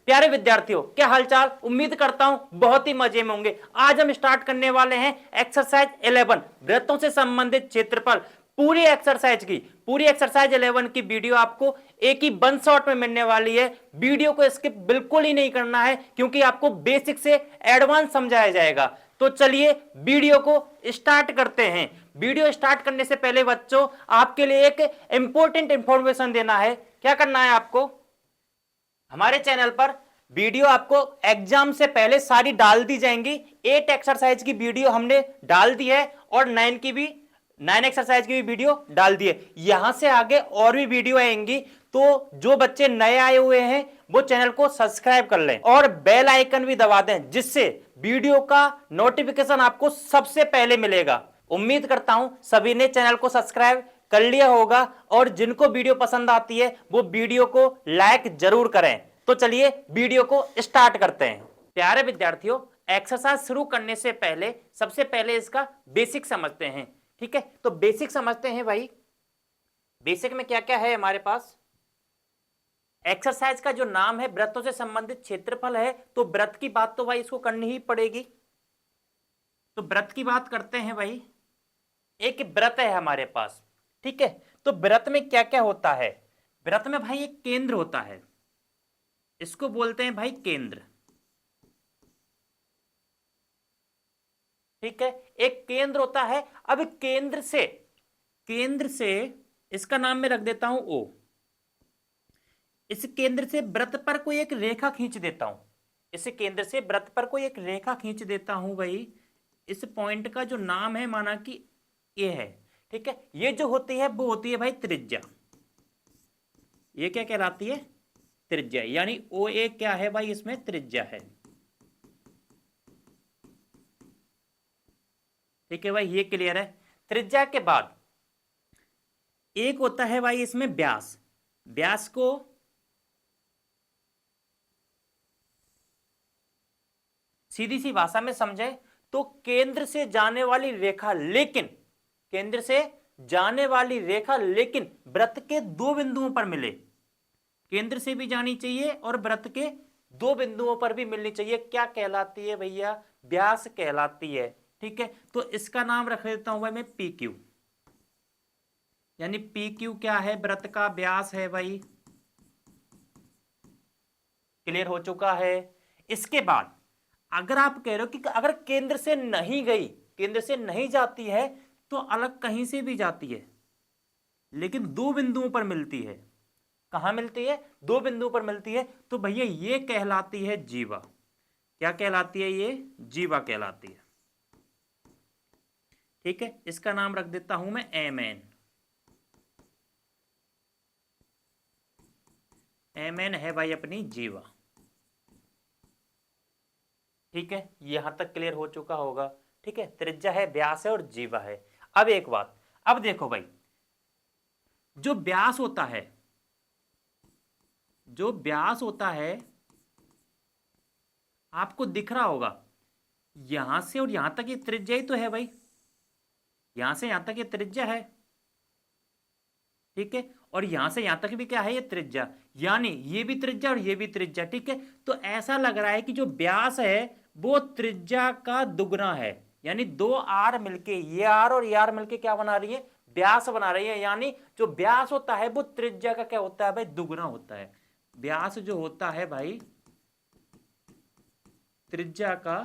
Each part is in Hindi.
प्यारे विद्यार्थियों, क्या हालचाल। उम्मीद करता हूं बहुत ही मजे में होंगे। आज हम स्टार्ट करने वाले हैं एक्सरसाइज 11 वृत्तों से संबंधित क्षेत्रफल। पूरी एक्सरसाइज 11 की वीडियो आपको एक ही वन शॉट में मिलने वाली है। वीडियो को स्किप बिल्कुल ही नहीं करना है क्योंकि आपको बेसिक से एडवांस समझाया जाएगा। तो चलिए वीडियो को स्टार्ट करते हैं। वीडियो स्टार्ट करने से पहले बच्चों, आपके लिए एक इंपॉर्टेंट इंफॉर्मेशन देना है। क्या करना है आपको, हमारे चैनल पर वीडियो आपको एग्जाम से पहले सारी डाल दी जाएंगी। 8 एक्सरसाइज की वीडियो हमने डाल दी है और 9 एक्सरसाइज की भी वीडियो डाल दी है। यहां से आगे और भी वीडियो आएंगी, तो जो बच्चे नए आए हुए हैं वो चैनल को सब्सक्राइब कर लें और बेल आइकन भी दबा दें, जिससे वीडियो का नोटिफिकेशन आपको सबसे पहले मिलेगा। उम्मीद करता हूं सभी ने चैनल को सब्सक्राइब कर लिया होगा और जिनको वीडियो पसंद आती है वो वीडियो को लाइक जरूर करें। तो चलिए वीडियो को स्टार्ट करते हैं। प्यारे विद्यार्थियों, एक्सरसाइज शुरू करने से पहले सबसे पहले इसका बेसिक समझते हैं। ठीक है, तो बेसिक समझते हैं भाई। बेसिक में क्या क्या है हमारे पास। एक्सरसाइज का जो नाम है वृत्तों से संबंधित क्षेत्रफल है, तो वृत्त की बात तो भाई इसको करनी ही पड़ेगी। तो वृत्त की बात करते हैं भाई। एक वृत्त है हमारे पास, ठीक है। तो वृत्त में क्या क्या होता है। वृत्त में भाई एक केंद्र होता है, इसको बोलते हैं भाई केंद्र। ठीक है, एक केंद्र होता है। अब केंद्र से इसका नाम मैं रख देता हूं ओ। इस केंद्र से वृत्त पर कोई एक रेखा खींच देता हूं। इस केंद्र से वृत्त पर कोई एक रेखा खींच देता हूं भाई। इस पॉइंट का जो नाम है माना कि ये है। ठीक है, ये जो होती है वो होती है भाई त्रिज्या। ये क्या कहलाती है, त्रिज्या। यानी ओ ए क्या है भाई, इसमें त्रिज्या है। ठीक है भाई, ये क्लियर है। त्रिज्या के बाद एक होता है भाई इसमें व्यास। व्यास को सीधी सी भाषा में समझे तो केंद्र से जाने वाली रेखा, लेकिन वृत्त के दो बिंदुओं पर मिले। केंद्र से भी जानी चाहिए और वृत्त के दो बिंदुओं पर भी मिलनी चाहिए। क्या कहलाती है भैया, व्यास कहलाती है। ठीक है, तो इसका नाम रख देता हूं भाई मैं पी क्यू। यानी पी क्यू क्या है, वृत्त का व्यास है भाई। क्लियर हो चुका है। इसके बाद अगर आप कह रहे हो कि अगर केंद्र से नहीं गई, केंद्र से नहीं जाती है तो अलग कहीं से भी जाती है, लेकिन दो बिंदुओं पर मिलती है। कहां मिलती है, दो बिंदुओं पर मिलती है, तो भैया ये कहलाती है जीवा। क्या कहलाती है, ये जीवा कहलाती है। ठीक है, इसका नाम रख देता हूं मैं एम एन। एम एन है भाई अपनी जीवा। ठीक है, यहां तक क्लियर हो चुका होगा। ठीक है, त्रिज्या है, व्यास है और जीवा है। अब एक बात, अब देखो भाई, जो व्यास होता है, जो व्यास होता है आपको दिख रहा होगा, यहां से और यहां तक ये त्रिज्या ही तो है भाई। यहां से यहां तक ये त्रिज्या है। ठीक है, और यहां से यहां तक भी क्या है, ये त्रिज्या। यानी ये भी त्रिज्या और ये भी त्रिज्या। ठीक है, तो ऐसा लग रहा है कि जो व्यास है वो त्रिज्या का दुगना है। यानी दो आर मिलके, ये आर और ये आर मिलके क्या बना रही है, व्यास बना रही है। यानी जो व्यास होता है वो त्रिज्या का क्या होता है भाई, दुगना होता है। व्यास जो होता है भाई त्रिज्या का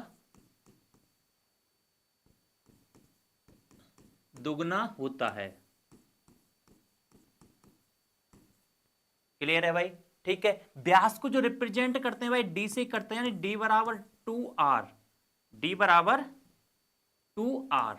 दुगना होता है। क्लियर है भाई। ठीक है, व्यास को जो रिप्रेजेंट करते हैं भाई डी से करते हैं, यानी डी बराबर 2r। डी बराबर 2r।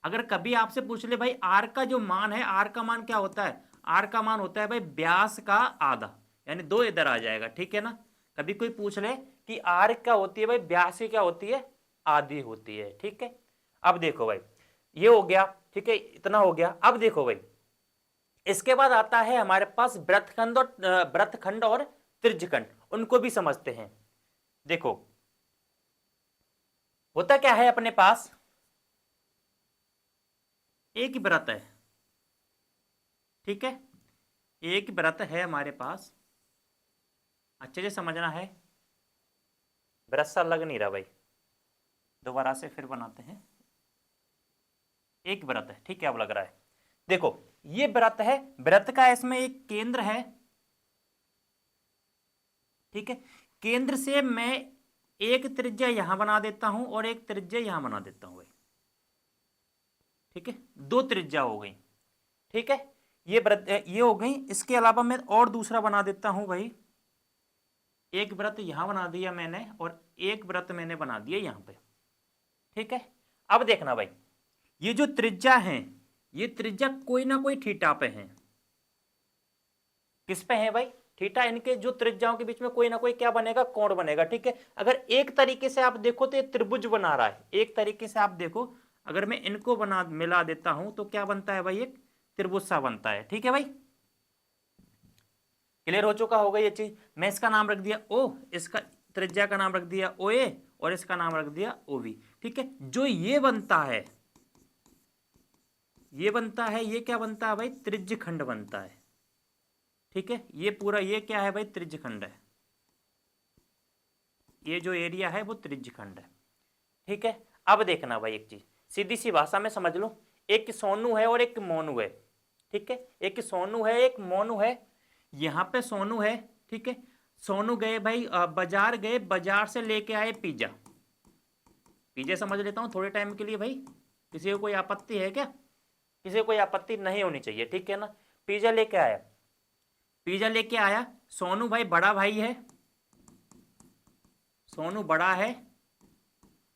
अगर कभी आपसे पूछ ले भाई आर का जो मान है, आर का मान क्या होता है, आर का मान होता है भाई व्यास का आधा। यानी दो इधर आ जाएगा। ठीक है ना, कभी कोई पूछ ले कि आर क्या होती है भाई, व्यास की क्या होती है, आधी होती है। ठीक है, अब देखो भाई ये हो गया। ठीक है, इतना हो गया। अब देखो भाई, इसके बाद आता है हमारे पास व्रतखंड और त्रिज्यखंड। उनको भी समझते हैं। देखो होता क्या है, अपने पास एक ही व्रत है। ठीक है, एक व्रत है हमारे पास, अच्छे से समझना है। व्रत सा लग नहीं रहा भाई, दोबारा से फिर बनाते हैं। एक व्रत है, ठीक है, अब लग रहा है। देखो ये व्रत है, व्रत का इसमें एक केंद्र है, ठीक है, केंद्र से मैं एक त्रिज्या यहां बना देता हूं और एक त्रिज्या यहां बना देता हूं भाई, ठीक है, दो त्रिज्या हो गई, ठीक है, ये व्रत ये हो गई। इसके अलावा मैं और दूसरा बना देता हूं भाई, एक व्रत यहां बना दिया मैंने और एक व्रत मैंने बना दिया यहां पे, ठीक है। अब देखना भाई, ये जो त्रिज्या है, ये त्रिज्या कोई ना कोई थीटा पे है। किस पे है भाई? थीटा। इनके जो त्रिज्याओं के बीच में कोई ना कोई क्या बनेगा, कोण बनेगा, ठीक है। अगर एक तरीके से आप देखो तो ये त्रिभुज बना रहा है, एक तरीके से आप देखो, अगर मैं इनको बना मिला देता हूं तो क्या बनता है भाई, एक त्रिभुज सा बनता है, ठीक है भाई। क्लियर हो चुका होगा ये चीज। मैं इसका नाम रख दिया ओ, इसका त्रिज्या का नाम रख दिया ओ ए और इसका नाम रख दिया ओ बी, ठीक है। जो ये बनता है, ये बनता है, ये क्या बनता है भाई, त्रिज्य खंड बनता है, ठीक है। ये पूरा ये क्या है भाई, त्रिज्य खंड है, ये जो एरिया है वो त्रिज्य खंड है, ठीक है। अब देखना भाई एक चीज सीधी सी भाषा में समझ लो, एक सोनू है और एक मोनू है, ठीक है, एक सोनू है एक मोनू है। यहाँ पे सोनू है, ठीक है, सोनू गए भाई बाजार गए, बाजार से लेके आए पिज्जा, पिज्जा समझ लेता हूँ थोड़े टाइम के लिए भाई, किसी को कोई आपत्ति है क्या? किसी को कोई आपत्ति नहीं होनी चाहिए, ठीक है ना। पिज्जा लेके आया, पिज्जा लेके आया, सोनू भाई बड़ा भाई है, सोनू बड़ा है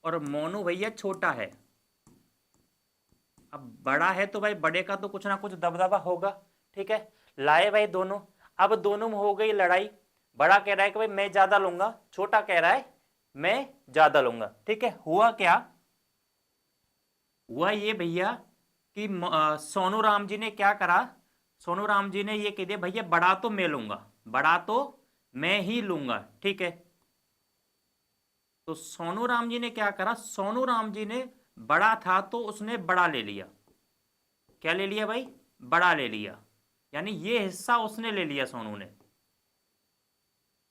और मोनू भैया छोटा है। अब बड़ा है तो भाई बड़े का तो कुछ ना कुछ दबदबा होगा, ठीक है। लाए भाई दोनों, अब दोनों में हो गई लड़ाई, बड़ा कह रहा है कि भाई मैं ज्यादा लूंगा, छोटा कह रहा है मैं ज्यादा लूंगा, ठीक है। हुआ क्या, हुआ ये भैया कि सोनू राम जी ने क्या करा, सोनू राम जी ने ये कह दिया भैया बड़ा तो मैं लूंगा, बड़ा तो मैं ही लूंगा, ठीक है। तो सोनू राम जी ने क्या करा, सोनू राम जी ने बड़ा था तो उसने बड़ा ले लिया, क्या ले लिया भाई, बड़ा ले लिया, यानी ये हिस्सा उसने ले लिया सोनू ने,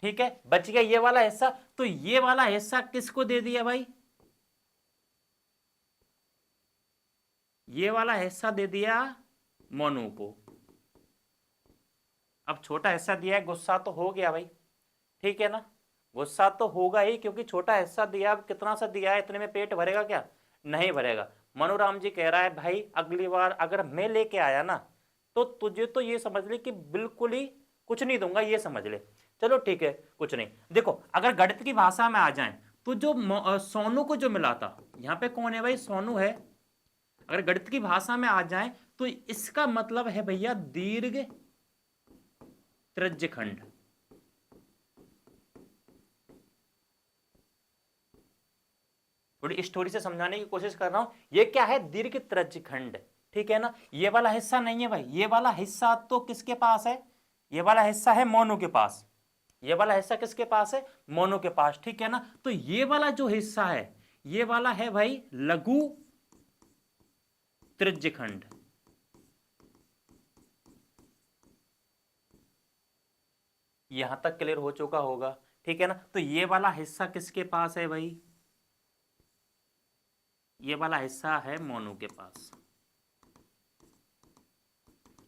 ठीक है। बच गया ये वाला हिस्सा, तो ये वाला हिस्सा किसको दे दिया भाई, ये वाला हिस्सा दे दिया मोनू को। अब छोटा हिस्सा दिया है, गुस्सा तो हो गया भाई, ठीक है ना, गुस्सा तो होगा ही, क्योंकि छोटा हिस्सा दिया, अब कितना सा दिया है, इतने में पेट भरेगा क्या, नहीं भरेगा। मनोराम जी कह रहा है भाई अगली बार अगर मैं लेके आया ना तो तुझे तो ये समझ ले कि बिल्कुल ही कुछ नहीं दूंगा, ये समझ ले। चलो ठीक है, कुछ नहीं। देखो अगर गणित की भाषा में आ जाए तो जो सोनू को जो मिला था, यहाँ पे कौन है भाई, सोनू है। अगर गणित की भाषा में आ जाए तो इसका मतलब है भैया दीर्घ त्रिज्य खंड। थोड़ी स्टोरी से समझाने की कोशिश कर रहा हूं, ये क्या है, दीर्घ त्रिज्य खंड, ठीक है ना। ये वाला हिस्सा नहीं है भाई, ये वाला हिस्सा तो किसके पास है, ये वाला हिस्सा है मोनू के पास, ये वाला हिस्सा किसके पास है, मोनू के पास, ठीक है ना। तो ये वाला जो हिस्सा है, ये वाला है भाई लघु त्रिज्य खंड। यहां तक क्लियर हो चुका होगा, ठीक है ना। तो ये वाला हिस्सा किसके पास है भाई, ये वाला हिस्सा है मोनू के पास।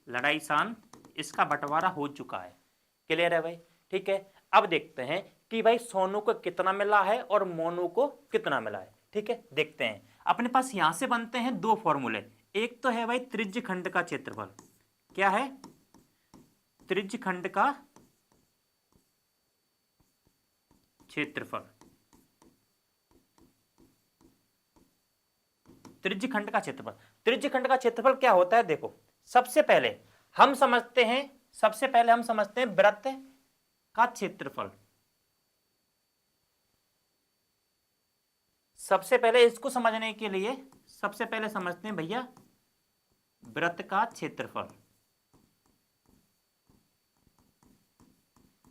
लड़ाई शान, इसका बंटवारा हो चुका है, क्लियर है भाई, ठीक है। अब देखते हैं कि भाई सोनू को कितना मिला है और मोनू को कितना मिला है, ठीक है, देखते हैं। अपने पास यहां से बनते हैं दो फॉर्मूले, एक तो है भाई त्रिज्य खंड का क्षेत्रफल, क्या है, त्रिज्य खंड का क्षेत्रफल, त्रिज्य खंड का क्षेत्रफल। त्रिज्य खंड का क्षेत्रफल क्या होता है, देखो सबसे पहले हम समझते हैं, सबसे पहले हम समझते हैं वृत्त का क्षेत्रफल। सबसे पहले इसको समझने के लिए सबसे पहले समझते हैं भैया वृत्त का क्षेत्रफल।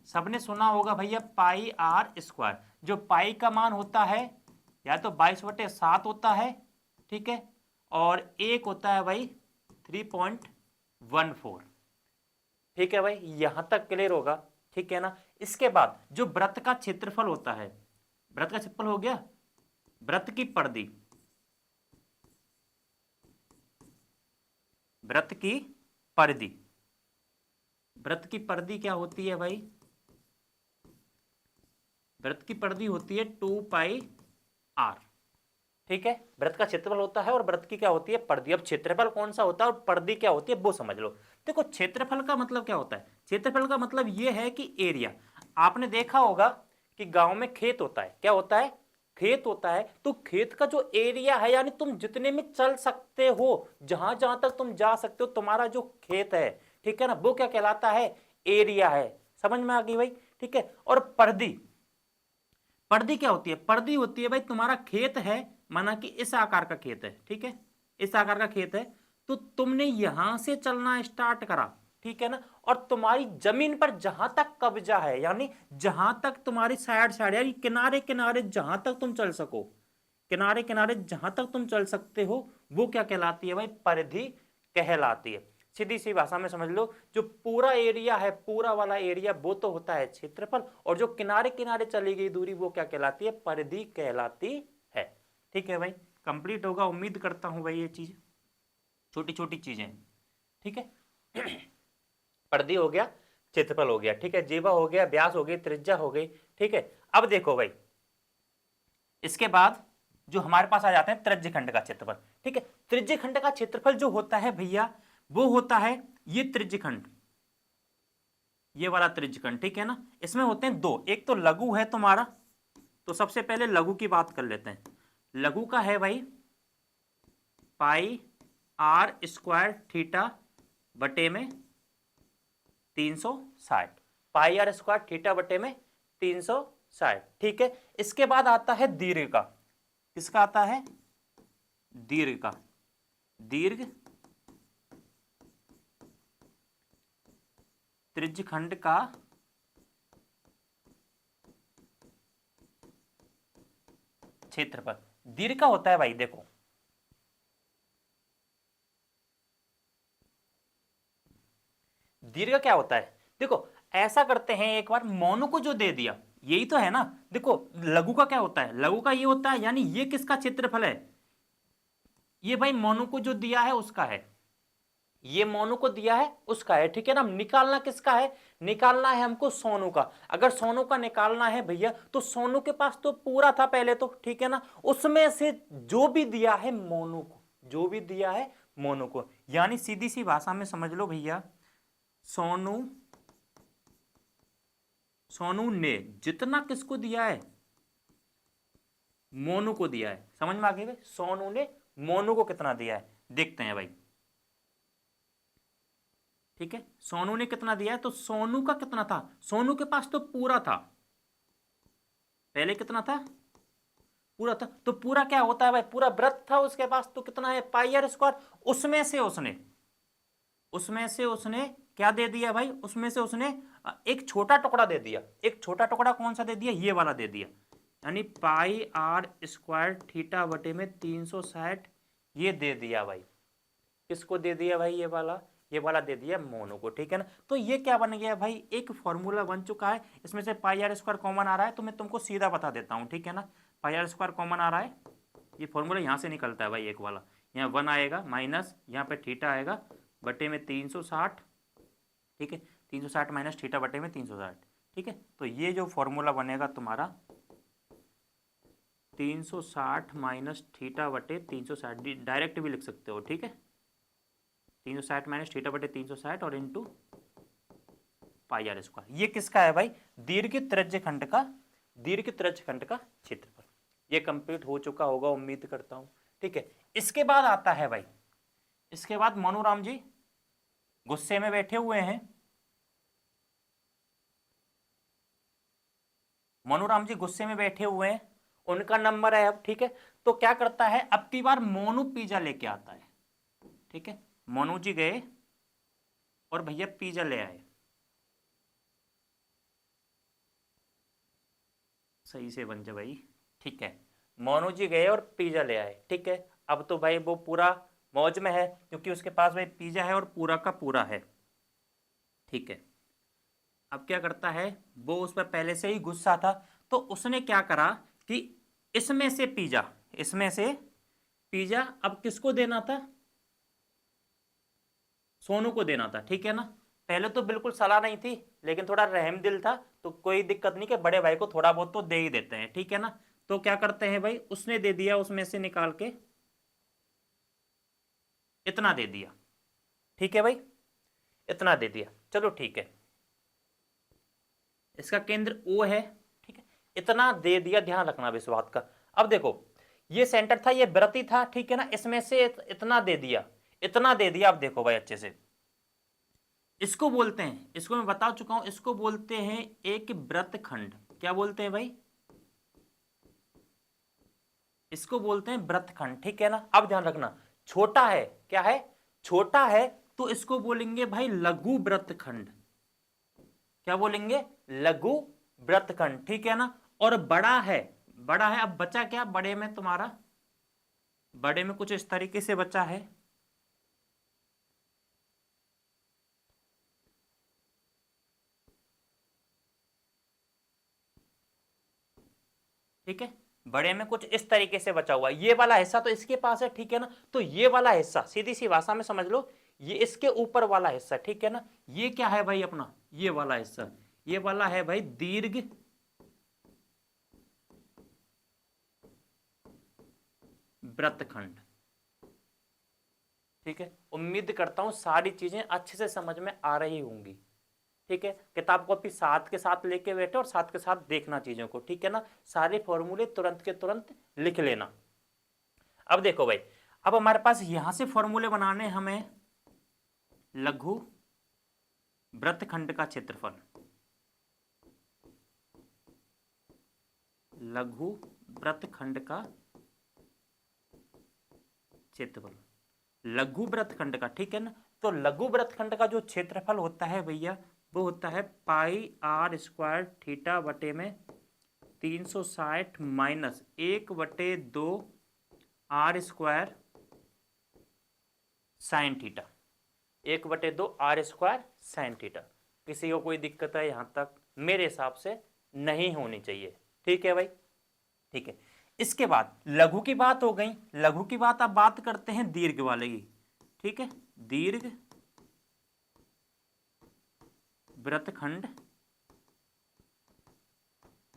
सबने सुना होगा भैया पाई आर स्क्वायर, जो पाई का मान होता है या तो 22/7 होता है, ठीक है, और एक होता है भाई 3.14, ठीक है भाई, यहां तक क्लियर होगा, ठीक है ना। इसके बाद जो वृत्त का क्षेत्रफल होता है, वृत्त का क्षेत्रफल हो गया, वृत्त की परिधि, वृत्त की परिधि, वृत्त की परिधि क्या होती है भाई, वृत्त की परिधि होती है 2πr। ठीक है, वृत्त का क्षेत्रफल होता है और वृत्त की क्या होती है, परिधि। अब क्षेत्रफल कौन सा होता है और परिधि क्या होती है वो समझ लो। देखो क्षेत्रफल का मतलब क्या होता है, क्षेत्रफल का मतलब ये है कि एरिया। आपने देखा होगा कि गांव में खेत होता है, क्या होता है, खेत होता है। तो खेत का जो एरिया है, यानी तुम जितने में चल सकते हो, जहां जहां तक तुम जा सकते हो, तुम्हारा जो खेत है, ठीक है ना, वो क्या कहलाता है, एरिया है। समझ में आ गई भाई। ठीक है, और परिधि, परिधि क्या होती है, परिधि होती है भाई तुम्हारा खेत है, माना कि इस आकार का खेत है, ठीक है, इस आकार का खेत है, तो तुमने यहां से चलना स्टार्ट करा, ठीक है ना, और तुम्हारी जमीन पर जहां तक कब्जा है, यानी जहां तक तुम्हारी साइड साइड, यानी किनारे किनारे जहां तक तुम चल सको, किनारे किनारे जहां तक तुम चल सकते हो, वो क्या कहलाती है भाई, परिधि कहलाती है। सीधी सी भाषा में समझ लो, जो पूरा एरिया है, पूरा वाला एरिया, वो तो होता है क्षेत्रफल, और जो किनारे किनारे चली गई दूरी, वो क्या कहलाती है, परिधि कहलाती है। ठीक है भाई, कंप्लीट होगा, उम्मीद करता हूं भाई, ये चीज छोटी छोटी चीजें, ठीक है। परिधि हो गया, क्षेत्रफल हो गया, ठीक है, जीवा हो गया, व्यास हो गई, त्रिज्या हो गई, ठीक है। अब देखो भाई, इसके बाद जो हमारे पास आ जाते हैं त्रिज्य खंड का क्षेत्रफल, ठीक है। त्रिज्य खंड का क्षेत्रफल जो होता है भैया, वो होता है ये त्रिज्य खंड, ये वाला त्रिज्य खंड, ठीक है ना। इसमें होते हैं दो, एक तो लघु है तुम्हारा, तो सबसे पहले लघु की बात कर लेते हैं। लघु का है भाई पाई आर स्क्वायर थीटा बटे में 360, पाई आर स्क्वायर थीटा बटे में 360, ठीक है। इसके बाद आता है दीर्घ का, किसका आता है, दीर्घ का, दीर्घ त्रिज्य खंड का क्षेत्रफल। दीर्घ का होता है भाई, देखो दीर्घ क्या होता है, देखो ऐसा करते हैं, एक बार मोनू को जो दे दिया, यही तो है ना। देखो लघु का क्या होता है, लघु का ये होता है, यानी ये किसका क्षेत्रफल है, ये भाई मोनू को जो दिया है उसका है, ये मोनू को दिया है उसका है, ठीक है ना। निकालना किसका है, निकालना है हमको सोनू का। अगर सोनू का निकालना है भैया, तो सोनू के पास तो पूरा था पहले तो, ठीक है ना, उसमें से जो भी दिया है मोनू को, जो भी दिया है मोनू को, यानी सीधी सी भाषा में समझ लो भैया, सोनू, सोनू ने जितना किसको दिया है, मोनू को दिया है। समझ में आ गई भाई, सोनू ने मोनू को कितना दिया है, देखते हैं भाई, ठीक है। सोनू ने कितना दिया है, तो सोनू का कितना था, सोनू के पास तो पूरा था, पहले कितना था, पूरा था। तो पूरा क्या होता है भाई, पूरा वृत्त था उसके पास, तो कितना है, पाई आर स्क्वायर। उसमें से उसने क्या दे दिया भाई, उसमें से उसने एक छोटा टुकड़ा दे दिया, एक छोटा टुकड़ा कौन सा दे दिया, ये वाला दे दिया, यानी पाई आर स्क्वायर थीटा बटे में 360, ये दे दिया भाई। किसको दे दिया भाई, ये वाला दे दिया मोनो को, ठीक है ना। तो ये क्या बन गया भाई, एक फॉर्मूला बन चुका है। इसमें से पाई आर स्क्वायर कॉमन आ रहा है, तो मैं तुमको सीधा बता देता हूँ, ठीक है ना। पाई आर स्क्वायर कॉमन आ रहा है, ये फॉर्मूला यहाँ से निकलता है भाई, एक वाला यहाँ 1 आएगा, माइनस यहाँ पे थीटा आएगा बटे में 360, ठीक है, 360 माइनस थीटा बटे में 360, ठीक है। तो ये जो फॉर्मूला बनेगा तुम्हारा 360 माइनस थीटा बटे 360, डायरेक्ट भी लिख सकते हो, ठीक है, 360 माइनस थीटा बटे 360 और इंटू पाई आर स्क्वायर। ये किसका है भाई, दीर्घ त्रिज्य खंड का, दीर्घ त्रिज्य खंड का क्षेत्रफल। ये कंप्लीट हो चुका होगा, उम्मीद करता हूं, ठीक है। इसके बाद आता है भाई, इसके बाद मनोराम जी गुस्से में बैठे हुए हैं, मनोराम जी गुस्से में बैठे हुए हैं, उनका नंबर है अब, ठीक है। तो क्या करता है, अब की बार मोनू पिज्जा लेके आता है, ठीक है। मोनू जी गए और भैया पिज्जा ले आए, सही से बन जाए भाई, ठीक है। मोनू जी गए और पिज्जा ले आए, ठीक है। अब तो भाई वो पूरा मौज में है, क्योंकि उसके पास भाई पिज्जा है और पूरा का पूरा है, ठीक है। अब क्या करता है, वो उस पर पहले से ही गुस्सा था, तो उसने क्या करा कि इसमें से पिज्जा, इसमें से पिज्जा अब किसको देना था, सोनू को देना था, ठीक है ना। पहले तो बिल्कुल सलाह नहीं थी, लेकिन थोड़ा रहम दिल था, तो कोई दिक्कत नहीं कि बड़े भाई को थोड़ा बहुत तो दे ही देते हैं, ठीक है ना। तो क्या करते हैं भाई, उसने दे दिया, उसमें से निकाल के इतना दे दिया, ठीक है भाई, इतना दे दिया, चलो ठीक है। इसका केंद्र O है, ठीक है, इतना दे दिया, ध्यान रखना इस बात का। अब देखो ये सेंटर था, ये वृत्ति था, ठीक है ना, इसमें से इतना दे दिया, इतना दे दिया। अब देखो भाई अच्छे से, इसको बोलते हैं, इसको मैं बता चुका हूं, इसको बोलते हैं एक वृत्तखंड। क्या बोलते हैं भाई, इसको बोलते हैं वृत्तखंड, ठीक है ना। अब ध्यान रखना, छोटा है, क्या है, छोटा है, तो इसको बोलेंगे भाई लघु वृत्तखंड। क्या बोलेंगे, लघु वृत्तखंड, ठीक है ना। और बड़ा है, बड़ा है, अब बचा क्या, बड़े में तुम्हारा, बड़े में कुछ इस तरीके से बचा है, ठीक है, बड़े में कुछ इस तरीके से बचा हुआ है। ये वाला हिस्सा तो इसके पास है, ठीक है ना, तो ये वाला हिस्सा सीधी सी भाषा में समझ लो, ये इसके ऊपर वाला हिस्सा, ठीक है ना, ये क्या है भाई अपना, ये वाला हिस्सा, ये वाला है भाई दीर्घ वृत्तखंड, ठीक है। उम्मीद करता हूं सारी चीजें अच्छे से समझ में आ रही होंगी, ठीक है। किताब कॉपी साथ के साथ लेके बैठे और साथ के साथ देखना चीजों को, ठीक है ना। सारे फॉर्मूले तुरंत के तुरंत लिख लेना। अब देखो भाई, अब हमारे पास यहां से फॉर्मूले बनाने हमें, लघु वृत्तखंड का क्षेत्रफल, लघु वृत्तखंड का क्षेत्रफल, लघु वृत्तखंड का, ठीक है ना। तो लघु वृत्तखंड का जो क्षेत्रफल होता है भैया, वो होता है पाई आर स्क्वायर थीटा बटे में 360 minus 1/2 r square sine theta, 1/2 r square sine theta. किसी को कोई दिक्कत है यहां तक, मेरे हिसाब से नहीं होनी चाहिए, ठीक है भाई, ठीक है। इसके बाद लघु की बात हो गई, लघु की बात, अब बात करते हैं दीर्घ वाले की, ठीक है। दीर्घ वृत्तखंड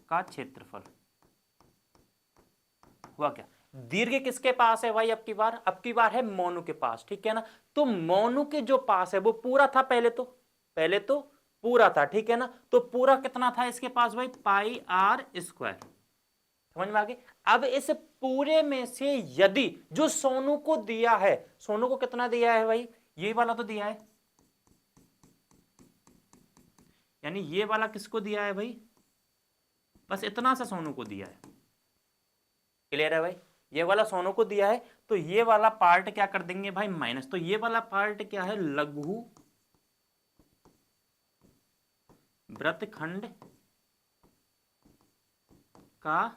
का क्षेत्रफल हुआ क्या, दीर्घ किसके पास है भाई, अब की बार है मोनू के पास, ठीक है ना। तो मोनू के जो पास है वो पूरा था, पहले तो पूरा था, ठीक है ना। तो पूरा कितना था इसके पास भाई, पाई आर स्क्वायर, समझ में आ गई। अब इस पूरे में से यदि जो सोनू को दिया है, सोनू को कितना दिया है भाई, ये वाला तो दिया है, यानी ये वाला किसको दिया है भाई, बस इतना सा सोनू को दिया है, क्लियर है भाई, ये वाला सोनू को दिया है। तो ये वाला पार्ट क्या कर देंगे भाई, माइनस। तो ये वाला पार्ट क्या है, लघु वृत्तखंड का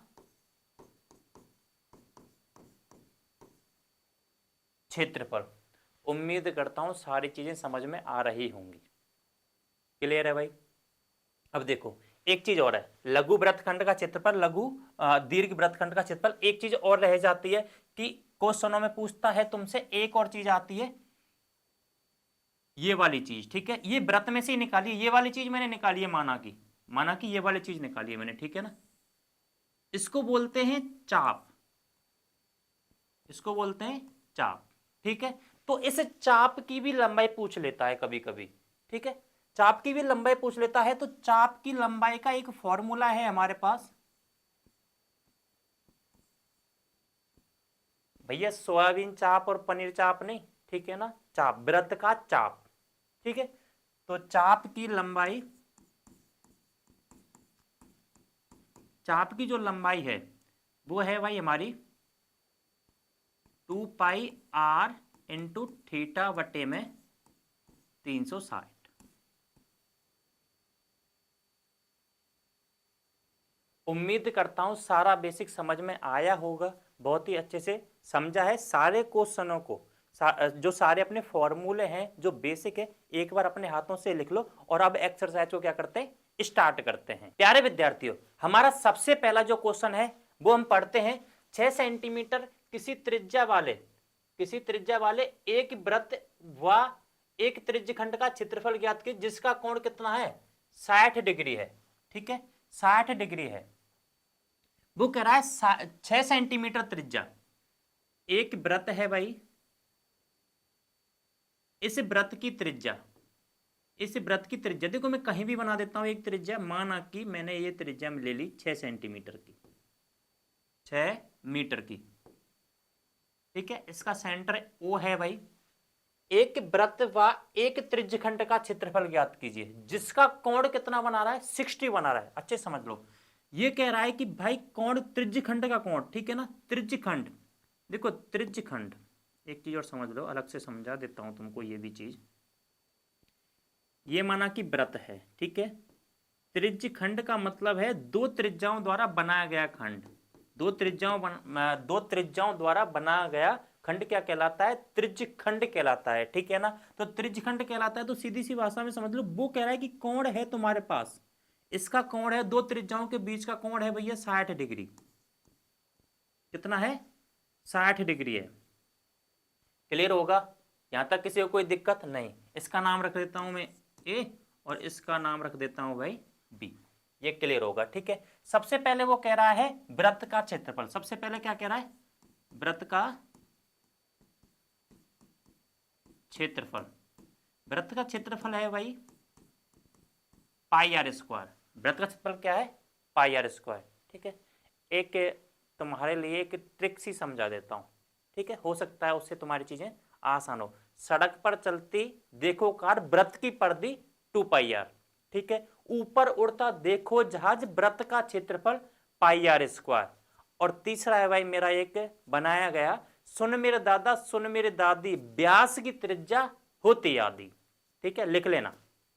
क्षेत्रफल। उम्मीद करता हूं सारी चीजें समझ में आ रही होंगी, क्लियर है भाई। अब देखो एक चीज और है, लघु वृत्तखंड का क्षेत्रफल, दीर्घ वृत्तखंड का क्षेत्रफल। एक चीज और रह जाती है कि क्वेश्चनों में पूछता है तुमसे, एक और चीज आती है, ये वाली चीज, ठीक है। ये वृत्त में से ही निकाली, ये वाली चीज मैंने निकाली है, माना कि ये वाली चीज निकाली है मैंने, ठीक है ना। इसको बोलते हैं चाप, इसको बोलते हैं चाप, ठीक है। तो इस चाप की भी लंबाई पूछ लेता है कभी कभी, ठीक है, चाप की भी लंबाई पूछ लेता है। तो चाप की लंबाई का एक फॉर्मूला है हमारे पास भैया, सोयाबीन चाप और पनीर चाप नहीं, ठीक है ना, चाप, वृत्त का चाप, ठीक है। तो चाप की लंबाई, चाप की जो लंबाई है वो है भाई हमारी 2 पाई आर इंटू थीटा बटे में 360। उम्मीद करता हूं सारा बेसिक समझ में आया होगा, बहुत ही अच्छे से समझा है सारे क्वेश्चनों को। जो सारे अपने फॉर्मूले हैं जो बेसिक है, एक बार अपने हाथों से लिख लो। और अब एक्सरसाइज को क्या करते हैं, स्टार्ट करते हैं। प्यारे विद्यार्थियों, हमारा सबसे पहला जो क्वेश्चन है वो हम पढ़ते हैं 6 सेंटीमीटर किसी त्रिज्या वाले एक वृत्त व एक त्रिज्यखंड का क्षेत्रफल ज्ञात कीजिए जिसका कोण कितना है, 60 डिग्री है। ठीक है, 60 डिग्री है। वो कह रहा है 6 सेंटीमीटर त्रिज्या एक वृत्त है भाई, इस वृत्त की त्रिज्या देखो मैं कहीं भी बना देता हूं एक त्रिज्या, माना कि मैंने ये त्रिज्या ले ली 6 सेंटीमीटर की, 6 मीटर की। ठीक है, इसका सेंटर ओ है भाई। एक वृत्त व एक त्रिज्यखंड का क्षेत्रफल ज्ञात कीजिए जिसका कोण कितना बना रहा है, 60 बना रहा है। अच्छे समझ लो, ये कह रहा है कि भाई कोण त्रिज्यखंड का कोण, ठीक है ना, त्रिज्यखंड। देखो त्रिज्यखंड, एक चीज और समझ लो, अलग से समझा देता हूं तुमको ये भी चीज। ये माना कि वृत्त है, ठीक है, त्रिज्यखंड का मतलब है दो त्रिज्याओं द्वारा बनाया गया खंड। दो त्रिज्याओं द्वारा बनाया गया खंड क्या कहलाता है, त्रिज्यखंड कहलाता है। ठीक है ना, तो त्रिज्यखंड कहलाता है। तो सीधी सी भाषा में समझ लो, वो कह रहा है कि कोण है तुम्हारे पास, इसका कोण है, दो त्रिज्याओं के बीच का कोण है भैया 60 डिग्री। कितना है, 60 डिग्री है। क्लियर होगा, यहां तक किसी को कोई दिक्कत नहीं। इसका नाम रख देता हूं मैं ए और इसका नाम रख देता हूं भाई बी। ये क्लियर होगा। ठीक है, सबसे पहले वो कह रहा है वृत्त का क्षेत्रफल। सबसे पहले क्या कह रहा है, वृत्त का क्षेत्रफल। वृत्त का क्षेत्रफल है भाई पाई आर स्क्वायर। वृत्त का क्षेत्रफल क्या है, पाई आर स्क्वायर। ठीक है, एक तुम्हारे लिए एक ट्रिक सी समझा देता हूं। ठीक है, हो सकता है उससे तुम्हारी चीजें आसान हो। सड़क पर चलती देखो कार, वृत्त की परिधि 2 पाई आर। ठीक है, ऊपर उड़ता देखो जहाज, वृत्त का क्षेत्रफल पाई आर स्क्वायर। और तीसरा है भाई मेरा एक बनाया गया, सुन मेरे दादा सुन मेरे दादी, व्यास की त्रिज्या होती आदि। ठीक है, लिख लेना।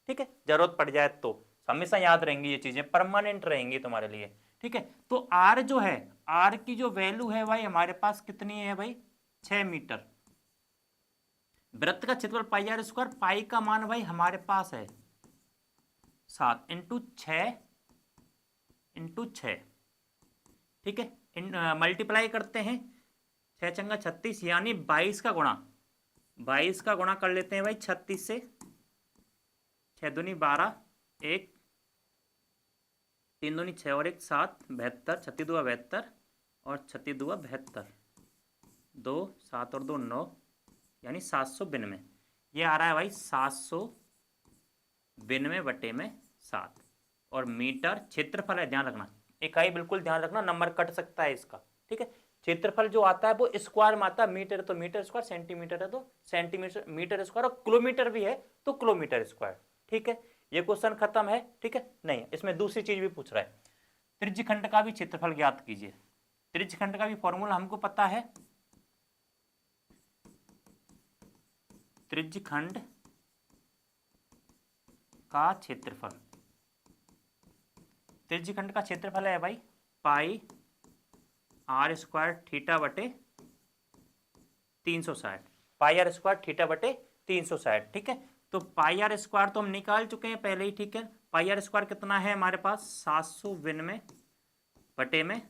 ठीक है, जरूरत पड़ जाए तो हमेशा याद रहेंगी, ये चीजें परमानेंट रहेंगी तुम्हारे लिए। ठीक है, तो आर जो है, आर की जो वैल्यू है भाई हमारे पास कितनी है भाई, 6 मीटर। वृत्त का क्षेत्रफल पाई आर स्क्वायर, पाई का मान भाई हमारे पास है 7 इंटू 6। ठीक है, मल्टीप्लाई करते हैं, 6 चंगा 36 यानी 22 का गुणा, 22 का गुणा कर लेते हैं भाई 36 से। 6 दूनी 12, 1 3 दूनी 6 और 1 7, 72, 36 दुआ 72 और 36 दुआ 72, 2 7 और 2 9 यानी 792। ये आ रहा है भाई 792 बटे में 7। और मीटर क्षेत्रफल है, ध्यान रखना, इकाई बिल्कुल ध्यान रखना, नंबर कट सकता है इसका। ठीक है, क्षेत्रफल जो आता है वो स्क्वायर में आता है, मीटर तो मीटर स्क्वायर, सेंटीमीटर है तो सेंटीमीटर मीटर स्क्वायर, और किलोमीटर भी है तो किलोमीटर स्क्वायर। ठीक है, ये क्वेश्चन खत्म है। ठीक है, नहीं इसमें दूसरी चीज भी पूछ रहा है, त्रिज्यखंड का भी क्षेत्रफल ज्ञात कीजिए। त्रिज्यखंड का भी फॉर्मूला हमको पता है, त्रिज्यखंड का क्षेत्रफल, त्रिज्यखंड का क्षेत्रफल है भाई पाई आर स्क्वायर थीटा बटे 360, पाई आर स्क्वायर थीटा बटे 360। ठीक है, तो पाई आर स्क्वायर तो हम निकाल चुके हैं पहले ही। ठीक है, पाई आर स्क्वायर कितना है हमारे पास, 792 बटे में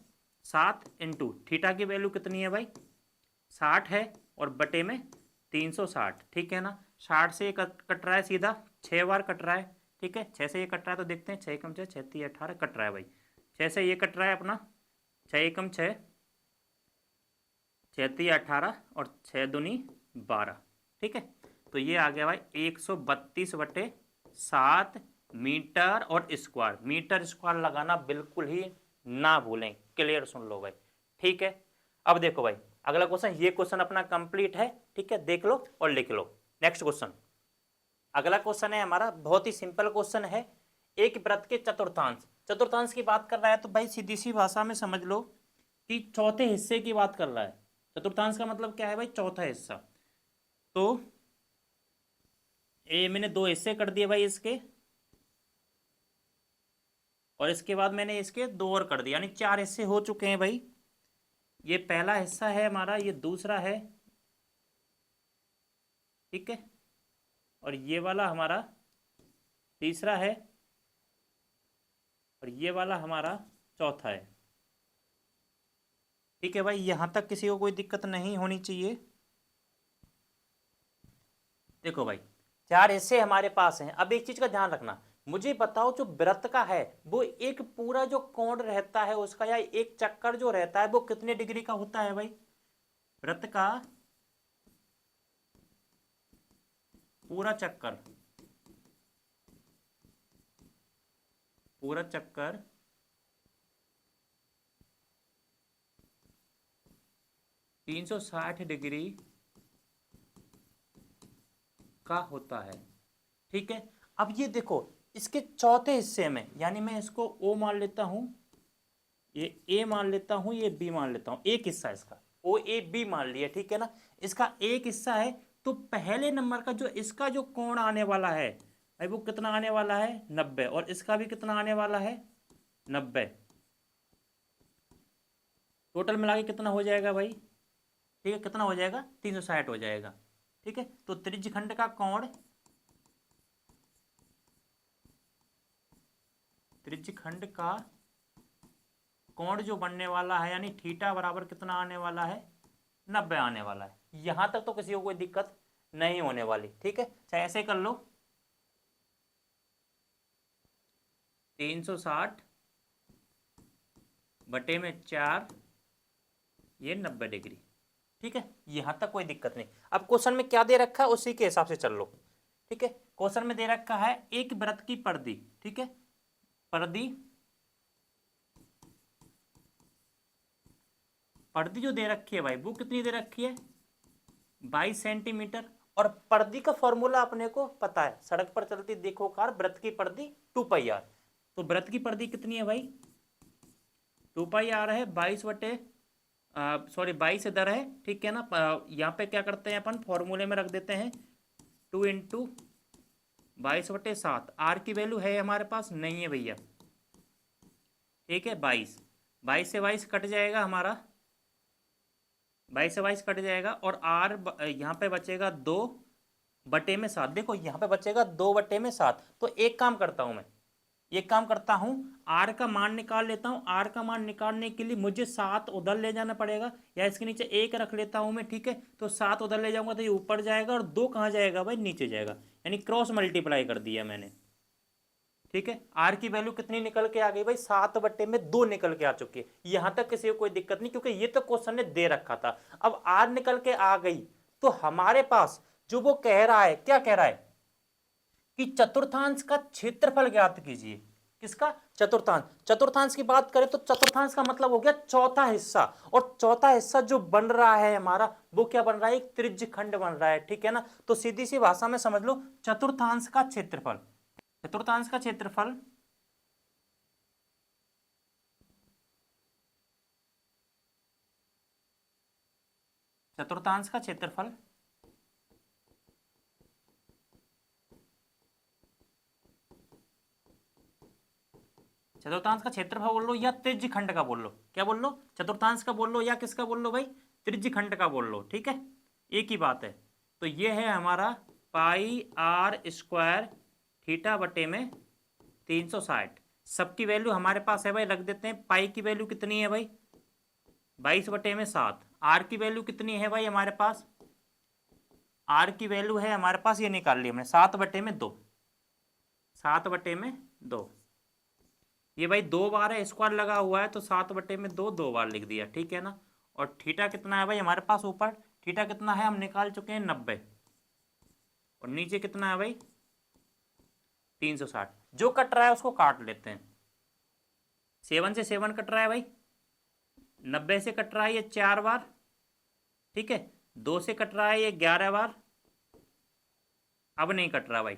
7 इंटू थीटा की वैल्यू कितनी है भाई 60 है, और बटे में 360। ठीक है ना, 60 से ये कट रहा है सीधा, 6 बार कट रहा है। ठीक है, 6 से ये कट रहा है तो देखते हैं, 6 कम 6 6 3 18 कट रहा है भाई। 6 से ये कट रहा है अपना, 6 एकम 6 6 3 18 और 6 दूनी 12। ठीक है, तो ये आ गया भाई 132 बटे 7 मीटर और स्क्वायर। मीटर स्क्वायर लगाना बिल्कुल ही ना भूलें, क्लियर सुन लो भाई। ठीक है, अब देखो भाई अगला क्वेश्चन, ये क्वेश्चन अपना कंप्लीट है। ठीक है, देख लो और लिख लो। नेक्स्ट क्वेश्चन, अगला क्वेश्चन है हमारा, बहुत ही सिंपल क्वेश्चन है, एक वृत्त के चतुर्थांश। चतुर्थांश की बात कर रहा है तो भाई सीधी सी भाषा में समझ लो कि चौथे हिस्से की बात कर रहा है। चतुर्थांश का मतलब क्या है भाई, चौथा हिस्सा। तो ये मैंने 2 हिस्से कर दिए भाई इसके, और इसके बाद मैंने इसके 2 और कर दिए, यानी 4 हिस्से हो चुके हैं भाई। ये पहला हिस्सा है हमारा, ये दूसरा है। ठीक है, और ये वाला हमारा तीसरा है, और ये वाला हमारा चौथा है। ठीक है भाई, यहां तक किसी को कोई दिक्कत नहीं होनी चाहिए। देखो भाई, चार हिस्से हमारे पास हैं। अब एक चीज का ध्यान रखना, मुझे बताओ जो वृत्त का है वो एक पूरा जो कोण रहता है उसका, या एक चक्कर जो रहता है वो कितने डिग्री का होता है भाई? वृत्त का पूरा चक्कर, पूरा चक्कर 360 डिग्री का होता है। ठीक है, अब ये देखो, इसके चौथे हिस्से में, यानी मैं इसको ओ मान लेता हूं, ये ए मान लेता हूं, ये बी मान लेता हूं, एक हिस्सा इसका ओ ए बी मान लिया, ठीक है ना। इसका एक हिस्सा है, तो पहले नंबर का जो इसका जो कोण आने वाला है भाई, वो कितना आने वाला है? 90। और इसका भी कितना आने वाला है? 90। टोटल मिला के कितना हो जाएगा भाई? ठीक है, कितना हो जाएगा? 360 हो जाएगा। ठीक है, तो त्रिज्यखंड का कोण, त्रिज्यखंड का कोण जो बनने वाला है, यानी थीटा बराबर कितना आने वाला है? 90 आने वाला है। यहां तक तो किसी को कोई दिक्कत नहीं होने वाली। ठीक है, चाहे ऐसे कर लो, 360 बटे में 4, ये 90 डिग्री। ठीक है, यहां तक कोई दिक्कत नहीं। अब क्वेश्चन में क्या दे रखा है उसी के हिसाब से चल लो। ठीक है, क्वेश्चन में दे रखा है एक वृत्त की परिधि। ठीक है, परिधि, परिधि जो दे रखी है भाई वो कितनी दे रखी है? 22 सेंटीमीटर। और परिधि का फॉर्मूला अपने को पता है, सड़क पर चलती देखो कार, वृत्त की परिधि 2πr। तो वृत्त की परिधि कितनी है भाई? 2πr है, 22 सॉरी 22 इधर है, ठीक है ना। यहाँ पे क्या करते हैं अपन, फॉर्मूले में रख देते हैं 2 × 22/7। आर की वैल्यू है हमारे पास? नहीं है भैया। ठीक है, 22, 22 से 22 कट जाएगा हमारा, 22 से 22 कट जाएगा, और आर यहाँ पे बचेगा 2/7। देखो यहाँ पे बचेगा 2/7। तो एक काम करता हूँ मैं, एक काम करता हूँ, आर का मान निकाल लेता हूँ। आर का मान निकालने के लिए मुझे 7 उधर ले जाना पड़ेगा, या इसके नीचे 1 रख लेता हूँ मैं। ठीक है, तो 7 उधर ले जाऊंगा तो ये ऊपर जाएगा, और 2 कहाँ जाएगा भाई? नीचे जाएगा, यानी क्रॉस मल्टीप्लाई कर दिया मैंने। ठीक है, आर की वैल्यू कितनी निकल के आ गई भाई? 7/2 निकल के आ चुकी है। यहां तक किसी को कोई दिक्कत नहीं, क्योंकि ये तो क्वेश्चन ने दे रखा था। अब आर निकल के आ गई, तो हमारे पास जो वो कह रहा है, क्या कह रहा है कि चतुर्थांश का क्षेत्रफल ज्ञात कीजिए। किसका? चतुर्थांश। चतुर्थांश की बात करें तो चतुर्थांश का मतलब हो गया चौथा हिस्सा, और चौथा हिस्सा जो बन रहा है हमारा, वो क्या बन रहा है? एक त्रिज्यखंड बन रहा है। ठीक है ना, तो सीधी सी भाषा में समझ लो, चतुर्थांश का क्षेत्रफल, चतुर्थांश का क्षेत्रफल चतुर्थांश का क्षेत्रफल चतुर्थांश का क्षेत्रफल बोल लो, या त्रिज्यखंड का बोल लो। क्या बोल लो? चतुर्थांश का बोल लो, या किसका बोल लो भाई? त्रिज्यखंड का बोल लो। ठीक है, एक ही बात है। तो ये है हमारा πr² थीटा बटे में 360। सबकी वैल्यू हमारे पास है भाई, रख देते हैं। पाई की वैल्यू कितनी है भाई? 22/7। आर की वैल्यू कितनी है भाई हमारे पास? आर की वैल्यू है हमारे पास, ये निकाल ली हमने, 7/2। 7/2। ये भाई 2 बार है, स्क्वायर लगा हुआ है, तो 7/2 2 बार लिख दिया। ठीक है ना, और थीटा कितना है भाई हमारे पास? ऊपर थीटा कितना है हम निकाल चुके हैं, 90। और नीचे कितना है भाई? 360। जो कट रहा है उसको काट लेते हैं। 7 से 7 कट रहा है भाई, 90 से कट रहा है ये 4 बार। ठीक है, 2 से कट रहा है ये 11 बार। अब नहीं कट रहा भाई।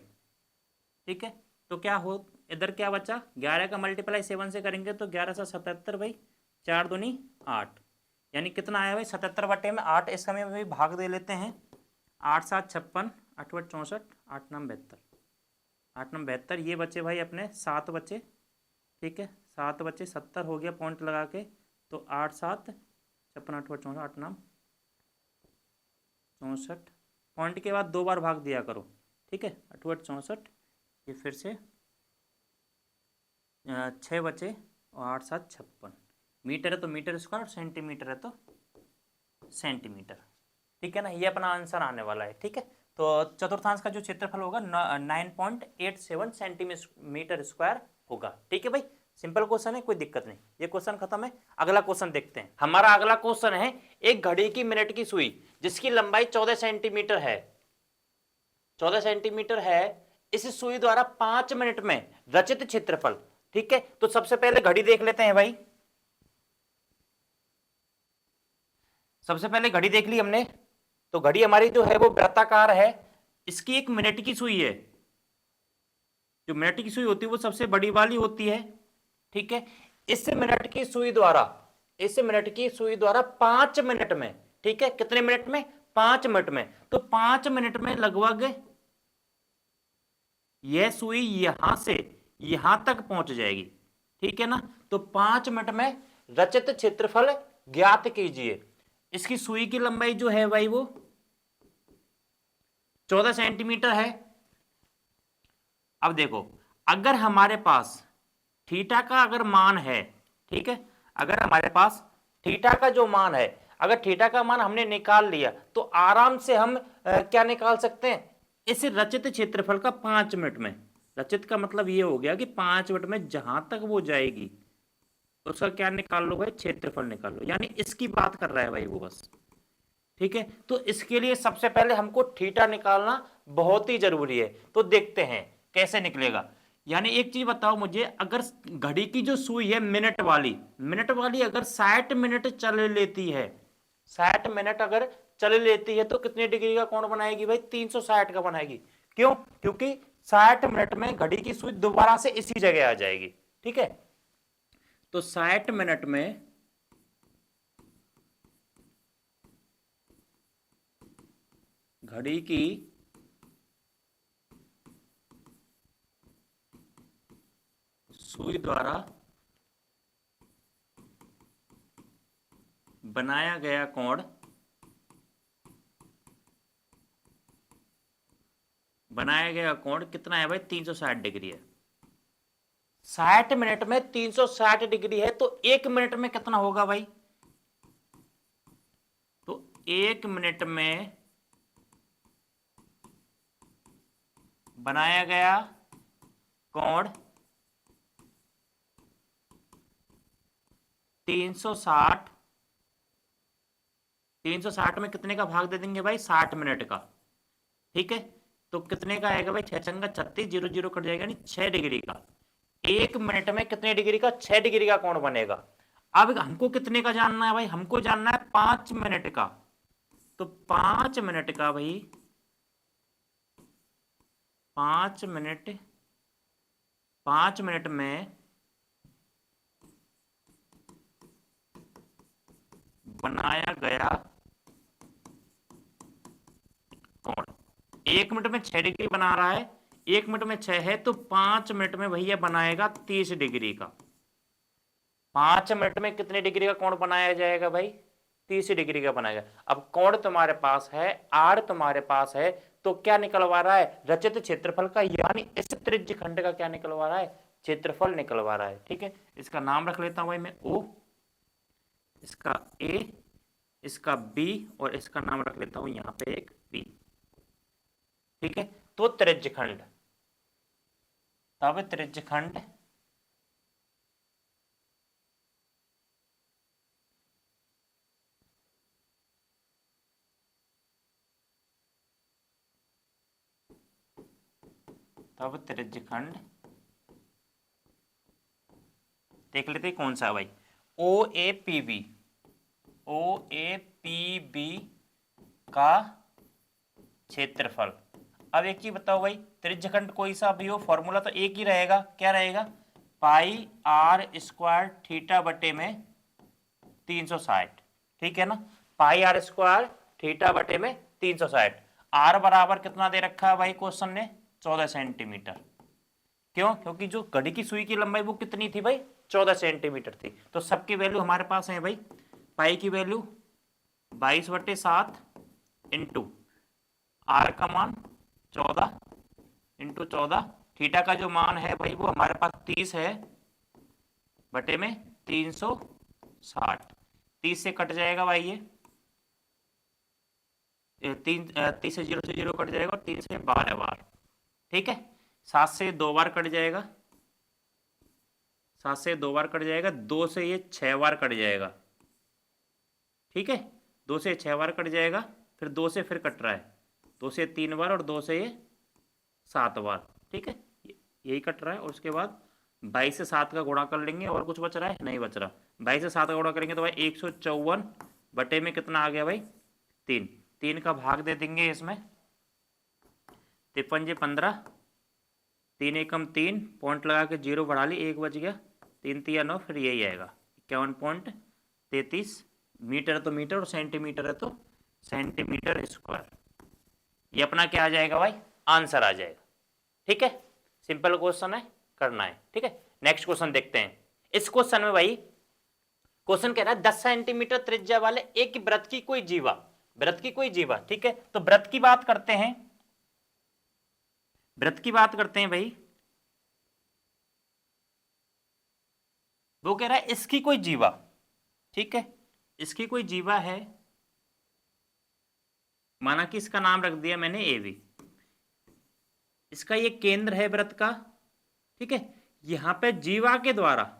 ठीक है, तो क्या हो, इधर क्या बचा? 11 का मल्टीप्लाई 7 से करेंगे तो 11×7 भाई, 4 दूनी 8, यानी कितना आया भाई? 77/8। इस समय में भी भाग दे लेते हैं। 8×7 56, 8×8 64, 8×9 72, 8×9 72। ये बचे भाई अपने 7 बचे। ठीक है, 7 बचे, 70 हो गया पॉइंट लगा के। तो 8×7 56, 8×8 64, 8×9 64। पॉइंट के बाद 2 बार भाग दिया करो। ठीक है, 8×8 64। ये फिर से 6 बचे, और 8×7 56। मीटर है तो मीटर स्क्वायर, सेंटीमीटर है तो सेंटीमीटर। ठीक है ना, ये अपना आंसर आने वाला है। ठीक है, तो चतुर्थांश का जो क्षेत्रफल होगा 9.87 सेंटीमीटर स्क्वायर होगा। ठीक है भाई, सिंपल क्वेश्चन है, कोई दिक्कत नहीं। ये क्वेश्चन खत्म है, अगला क्वेश्चन देखते हैं। हमारा अगला क्वेश्चन है, एक घड़ी की मिनट की सुई जिसकी लंबाई 14 सेंटीमीटर है, 14 सेंटीमीटर है, इस सुई द्वारा 5 मिनट में रचित क्षेत्रफल। ठीक है, तो सबसे पहले घड़ी देख लेते हैं भाई। सबसे पहले घड़ी देख ली हमने, तो घड़ी हमारी जो है वो वृत्ताकार है, इसकी एक मिनट की सुई है। जो मिनट की सुई होती है वो सबसे बड़ी वाली होती है। ठीक है, इस मिनट की सुई द्वारा, इस मिनट की सुई द्वारा 5 मिनट में, ठीक है, कितने मिनट में, 5 मिनट में, तो 5 मिनट में लगभग यह सुई यहां से यहां तक पहुंच जाएगी। ठीक है ना, तो 5 मिनट में रचित क्षेत्रफल ज्ञात कीजिए। इसकी सुई की लंबाई जो है भाई वो 14 सेंटीमीटर है। अब देखो, अगर हमारे पास थीटा का अगर मान है, ठीक है, अगर हमारे पास थीटा का जो मान है, अगर थीटा का मान हमने निकाल लिया तो आराम से हम क्या निकाल सकते हैं, इस रचित क्षेत्रफल का 5 मिनट में। रचित का मतलब ये हो गया कि 5 मिनट में जहां तक वो जाएगी उसका क्या निकाल लो भाई, क्षेत्रफल निकाल लो, यानी इसकी बात कर रहा है भाई वो बस। ठीक है, तो इसके लिए सबसे पहले हमको थीटा निकालना बहुत ही जरूरी है। तो देखते हैं कैसे निकलेगा। यानी एक चीज बताओ मुझे, अगर घड़ी की जो सुई है मिनट वाली अगर 60 मिनट चल लेती है, 60 मिनट अगर चल लेती है, तो कितने डिग्री का कोण बनाएगी भाई, 360 का बनाएगी। क्यों, क्योंकि 60 मिनट में घड़ी की सुई दोबारा से इसी जगह आ जाएगी। ठीक है, तो 60 मिनट में घड़ी की सुई द्वारा बनाया गया कोण कितना है भाई, 360 डिग्री है। 60 मिनट में 360 डिग्री है, तो 1 मिनट में कितना होगा भाई, तो 1 मिनट में बनाया गया कोण 360, 360 में कितने का भाग दे देंगे भाई, 60 मिनट का। ठीक है, तो कितने का आएगा भाई, 6 छंगा 36, 0 0 कट जाएगा, नहीं 6 डिग्री का। 1 मिनट में कितने डिग्री का, 6 डिग्री का कोण बनेगा। अब हमको कितने का जानना है भाई, हमको जानना है 5 मिनट का। तो 5 मिनट का भाई, 5 मिनट, 5 मिनट में बनाया गया कोण, 1 मिनट में 6 डिग्री बना रहा है, 1 मिनट में 6 है, तो 5 मिनट में भैया बनाएगा 30 डिग्री का। 5 मिनट में कितने डिग्री का कोण बनाया जाएगा भाई, 30 डिग्री का बनाएगा। अब कोण तुम्हारे पास है, आर तुम्हारे पास है, तो क्या निकलवा रहा है, रचित क्षेत्रफल का, यानी इस त्रिज्य खंड का क्या निकलवा रहा है, क्षेत्रफल निकलवा रहा है। ठीक है, इसका नाम रख लेता हूं भाई मैं O, इसका A, इसका B, और इसका नाम रख लेता हूं यहां पे एक B। ठीक है, तो त्रिज्य खंड, तब त्रिज्य खंड देख लेते कौन सा भाई, OAPB, OAPB का क्षेत्रफल। अब एक चीज बताओ भाई, त्रिज्यखंड कोई सा भी हो, फॉर्मूला तो एक ही रहेगा, क्या रहेगा, पाई आर स्क्वायर थीटा बटे में 360। ठीक है ना, पाई आर स्क्वायर थीटा बटे में 360। आर बराबर कितना दे रखा है भाई क्वेश्चन ने, 14 सेंटीमीटर। क्यों, क्योंकि जो घड़ी की सुई की लंबाई वो कितनी थी भाई, 14 सेंटीमीटर थी। तो सबकी वैल्यू हमारे पास है भाई, पाई की वैल्यू 22/7 इंटू आर का मान 14 इंटू 14, थीटा का जो मान है भाई वो हमारे पास 30 है बटे में 360। 60, 30 से कट जाएगा भाई ये 30 से 0 कट जाएगा और 3 से 12 बार, ठीक है। 7 से 2 बार कट जाएगा, 7 से 2 बार कट जाएगा, 2 से ये 6 बार कट जाएगा, ठीक है। 2 से 6 बार कट जाएगा, फिर 2 से फिर कट रहा है, 2 से 3 बार और 2 से ये 7 बार, ठीक है। यही कट रहा है। और उसके बाद 22 से 7 का गुणा कर लेंगे, और कुछ बच रहा है? नहीं बच रहा। 22 से 7 का गुणा करेंगे तो भाई 154 बटे में कितना आ गया भाई 3, 3 का भाग दे देंगे इसमें, 53 15, 3 एकम 3, पॉइंट लगा के 0 बढ़ा ली, 1 बच गया, 3 3 9, फिर यही आएगा 51.33 मीटर है तो मीटर और सेंटीमीटर है तो सेंटीमीटर स्क्वायर। ये अपना क्या आ जाएगा भाई? आंसर आ जाएगा, ठीक है। सिंपल क्वेश्चन है, करना है, ठीक है। नेक्स्ट क्वेश्चन देखते हैं। इस क्वेश्चन में भाई क्वेश्चन कह रहा है 10 सेंटीमीटर त्रिज्या वाले एक वृत्त की कोई जीवा, वृत्त की कोई जीवा, ठीक है। तो वृत्त की बात करते हैं, वृत्त की बात करते हैं भाई। वो कह रहा है इसकी कोई जीवा, ठीक है, इसकी कोई जीवा है, माना कि इसका नाम रख दिया मैंने ए बी, इसका ये केंद्र है वृत्त का, ठीक है। यहां पे जीवा के द्वारा,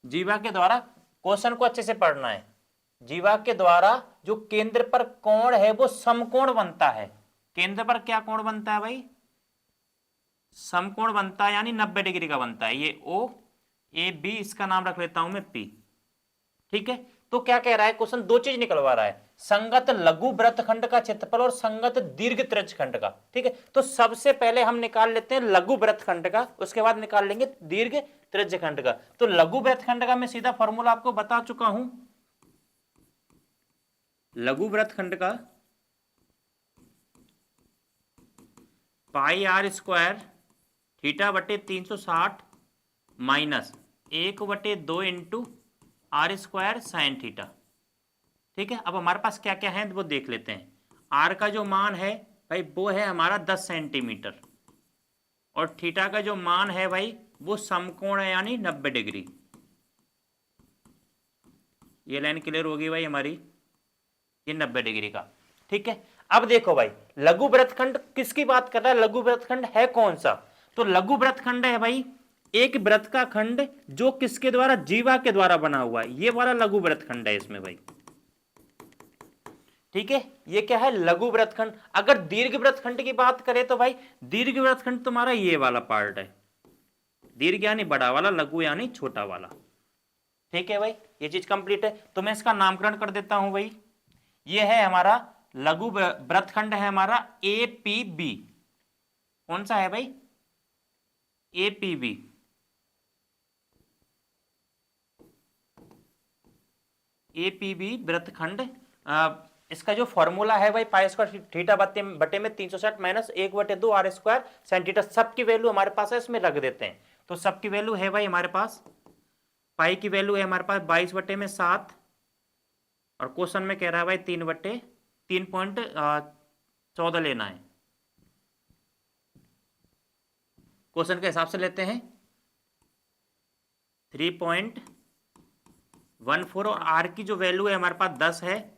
जीवा के द्वारा, क्वेश्चन को अच्छे से पढ़ना है, जीवा के द्वारा जो केंद्र पर कोण है वो समकोण बनता है। केंद्र पर क्या कोण बनता है भाई? समकोण बनता है, यानी 90 डिग्री का बनता है। ये ओ ए बी, इसका नाम रख लेता हूं मैं पी, ठीक है। तो क्या कह रहा है क्वेश्चन? दो चीज निकलवा रहा है, संगत लघु वृत्तखंड का क्षेत्रफल और संगत दीर्घ त्रिज्यखंड का, ठीक है। तो सबसे पहले हम निकाल लेते हैं लघु वृत्तखंड का, उसके बाद निकाल लेंगे दीर्घ त्रिज्यखंड का। तो लघु वृत्तखंड का मैं सीधा फॉर्मूला आपको बता चुका हूं, लघु वृत्तखंड का पाई आर स्क्वायर थीटा बटे 360 minus 1/2 into r square sine theta, ठीक है। अब हमारे पास क्या क्या है वो देख लेते हैं। आर का जो मान है भाई वो है हमारा 10 सेंटीमीटर, और थीटा का जो मान है भाई वो समकोण है, यानी 90 डिग्री। ये लाइन क्लियर होगी भाई हमारी, ये 90 डिग्री का, ठीक है। अब देखो भाई लघु वृत्तखंड किसकी बात कर रहा है, लघु वृत्तखंड है कौन सा? तो लघु वृत्तखंड है भाई एक वृत्त का खंड जो किसके द्वारा? जीवा के द्वारा बना हुआ है, ये वाला लघु वृत्तखंड है इसमें भाई, ठीक है। ये क्या है? लघु वृत्तखंड। अगर दीर्घ वृत्तखंड की बात करें तो भाई दीर्घ वृत्तखंड तुम्हारा ये वाला पार्ट है, दीर्घ यानी बड़ा वाला, लघु यानी छोटा वाला, ठीक है भाई। ये चीज कंप्लीट है, तो मैं इसका नामकरण कर देता हूं भाई। ये है हमारा लघु वृत्तखंड है हमारा ए पी बी। कौन सा है भाई? A P B. A P B वृत्तखंड। इसका जो फॉर्मूला है भाई पाई स्क्वायर थीटा बटे में 360 minus 1/2 r square sine theta, सबकी वैल्यू हमारे पास है, इसमें रख देते हैं। तो सबकी वैल्यू है भाई हमारे पास, पाई की वैल्यू है हमारे पास 22/7, और क्वेश्चन में कह रहा है भाई 3/3.14 लेना है। क्वेश्चन के हिसाब से लेते हैं 3.14, और आर की जो वैल्यू है हमारे पास 10 है,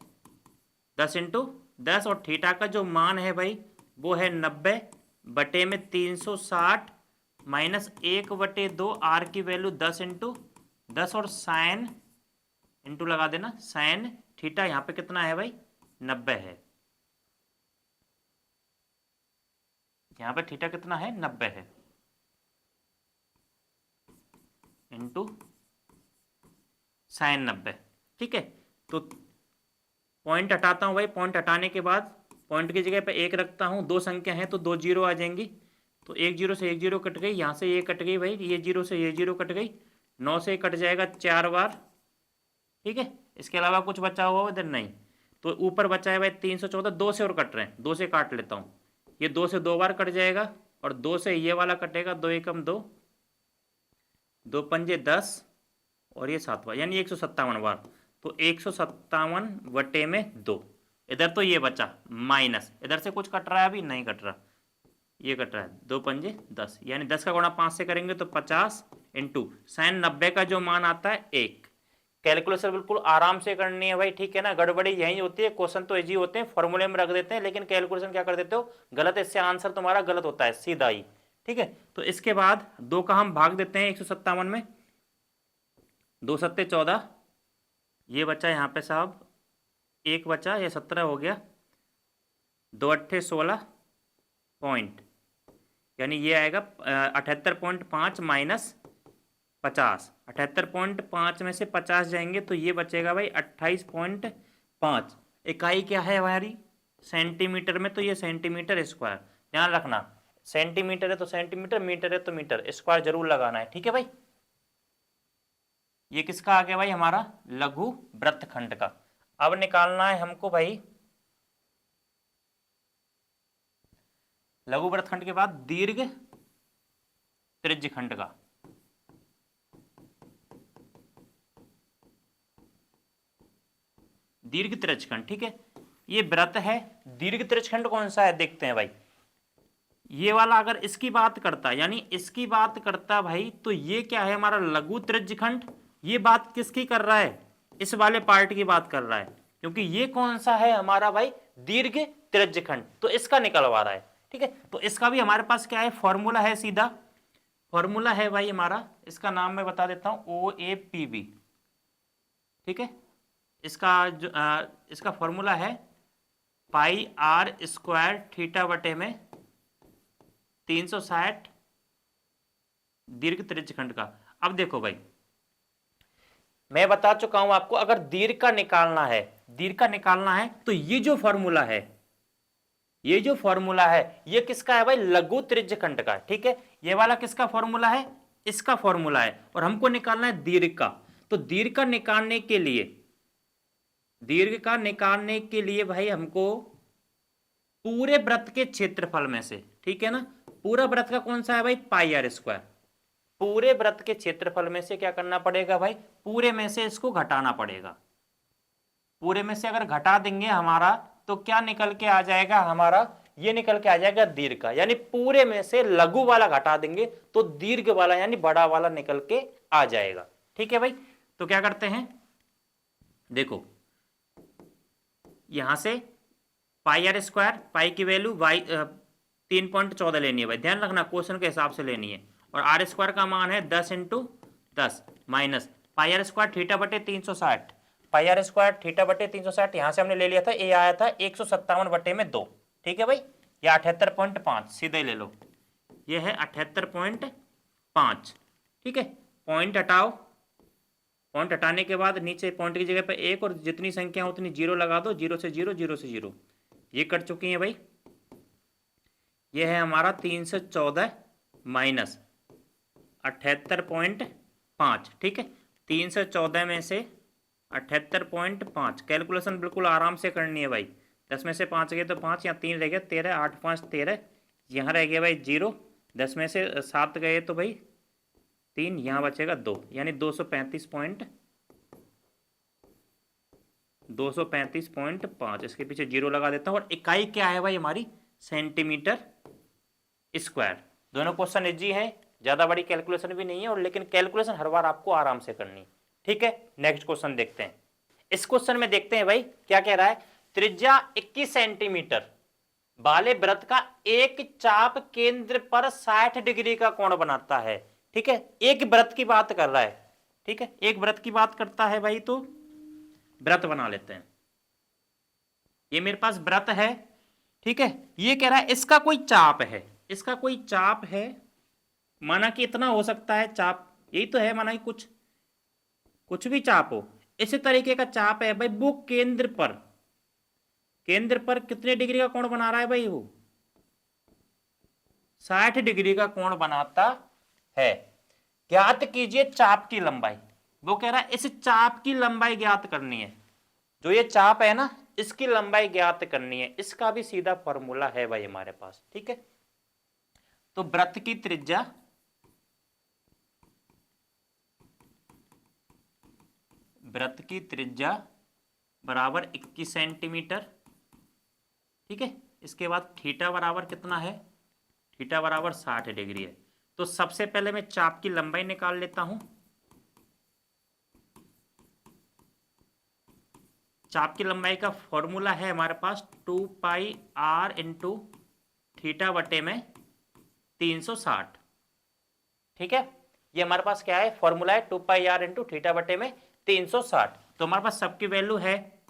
10 इंटू 10, और थीटा का जो मान है भाई वो है 90 बटे में 360 माइनस 1/2, आर की वैल्यू 10 इंटू 10, और साइन इंटू लगा देना, साइन थीटा यहाँ पे कितना है भाई 90 है, यहाँ पे थीटा कितना है 90 है, इंटू साइन 90, ठीक है। तो पॉइंट हटाता हूं भाई, पॉइंट हटाने के बाद पॉइंट की जगह पे 1 रखता हूं, 2 संख्या है तो 2 जीरो आ जाएंगी, तो 1 0 से 1 0 कट गई, यहाँ से ये कट गई भाई, ये 0 से ये 0 कट गई, 9 से कट जाएगा 4 बार, ठीक है। इसके अलावा कुछ बचा हुआ इधर नहीं, तो ऊपर बचा है भाई 314, 2 से और कट रहे हैं, 2 से काट लेता हूँ, ये 2 से 2 बार कट जाएगा, और 2 से ये वाला कटेगा, 2 एकम 2, 2 पंजे 10, और ये 7 बार, यानी 157 बार। तो 157 बटे में 2, इधर तो ये बचा माइनस, इधर से कुछ कट रहा है? अभी नहीं कट रहा, ये कट रहा है, 2 पंजे 10, यानी 10 का गुणा 5 से करेंगे तो 50 इंटू साइन 90 का जो मान आता है 1। कैलकुलेशन बिल्कुल आराम से करनी है भाई, ठीक है ना। गड़बड़ी यही होती है, क्वेश्चन तो इजी होते हैं, फॉर्मूले में रख देते हैं, लेकिन कैलकुलेशन क्या कर देते हो गलत, इससे आंसर तुम्हारा गलत होता है सीधा ही, ठीक है। तो इसके बाद 2 का हम भाग देते हैं 157 में, 2 सत्ते 14, ये बचा यहाँ पे साहब 1 बचा, ये 17 हो गया, 2 अट्ठे 16 पॉइंट, यानी ये आएगा 78.5 माइनस 50, 78.5 में से 50 जाएंगे तो ये बचेगा भाई 28.5। इकाई क्या है हमारी सेंटीमीटर में, तो ये सेंटीमीटर स्क्वायर, ध्यान रखना सेंटीमीटर है तो सेंटीमीटर, मीटर है तो मीटर, स्क्वायर जरूर लगाना है, ठीक है भाई। ये किसका आ गया भाई हमारा लघु वृत्तखंड का। अब निकालना है हमको भाई लघु वृत्तखंड के बाद दीर्घ त्रिज्यखंड का। दीर्घ त्रिज्यखंड, ठीक है, ये वृत्त है। दीर्घ त्रिज्यखंड कौन सा है देखते हैं भाई। ये वाला अगर इसकी बात करता, यानी इसकी बात करता भाई, तो ये क्या है हमारा लघु त्रिज्यखंड। ये बात किसकी कर रहा है, इस वाले पार्ट की बात कर रहा है, क्योंकि ये कौन सा है हमारा भाई दीर्घ त्रिज्यखंड, तो इसका निकलवा रहा है, ठीक है। तो इसका भी हमारे पास क्या है फॉर्मूला है, सीधा फॉर्मूला है भाई हमारा, इसका नाम मैं बता देता हूं OAPB, ठीक है। इसका फॉर्मूला है पाई आर स्क्वायर थीटा बटे में 360 दीर्घ त्रिज्यखंड का। अब देखो भाई मैं बता चुका हूं आपको, अगर दीर्घ का निकालना है, दीर्घ का निकालना है तो ये जो फॉर्मूला है, ये जो फॉर्मूला है ये किसका है भाई लघु त्रिज्यखंड का, ठीक है। ये वाला किसका फॉर्मूला है, इसका फॉर्मूला है, और हमको निकालना है दीर्घ का। तो दीर्घ का निकालने के लिए, दीर्घ का निकालने के लिए भाई हमको पूरे वृत्त के क्षेत्रफल में से, ठीक है ना, पूरा वृत्त का कौन सा है भाई पाई आर स्क्वायर, पूरे वृत्त के क्षेत्रफल में से क्या करना पड़ेगा भाई, पूरे में से इसको घटाना पड़ेगा। पूरे में से अगर घटा देंगे हमारा तो क्या निकल के आ जाएगा हमारा, ये निकल के आ जाएगा दीर्घ का, यानी पूरे में से लघु वाला घटा देंगे तो दीर्घ वाला यानी बड़ा वाला निकल के आ जाएगा, ठीक है भाई। तो क्या करते हैं देखो, यहां से पाई आर स्क्वायर, पाई की वैल्यू 3.14 लेनी है भाई, ध्यान रखना क्वेश्चन के हिसाब से लेनी है, और आर स्क्वायर का मान है 10 into 10 minus pi r square theta बटे 360, पाई आर स्क्वायर थीटा बटे 360, यहां से हमने ले लिया था, ये आया था 157 बटे में 2, ठीक है भाई, या 78.5 सीधे ले लो, ये है 78.5, ठीक है। पॉइंट हटाओ, पॉइंट हटाने के बाद नीचे पॉइंट की जगह पे 1 और जितनी संख्या उतनी 0 लगा दो, 0 से 0, 0 से 0, ये कट चुकी है भाई। ये है हमारा 314 माइनस 78.5, ठीक है। 314 में से 78.5, कैलकुलेशन बिल्कुल आराम से करनी है भाई, 10 में से 5 गए तो 5, यहाँ 3 रह गया 13, 8 5 13, यहाँ रह गया भाई 0, 10 में से 7 गए तो भाई 3, यहाँ बचेगा 2, यानी 235.5, इसके पीछे 0 लगा देता हूँ। और इकाई क्या है भाई हमारी सेंटीमीटर स्क्वायर। दोनों क्वेश्चन इजी है, ज्यादा बड़ी कैलकुलेशन भी नहीं है, और लेकिन कैलकुलेशन हर बार आपको आराम से करनी, ठीक है। नेक्स्ट क्वेश्चन देखते हैं। इस क्वेश्चन में देखते हैं भाई क्या कह रहा है, त्रिज्या 21 सेंटीमीटर वाले वृत्त का एक चाप केंद्र पर 60 डिग्री का कोण बनाता है, ठीक है। एक वृत्त की बात कर रहा है, ठीक है, एक वृत्त की बात करता है भाई, तो वृत्त बना लेते हैं। ये मेरे पास वृत्त है, ठीक है। ये कह रहा है इसका कोई चाप है, इसका कोई चाप है, माना कि इतना हो सकता है चाप, यही तो है, माना कि कुछ भी चाप हो, इसी तरीके का चाप है भाई, वो केंद्र पर कितने डिग्री का कोण बना रहा है भाई, वो 60 डिग्री का कोण बनाता है। ज्ञात कीजिए चाप की लंबाई। वो कह रहा है इस चाप की लंबाई ज्ञात करनी है, जो ये चाप है ना इसकी लंबाई ज्ञात करनी है। इसका भी सीधा फॉर्मूला है भाई हमारे पास, ठीक है। तो वृत्त की त्रिज्या बराबर 21 सेंटीमीटर, ठीक है। इसके बाद थीटा बराबर कितना है, थीटा बराबर 60 डिग्री है। तो सबसे पहले मैं चाप की लंबाई निकाल लेता हूं। चाप की लंबाई का फॉर्मूला है हमारे पास 2πr इंटू थीटा बटे में 360। ठीक है, ये हमारे पास क्या है, फॉर्मूला है 2πr इंटू थीटा बटे में 360। तो हमारे पास सबकी वैल्यू है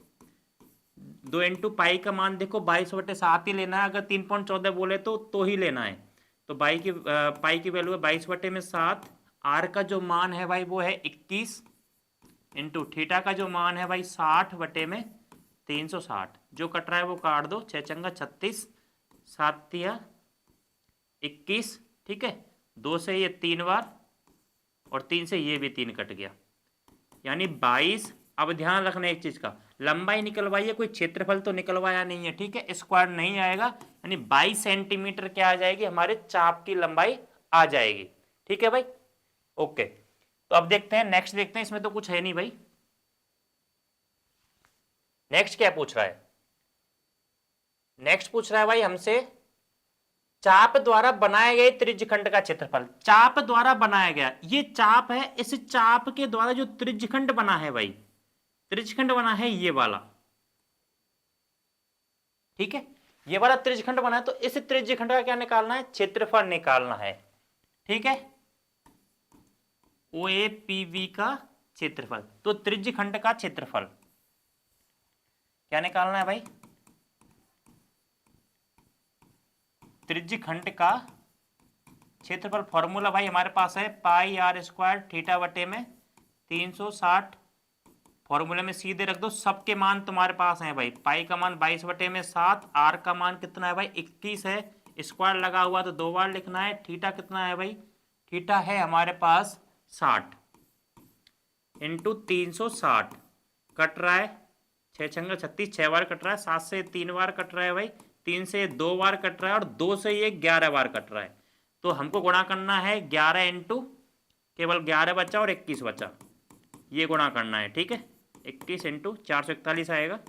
2 इंटू पाई का मान देखो 22/7 ही लेना है, अगर 3.14 बोले तो ही लेना है। तो पाई की वैल्यू है 22/7। आर का जो मान है भाई वो है 21 इंटू थीटा का जो मान है भाई 60 बटे में 360। जो कट रहा है वो काट दो, 6 चंगा 36, 7 तिया 21। ठीक है, 2 से ये 3 बार और 3 से ये भी 3 कट गया, यानी 22। अब ध्यान रखना एक चीज का, लंबाई निकलवाई है, कोई क्षेत्रफल तो निकलवाया नहीं है। ठीक है, स्क्वायर नहीं आएगा, यानी 22 सेंटीमीटर क्या आ जाएगी, हमारे चाप की लंबाई आ जाएगी। ठीक है भाई, ओके। तो अब देखते हैं नेक्स्ट, देखते हैं, इसमें तो कुछ है नहीं भाई। नेक्स्ट क्या पूछ रहा है, नेक्स्ट पूछ रहा है भाई हमसे चाप द्वारा बनाए गए त्रिज्यखंड का क्षेत्रफल। चाप द्वारा बनाया गया, ये चाप है, इस चाप के द्वारा जो त्रिज्यखंड बना है भाई, त्रिज्यखंड बना है ये वाला। ठीक है, ये वाला त्रिज्यखंड बना है, तो इस त्रिज्यखंड का क्या निकालना है, क्षेत्रफल निकालना है। ठीक है, OAPV का क्षेत्रफल, तो त्रिज्यखंड का क्षेत्रफल क्या निकालना है भाई, त्रिज्यखंड का क्षेत्रफल। फॉर्मूला भाई हमारे पास है πr² थीटा बटे में 360। फॉर्मूले में सीधे रख दो, सबके मान तुम्हारे पास हैं भाई। पाई का मान 22/7, आर का मान कितना है भाई 21 है, स्क्वायर लगा हुआ तो 2 बार लिखना है। थीटा कितना है भाई, थीटा है हमारे पास 60 इंटू 360। कट रहा है 6 छंगा 36, 6 बार कट रहा है, 7 से 3 बार कट रहा है भाई, 3 से 2 बार कट रहा है और 2 से ये 11 बार कट रहा है। तो हमको गुणा करना है 11 इंटू, केवल 11 बचा और 21 बचा, ये गुणा करना है। ठीक है, 21 इंटू 441 आएगा,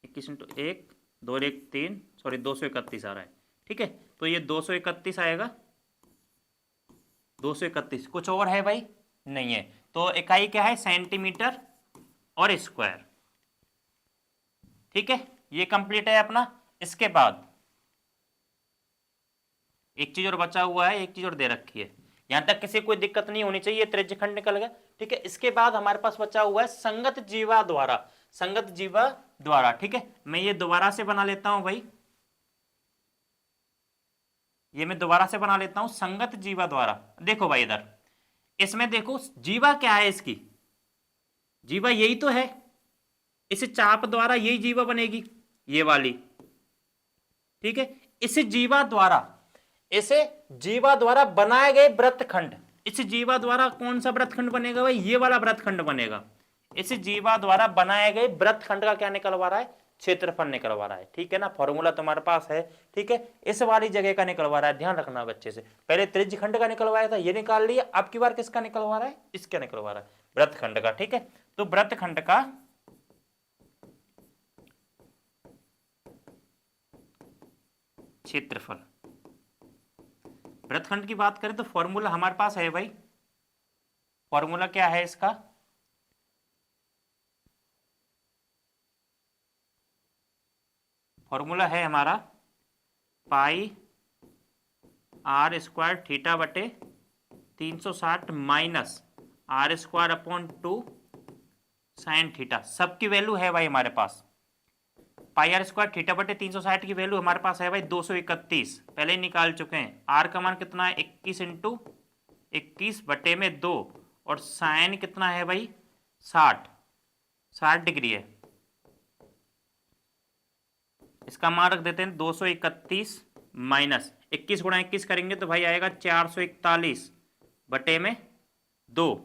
21 इंटू 1 2 1 3, सॉरी 231 आ रहा है। ठीक है, तो ये 231 आएगा, 231। कुछ और है भाई, नहीं है। तो इकाई क्या है, सेंटीमीटर और स्क्वायर। ठीक है, ये कंप्लीट है अपना। इसके बाद एक चीज और बचा हुआ है, एक चीज और दे रखी है, यहां तक किसी कोई दिक्कत नहीं होनी चाहिए, त्रिज्यखंड निकल गया। ठीक है, इसके बाद हमारे पास बचा हुआ है संगत जीवा द्वारा, संगत जीवा द्वारा। ठीक है, मैं ये दोबारा से बना लेता हूं भाई, ये मैं दोबारा से बना लेता हूं संगत जीवा द्वारा। देखो भाई इधर, इसमें देखो जीवा क्या है, इसकी जीवा यही तो है, इस चाप द्वारा यही जीवा बनेगी, ये वाली। ठीक है, इस जीवा द्वारा, इसे जीवा द्वारा बनाए गए वृत्तखंड, इस जीवा द्वारा कौन सा वृत्तखंड बनेगा भाई, ये वाला वृत्तखंड बनेगा। इस जीवा द्वारा बनाए गए वृत्तखंड का क्या निकलवा रहा है, क्षेत्रफल निकलवा रहा है। ठीक है ना, फॉर्मूला तुम्हारे पास है। ठीक है, इस वाली जगह का निकलवा रहा है, ध्यान रखना बच्चे से। पहले त्रिज्यखंड का निकलवाया था, ये निकाल लिया, अब की बार किसका निकलवा रहा है, इसका निकलवा रहा है, वृत्तखंड का। ठीक है, तो वृत्तखंड का क्षेत्रफल, वृत्तखंड की बात करें तो फॉर्मूला हमारे पास है भाई, फॉर्मूला क्या है इसका, फॉर्मूला है हमारा πr² थीटा बटे 360 माइनस r²/2 साइन थीटा। सबकी वैल्यू है भाई हमारे पास। πr² थीटा बटे 360 की वैल्यू हमारे पास है भाई 231, पहले ही निकाल चुके हैं। आर का मान कितना है 21 इंटू 21 बटे में 2, और साइन कितना है भाई 60 डिग्री है, इसका मान रख देते हैं 231 माइनस 21 गुणा 21 करेंगे तो भाई आएगा 441 बटे में 2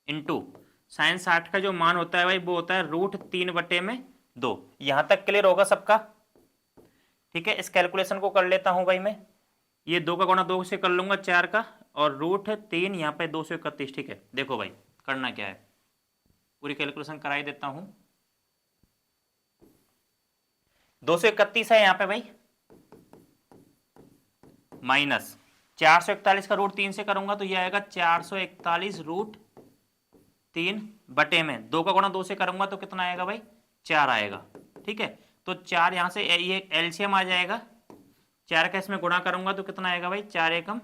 इंटू साइन 60 का जो मान होता है भाई वो होता है √3 बटे में 2। यहां तक क्लियर होगा सबका। ठीक है, इस कैलकुलेशन को कर लेता हूं भाई मैं, ये 2 का गुणा 2 से कर लूंगा 4 का, और √3 यहाँ पे 231। ठीक है, देखो भाई करना क्या है, पूरी कैलकुलेशन कराई देता हूं। 231 है यहाँ पे भाई, माइनस 441 का रूट 3 से करूंगा तो ये आएगा 441 रूट 3 बटे में 2 का गुणा 2 से करूंगा तो कितना आएगा भाई 4 आएगा। ठीक है, तो 4 यहां से ये एलसीएम आ जाएगा, 4 का इसमें गुणा करूंगा तो कितना आएगा भाई 4 एकम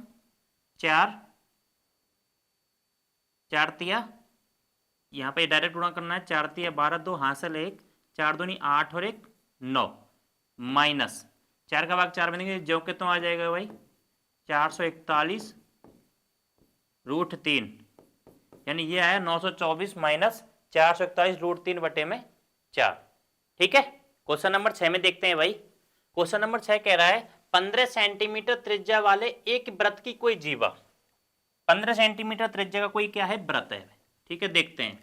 4, 4 तिया, यहाँ पे डायरेक्ट गुणा करना है, 4 तिया 12, 2 हासिल 1, 4 दूनी 8 और 1 9, माइनस 4 का भाग 4 बनेंगे जो कि तो आ जाएगा भाई 441 रूट 3, यानी ये आया 924 माइनस 441 रूट 3 बटे में 4। ठीक है, क्वेश्चन नंबर 6 में देखते हैं भाई। क्वेश्चन नंबर 6 कह रहा है 15 सेंटीमीटर त्रिज्या वाले एक वृत्त की कोई जीवा, 15 सेंटीमीटर त्रिज्या का कोई क्या है वृत्त है। ठीक है, देखते हैं,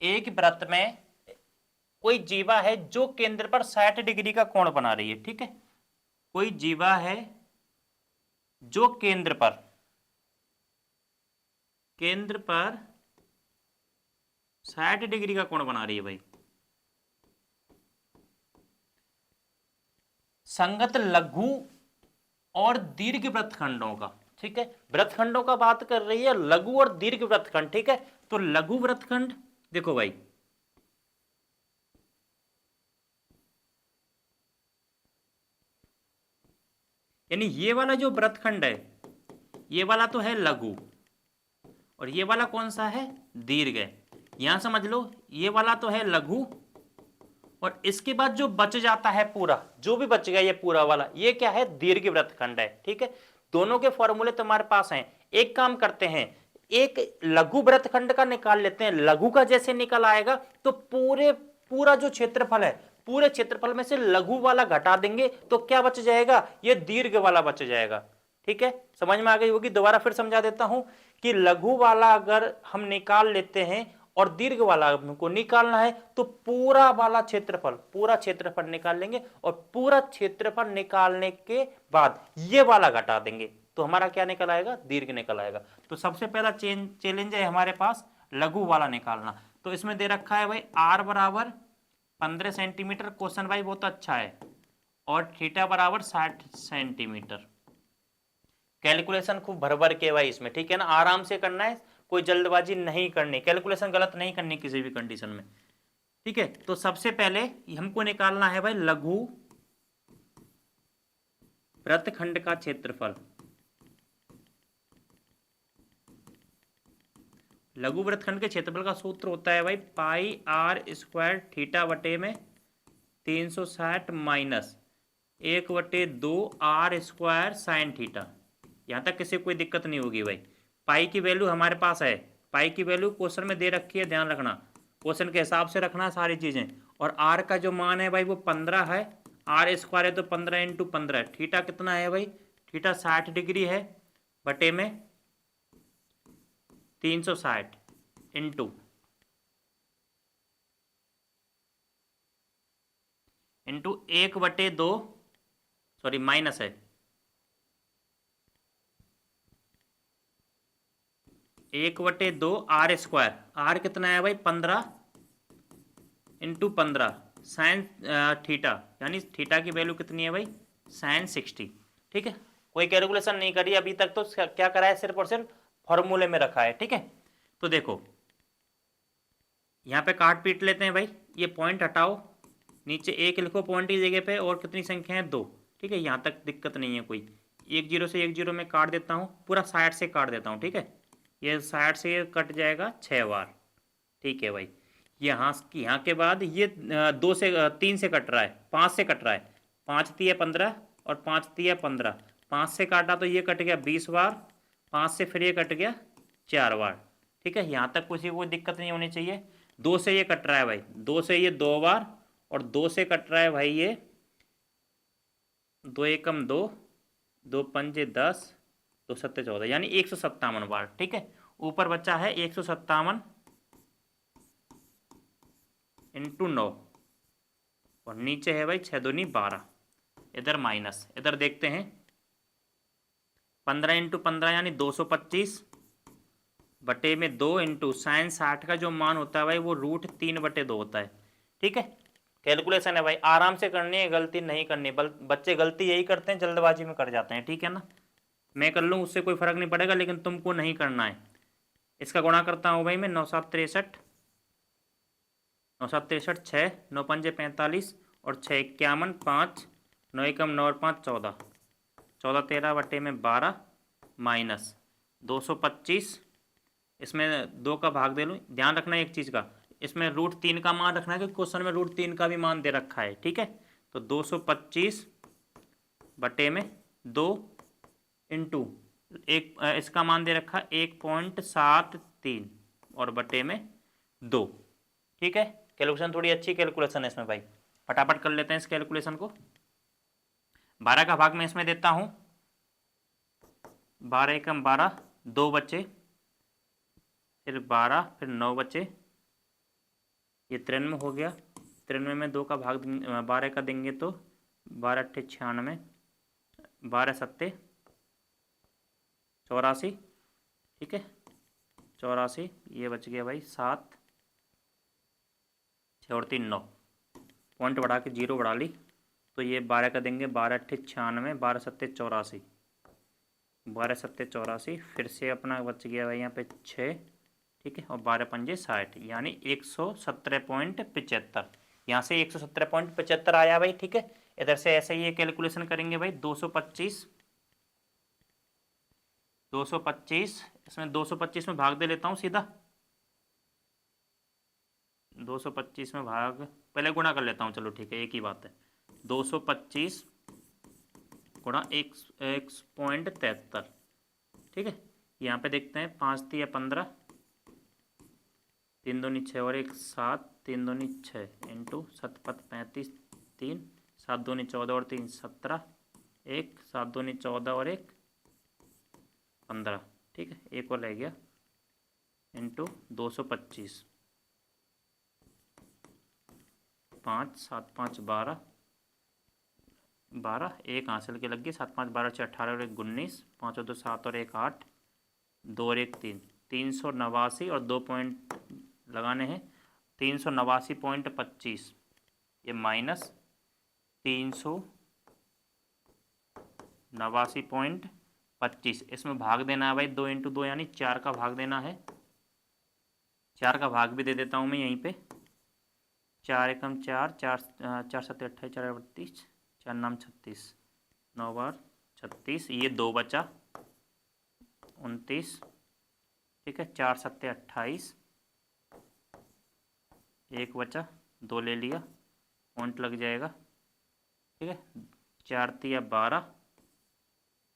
एक वृत्त में कोई जीवा है जो केंद्र पर 60 डिग्री का कोण बना रही है। ठीक है, कोई जीवा है जो केंद्र पर 60 डिग्री का कोण बना रही है भाई। संगत लघु और दीर्घ वृत्तखंडों का, ठीक है, वृत्तखंडों का बात कर रही है, लघु और दीर्घ वृत्तखंड। ठीक है, तो लघु वृत्तखंड देखो भाई, यानी ये वाला जो वृत्तखंड है ये वाला तो है लघु और ये वाला कौन सा है दीर्घ है। यहां समझ लो ये वाला तो है लघु और इसके बाद जो बच जाता है पूरा, जो भी बच गया ये पूरा वाला, ये क्या है दीर्घ वृत्तखंड है। ठीक है, दोनों के फॉर्मूले तुम्हारे पास हैं। एक काम करते हैं, एक लघु वृत्तखंड का निकाल लेते हैं, लघु का जैसे निकल आएगा तो पूरा जो क्षेत्रफल है पूरे क्षेत्रफल में से लघु वाला घटा देंगे तो क्या बच जाएगा, ये दीर्घ वाला बच जाएगा। ठीक है, समझ में आ गई होगी। दोबारा फिर समझा देता हूं कि लघु वाला अगर हम निकाल लेते हैं और दीर्घ वाला हमको निकालना है तो पूरा वाला क्षेत्रफल, पूरा क्षेत्रफल निकाल लेंगे और पूरा क्षेत्रफल निकालने के बाद ये वाला घटा देंगे तो हमारा क्या निकल आएगा, दीर्घ निकल आएगा। तो सबसे पहला चैलेंज है हमारे पास लघु वाला निकालना। तो इसमें दे रखा है भाई आर बराबर 15 सेंटीमीटर, क्वेश्चन भाई बहुत अच्छा है, और थीटा बराबर 60 सेंटीमीटर। कैलकुलेशन खूब भर भर के भाई इसमें, ठीक है ना, आराम से करना है, कोई जल्दबाजी नहीं करनी, कैलकुलेशन गलत नहीं करनी किसी भी कंडीशन में। ठीक है, तो सबसे पहले हमको निकालना है भाई लघु वृत्तखंड का क्षेत्रफल। लघु वृत्तखंड के क्षेत्रफल का सूत्र होता है भाई पाई आर स्क्वायर थीटा बटे में 360 minus 1/2 r square sine theta. यहां तक किसी कोई दिक्कत नहीं होगी भाई। पाई की वैल्यू हमारे पास है, पाई की वैल्यू क्वेश्चन में दे रखी है, ध्यान रखना, क्वेश्चन के हिसाब से रखना सारी चीजें। और आर का जो मान है भाई वो 15 है, आर स्क्वायर है तो 15 × 15, थीटा कितना है भाई, थीटा 60 डिग्री है बटे में 360 इंटू 1/2, सॉरी माइनस है 1/2 आर स्क्वायर, आर कितना है भाई 15 × 15 साइन थीटा, यानी थीटा की वैल्यू कितनी है भाई साइन 60। ठीक है, कोई कैलकुलेशन नहीं करी अभी तक, तो क्या करा है सिर्फ और सिर्फ फॉर्मूले में रखा है। ठीक है, तो देखो यहाँ पे काट पीट लेते हैं भाई, ये पॉइंट हटाओ, नीचे 1 लिखो पॉइंट की जगह पे, और कितनी संख्या है 2। ठीक है, यहाँ तक दिक्कत नहीं है कोई, 1 0 से 1 0 में काट देता हूँ, पूरा 60 से काट देता हूँ। ठीक है, ये 60 से ये कट जाएगा 6 बार। ठीक है भाई, यहाँ के बाद ये 2 से 3 से कट रहा है, 5 से कट रहा है, 5 तिया 15 और 5 तिया 15, 5 से काटा तो ये कट गया 20 बार, 5 से फिर ये कट गया 4 बार। ठीक है, यहाँ तक किसी को दिक्कत नहीं होनी चाहिए। 2 से ये कट रहा है भाई, 2 से ये 2 बार, और 2 से कट रहा है भाई ये 2 एकम 2, 2 पंजे 10, 2 सत्ते 14, यानी 157 बार। ठीक है, ऊपर बच्चा है 157 × 9 और नीचे है भाई 6 दूनी 12, इधर माइनस, इधर देखते हैं 15 × 15 यानी 225 बटे में 2 इंटू साइन 60 का जो मान होता है भाई वो √3/2 होता है। ठीक है, कैलकुलेशन है भाई, आराम से करनी है, गलती नहीं करनी। बच्चे गलती यही करते हैं, जल्दबाजी में कर जाते हैं, ठीक है ना। मैं कर लूँ उससे कोई फर्क नहीं पड़ेगा, लेकिन तुमको नहीं करना है। इसका गुणा करता हूँ भाई मैं, 9×7 = 63, 9×7 = 63, 6, 9×5 = 45 और 6 × 51, 5, 9 × 9 और 5 14, 14 13 बटे में 12 माइनस 225। इसमें 2 का भाग दे लूँ। ध्यान रखना एक चीज़ का, इसमें √3 का मान रखना है, क्योंकि क्वेश्चन में √3 का भी मान दे रखा है, ठीक है। तो 225 बटे में 2 इंटू एक, इसका मान दे रखा 1.73 और बटे में 2, ठीक है। कैलकुलेशन थोड़ी अच्छी कैलकुलेशन है इसमें भाई, फटाफट कर लेते हैं इस कैलकुलेशन को। 12 का भाग मैं इसमें देता हूँ, 12 × 12, 2 बचे, फिर 12, फिर 9 बचे, ये 93 हो गया। 93 में 2 का भाग 12 का देंगे तो 12 × 8 = 96, 12 × 7 = 84, ठीक है, 84। ये बच गया भाई 7, 6 और 3 9, पॉइंट बढ़ा के 0 बढ़ा ली, तो ये 12 का देंगे, 12 × 8 = 96, 12 × 7 = 84, 12 × 7 = 84। फिर से अपना बच गया भाई यहाँ पे 6, ठीक है, और 12 × 5 = 60, यानी 117.75। यहाँ से 117.75 आया भाई, ठीक है। इधर से ऐसे ही ये कैलकुलेशन करेंगे भाई, 225, 225, इसमें 225 में भाग दे लेता हूँ सीधा, 225 में भाग, पहले गुणा कर लेता हूँ, चलो ठीक है, एक ही बात है। 225 गुणा 1.73, ठीक है। यहाँ पे देखते हैं, 5 × 3 = 15, 3 दूनी 6 और 1 7, 3 दूनी 6 इंटू 7 × 5 = 35, 3, 7 दूनी 14 और 3 17, 1, 7 दूनी 14 और 1 15, ठीक है, एक और रह गया, इंटू 225, 5, 7 × 5 = 12, 12, 1 हासिल के लग गई, 7 × 5 = 12, 6 18 और 1 19, 5 और 2 7 और 1 8, 2 और 1 3, 389 और 2 पॉइंट लगाने हैं, 389.25, ये माइनस 389.25। इसमें भाग देना है भाई, 2 × 2 यानी 4 का भाग देना है। 4 का भाग भी दे देता हूँ मैं यहीं पे, 4 एकम 4, 4 7 28, 4 32, 4 9 36, 9 बार 36, ये 2 बचा 29, ठीक है, 4 7 28, 1 बचा, 2 ले लिया, पॉइंट लग जाएगा, ठीक है। 4 × 3 = 12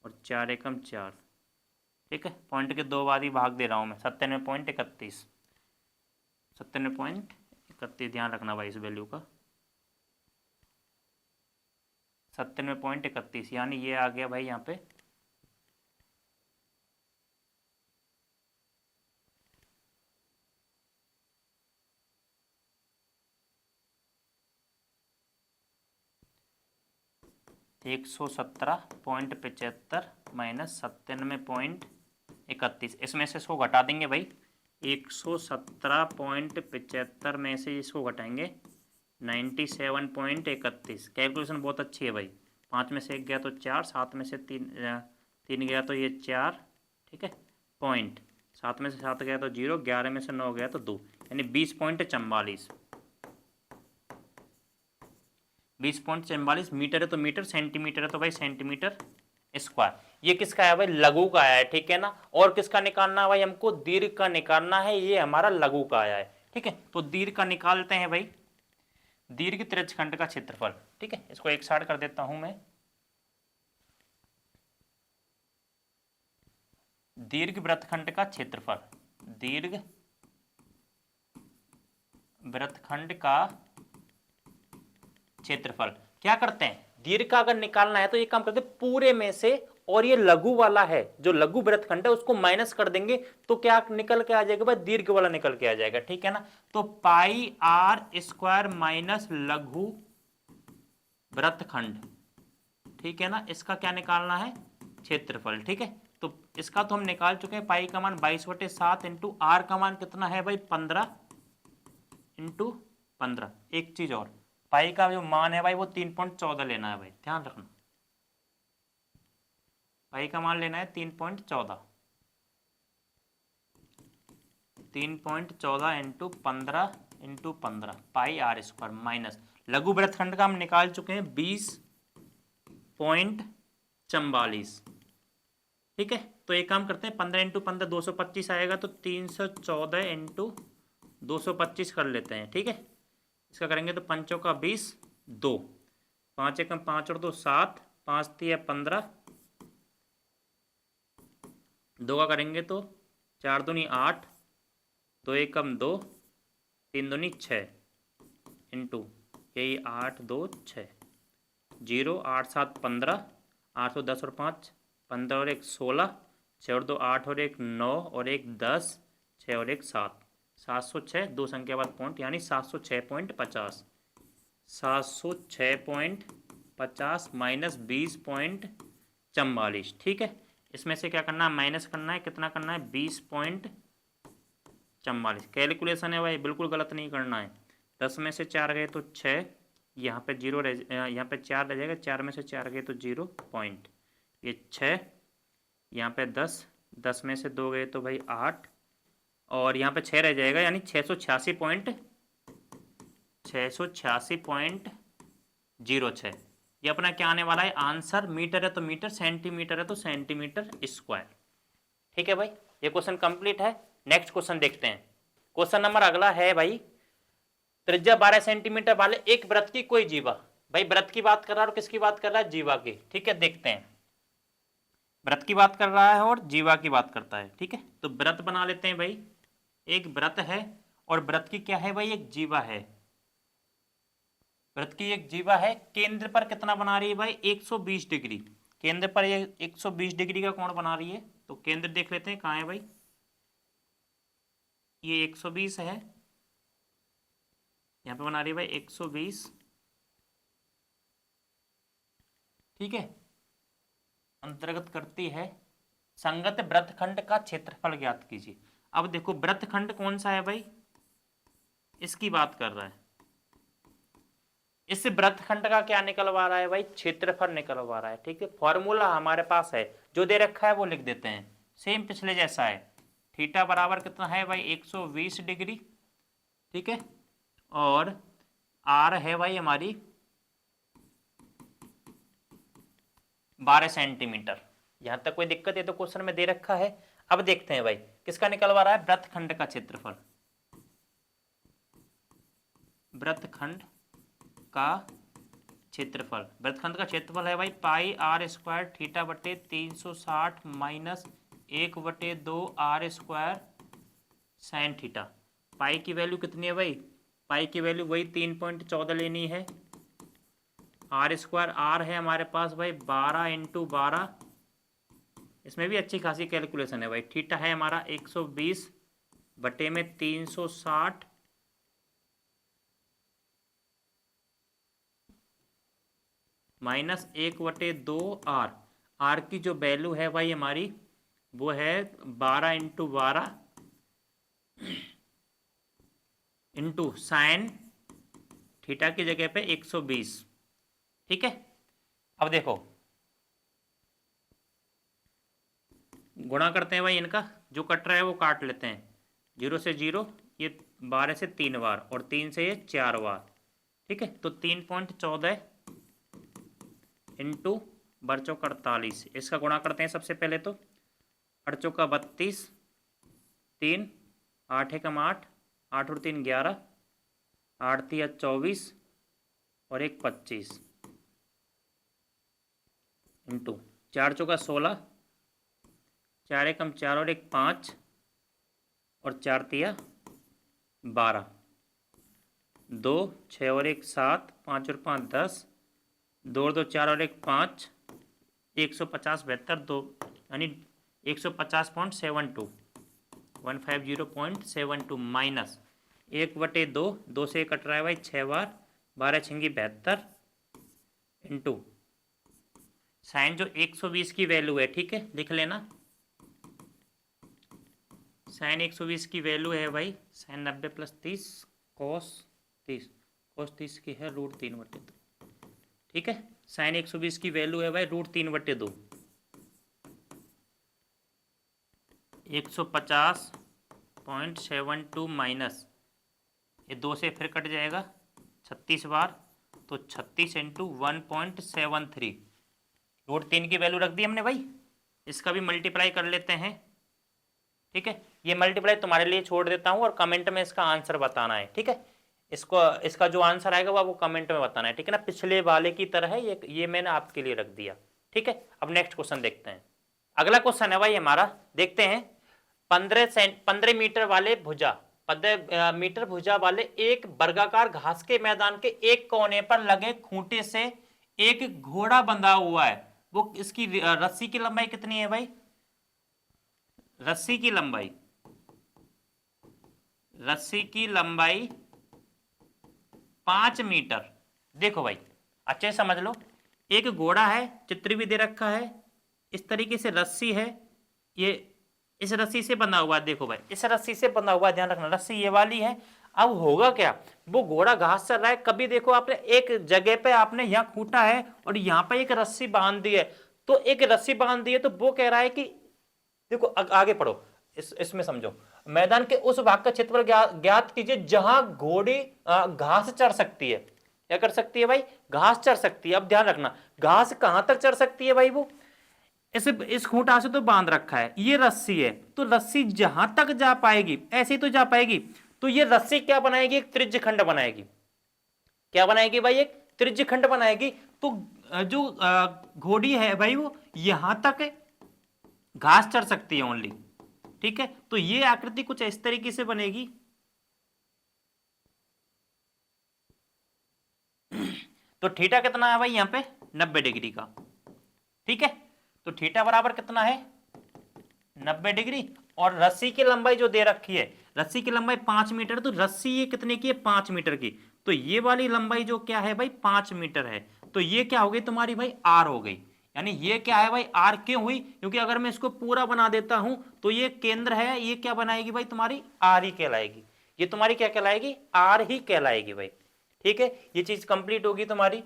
और 4 एकम 4, ठीक है, पॉइंट के 2 बार ही भाग दे रहा हूँ मैं, 97.31, 97.31, ध्यान रखना भाई इस वैल्यू का, 97.31, यानी ये आ गया भाई यहाँ पे 117.75 माइनस 97.31, इसमें से इसको घटा देंगे भाई, 117.75 में से इसको घटाएंगे 97.31। कैलकुलेशन बहुत अच्छी है भाई, 5 में से 1 गया तो 4, 7 में से 3 गया तो ये 4, ठीक है, पॉइंट, 7 में से 7 गया तो 0, 11 में से 9 गया तो 2, यानी 20.44, 20.44 मीटर है तो मीटर, सेंटीमीटर है तो भाई सेंटीमीटर स्क्वायर। ये किसका है भाई, लघु का आया है, ठीक है ना। और किसका निकालना है भाई, हमको दीर्घ का निकालना है, ये हमारा लघु का आया है, ठीक है। तो दीर्घ का निकालते हैं भाई, दीर्घ त्रिज्यखंड का क्षेत्रफल, ठीक है, इसको एक साइड कर देता हूं मैं। दीर्घ वृत्तखंड का क्षेत्रफल, दीर्घ वृत्तखंड का क्षेत्रफल, क्या करते हैं, दीर्घ का अगर निकालना है तो ये काम करते हैं पूरे में से, और ये लघु वाला है, जो लघु वृत्तखंड है उसको माइनस कर देंगे तो क्या निकल के आ जाएगा भाई, दीर्घ वाला निकल के आ जाएगा, ठीक है ना। तो πr² माइनस लघु वृत्तखंड, ठीक है ना, इसका क्या निकालना है, क्षेत्रफल, ठीक है। तो इसका तो हम निकाल चुके हैं, पाई का मान 22/7 इंटू आर का मान कितना है भाई 15 इंटू 15। एक चीज और, पाई का जो मान है भाई वो 3.14 लेना है भाई, ध्यान रखना। पाई का मान लेना है 3.14, 3.14 into 15 pi r square minus लघु वृत्तखंड का हम निकाल चुके हैं 20.44। ठीक है, तो एक काम करते हैं 15 इंटू 15 225 आएगा, तो 314 इंटू 225 कर लेते हैं। ठीक है, इसका करेंगे तो पंचों का 20, 2 5 एकम 5 और 2 7, 5 3 15, 2 का करेंगे तो 4 दूनी 8, 2 एकम 2, 3 दूनी 6 इंटू यही 8 2 6, 0 8 7 15, 8 तो 10 और 5 15 और 1 16, 6 और 2 8 और 1 9 और 1 10, 6 और 1 7, 706, दो संख्या बाद पॉइंट यानी 706.50, 706.50 माइनस 20.44। ठीक है, इसमें से क्या करना है, माइनस करना है, कितना करना है 20.44। कैलकुलेशन है भाई, बिल्कुल गलत नहीं करना है। 10 में से 4 गए तो 6, यहाँ पे 0 यहाँ पे 4 रह जाएगा, 4 में से 4 गए तो 0 पॉइंट, ये 6, यहाँ पे 10, 10 में से 2 गए तो भाई 8, और यहाँ पे 6 रह जाएगा यानी 686.06। ये अपना क्या आने वाला है आंसर, मीटर है तो मीटर, सेंटीमीटर है तो सेंटीमीटर स्क्वायर। ठीक है भाई, ये क्वेश्चन कंप्लीट है। नेक्स्ट क्वेश्चन देखते हैं। क्वेश्चन नंबर अगला है भाई, त्रिज्या 12 सेंटीमीटर वाले एक वृत्त की कोई जीवा। भाई वृत्त की बात कर रहा है और किसकी बात कर रहा है, जीवा की। ठीक है, देखते हैं, वृत्त की बात कर रहा है और जीवा की बात करता है। ठीक है, तो वृत्त बना लेते हैं भाई, एक वृत्त है और वृत्त की क्या है भाई, एक जीवा है। वृत्त की एक जीवा है, केंद्र पर कितना बना रही है भाई 120 डिग्री। केंद्र पर ये 120 डिग्री का कोण बना रही है। तो केंद्र देख लेते हैं कहाँ है भाई, ये 120 है, यहाँ पे बना रही है भाई 120। ठीक है, अंतर्गत करती है संगत वृत्तखंड का क्षेत्रफल ज्ञात कीजिए। अब देखो वृत्तखंड कौन सा है भाई, इसकी बात कर रहा है। इस वृत्तखंड का क्या निकलवा रहा है भाई, क्षेत्रफल निकलवा रहा है। ठीक है, फॉर्मूला हमारे पास है, जो दे रखा है वो लिख देते हैं, सेम पिछले जैसा है। थीटा बराबर कितना है भाई 120 डिग्री। ठीक है, और आर है भाई हमारी 12 सेंटीमीटर। यहां तक कोई दिक्कत है तो क्वेश्चन में दे रखा है। अब देखते हैं भाई किसका निकलवा रहा है, वृत्तखंड का क्षेत्रफल। वृत्तखंड का क्षेत्रफल, वृत्तखंड का क्षेत्रफल है भाई पाई आर स्क्वायर थीटा बटे 360 minus 1/2 r square sine theta. Pi की वैल्यू कितनी है भाई, पाई की वैल्यू वही 3.14 लेनी है। आर स्क्वायर आर है हमारे पास भाई 12 इंटू 12, इसमें भी अच्छी खासी कैलकुलेशन है भाई। थीटा है हमारा 120 बटे में 360 माइनस 1/2 आर। आर की जो वैल्यू है भाई हमारी वो है 12 इंटू 12 इंटू साइन थीटा की जगह पे 120। ठीक है, अब देखो गुणा करते हैं भाई, इनका जो कट रहा है वो काट लेते हैं। 0 से 0, ये 12 से 3 बार और 3 से ये 4 बार। ठीक है, तो 3.14 इंटू बरचों का 48, इसका गुणा करते हैं सबसे पहले। तो अड़चों का 32, 3 8 एकम 8, 8 और 3 11, 8 3 24 और 1 25 इंटू 4 चौका 16, 4 एकम 4 और 1 5 और 4 तिया 12, 2 6 और 1 7, 5 और 5 10, 2 और 2 4 और 1 5, 150 72 2 यानी 150.72, 150.72 माइनस 1/2, 2 से कट रहा है भाई 6 बार, 12 छिंगी 72 इंटू साइन जो 120 की वैल्यू है। ठीक है, लिख लेना, साइन 120 की वैल्यू है भाई साइन 90 + 30 कॉस 30 cos 30 की है √3/2। ठीक है, साइन 120 की वैल्यू है भाई √3/2, 150.72 माइनस, ये 2 से फिर कट जाएगा 36 बार, तो 36 इंटू 1.73, √3 की वैल्यू रख दी हमने भाई। इसका भी मल्टीप्लाई कर लेते हैं। ठीक है, ये मल्टीप्लाई तुम्हारे लिए छोड़ देता हूँ और कमेंट में इसका आंसर बताना है। ठीक है, इसका जो आंसर आएगा वो कमेंट में बताना है। ठीक है ना, पिछले वाले की तरह है, ये मैंने आपके लिए रख दिया। ठीक है, अब नेक्स्ट क्वेश्चन देखते हैं। अगला क्वेश्चन है भाई हमारा, देखते हैं। 15 मीटर वाले भुजा 15 मीटर भुजा वाले एक वर्गाकार घास के मैदान के एक कोने पर लगे खूंटे से एक घोड़ा बंधा हुआ है। वो इसकी रस्सी की लंबाई कितनी है भाई? रस्सी की लंबाई 5 मीटर। देखो भाई अच्छे से समझ लो, एक घोड़ा है, चित्र भी दे रखा है, इस तरीके से रस्सी है, ये इस रस्सी से बंधा हुआ है। देखो भाई इस रस्सी से बंधा हुआ है, ध्यान रखना रस्सी ये वाली है। अब होगा क्या, वो घोड़ा घास चल रहा है, कभी देखो आपने एक जगह पे आपने यहाँ खूंटा है और यहाँ पे एक रस्सी बांध दी है, तो एक रस्सी बांध दी है, तो वो कह रहा है कि देखो आगे पढ़ो, इसमें समझो, मैदान के उस भाग का क्षेत्रफल ज्ञात कीजिए जहां घोड़ी घास चर सकती है। क्या कर सकती है भाई? घास चर सकती है। अब ध्यान रखना, घास कहां तक चर सकती है भाई? वो इस खूंटा से तो बांध रखा है, ये रस्सी है, तो रस्सी जहां तक जा पाएगी ऐसे ही तो जा पाएगी, तो ये रस्सी क्या बनाएगी? एक त्रिज्यखंड बनाएगी। क्या बनाएगी भाई? एक त्रिज्यखंड बनाएगी। तो जो घोड़ी है भाई वो यहां तक घास चर सकती है ओनली। ठीक है, तो ये आकृति कुछ इस तरीके से बनेगी। तो थीटा कितना है भाई यहाँ पे? 90 डिग्री का। ठीक है, तो थीटा बराबर कितना है? 90 डिग्री। और रस्सी की लंबाई जो दे रखी है, रस्सी की लंबाई 5 मीटर, तो रस्सी ये कितने की है? 5 मीटर की। तो ये वाली लंबाई जो क्या है भाई? 5 मीटर है। तो ये क्या हो गई तुम्हारी भाई? आर हो गई। यानी ये क्या है भाई? आर क्यों हुई? क्योंकि अगर मैं इसको पूरा बना देता हूं तो ये केंद्र है, ये क्या बनाएगी भाई? तुम्हारी आर ही कहलाएगी। ये तुम्हारी क्या कहलाएगी? आर ही कहलाएगी भाई। ठीक है, ये चीज कंप्लीट होगी तुम्हारी।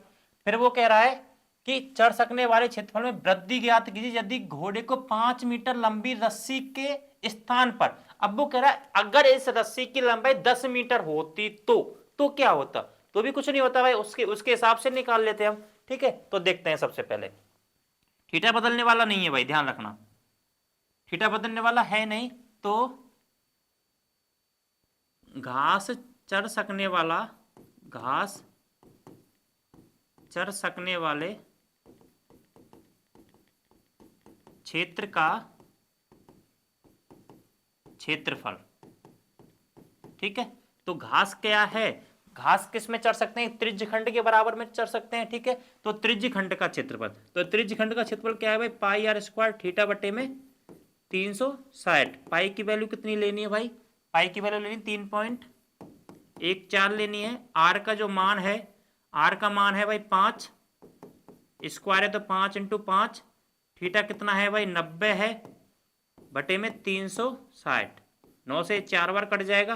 फिर वो कह रहा है कि चढ़ सकने वाले क्षेत्रफल में वृद्धि ज्ञात कीजिए यदि घोड़े को 5 मीटर लंबी रस्सी के स्थान पर। अब वो कह रहा है अगर इस रस्सी की लंबाई 10 मीटर होती तो क्या होता? तो भी कुछ नहीं होता भाई, उसके हिसाब से निकाल लेते हम। ठीक है, तो देखते हैं। सबसे पहले थीटा बदलने वाला नहीं है भाई, ध्यान रखना, थीटा बदलने वाला है नहीं। तो घास चढ़ सकने वाले क्षेत्र का क्षेत्रफल। ठीक है, तो घास क्या है? घास किस में चढ़ सकते हैं? त्रिज्यखंड के बराबर में चढ़ सकते हैं। ठीक है, तो त्रिज्यखंड का क्षेत्रफल, तो त्रिज्यखंड का क्षेत्रफल क्या है भाई? पाई आर स्क्वायर थीटा बटे में 360। पाई की वैल्यू कितनी लेनी है भाई? पाई की वैल्यू लेनी 3.14 लेनी है। आर का जो मान है, आर का मान है भाई 5, स्क्वायर है तो 5 इंटू 5, थीटा कितना है भाई? 90 है, बटे में 360। 9 से 4 बार कट जाएगा।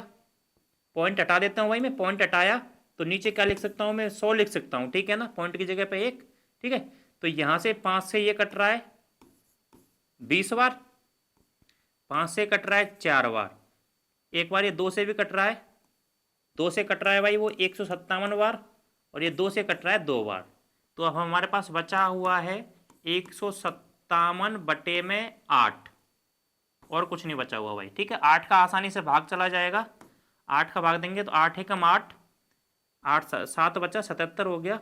पॉइंट हटा देता हूं भाई, मैं पॉइंट हटाया तो नीचे क्या लिख सकता हूं मैं? 100 लिख सकता हूं। ठीक है ना, पॉइंट की जगह पे 1। ठीक है, तो यहां से 5 से ये कट रहा है 20 बार, 5 से कट रहा है 4 बार, एक बार ये 2 से भी कट रहा है, 2 से कट रहा है भाई वो 157 बार, और ये 2 से कट रहा है 2 बार। तो अब हमारे पास बचा हुआ है 157 बटे में 8, और कुछ नहीं बचा हुआ भाई। ठीक है, 8 का आसानी से भाग चला जाएगा, 8 का भाग देंगे तो 8 एकम 8, 8 7 बचा 77 हो गया,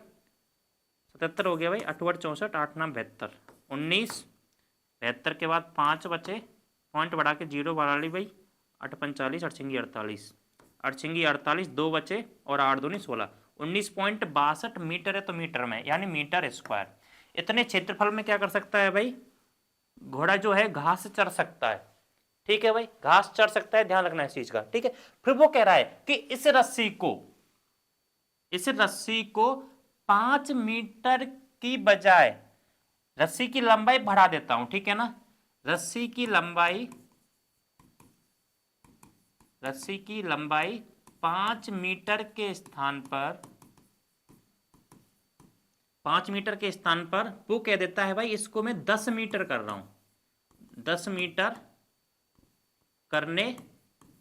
77 हो गया भाई, 8 8 64, 8 9 72, 19, 72 के बाद 5 बचे, पॉइंट बढ़ा के 0 बढ़ा ली भाई, 8 45, 8 छिंगी 48, 8 छिंगी 48, 2 बचे और 8 दूनी 16, 19.62 मीटर है तो मीटर में, यानी मीटर स्क्वायर। इतने क्षेत्रफल में क्या कर सकता है भाई? घोड़ा जो है घास चर सकता है। ठीक है भाई, घास चढ़ सकता है, ध्यान रखना इस चीज का। ठीक है, फिर वो कह रहा है कि इस रस्सी को 5 मीटर की बजाय रस्सी की लंबाई बढ़ा देता हूं। ठीक है ना, रस्सी की लंबाई 5 मीटर के स्थान पर 5 मीटर के स्थान पर वो कह देता है भाई इसको मैं 10 मीटर कर रहा हूं, 10 मीटर करने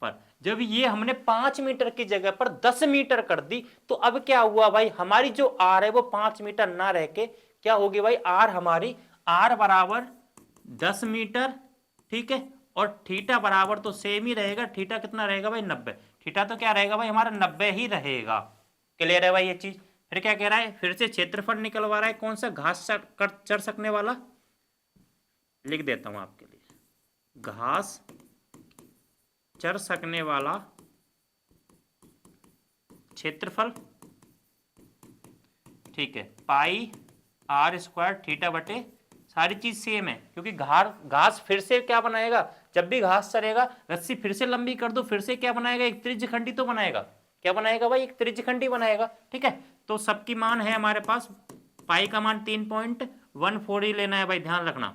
पर जब ये हमने 5 मीटर की जगह पर 10 मीटर कर दी तो अब क्या हुआ भाई, हमारी जो आर है वो 5 मीटर ना रह के क्या होगी भाई, आर हमारी आर बराबर 10 मीटर, ठीक है, और थीटा बराबर तो सेम ही रहेगा, थीटा कितना रहेगा भाई 90, थीटा तो क्या रहेगा भाई हमारा 90 ही रहेगा। क्लियर है भाई ये चीज। फिर क्या कह रहा है, फिर से क्षेत्रफल निकलवा रहा है, कौन सा, घास चढ़ सकने वाला, लिख देता हूं आपके लिए, घास चढ़ सकने वाला क्षेत्रफल, ठीक है, पाई आर स्क्वायर थीटा बटे, सारी चीज सेम है क्योंकि घास फिर से क्या बनाएगा, जब भी घास चलेगा रस्सी फिर से लंबी कर दो, फिर से क्या बनाएगा, एक त्रिज्यखंडी तो बनाएगा, क्या बनाएगा भाई, एक त्रिज्यखंडी बनाएगा, ठीक है। तो सबकी मान है हमारे पास, पाई का मान 3.14 ही लेना है भाई, ध्यान रखना,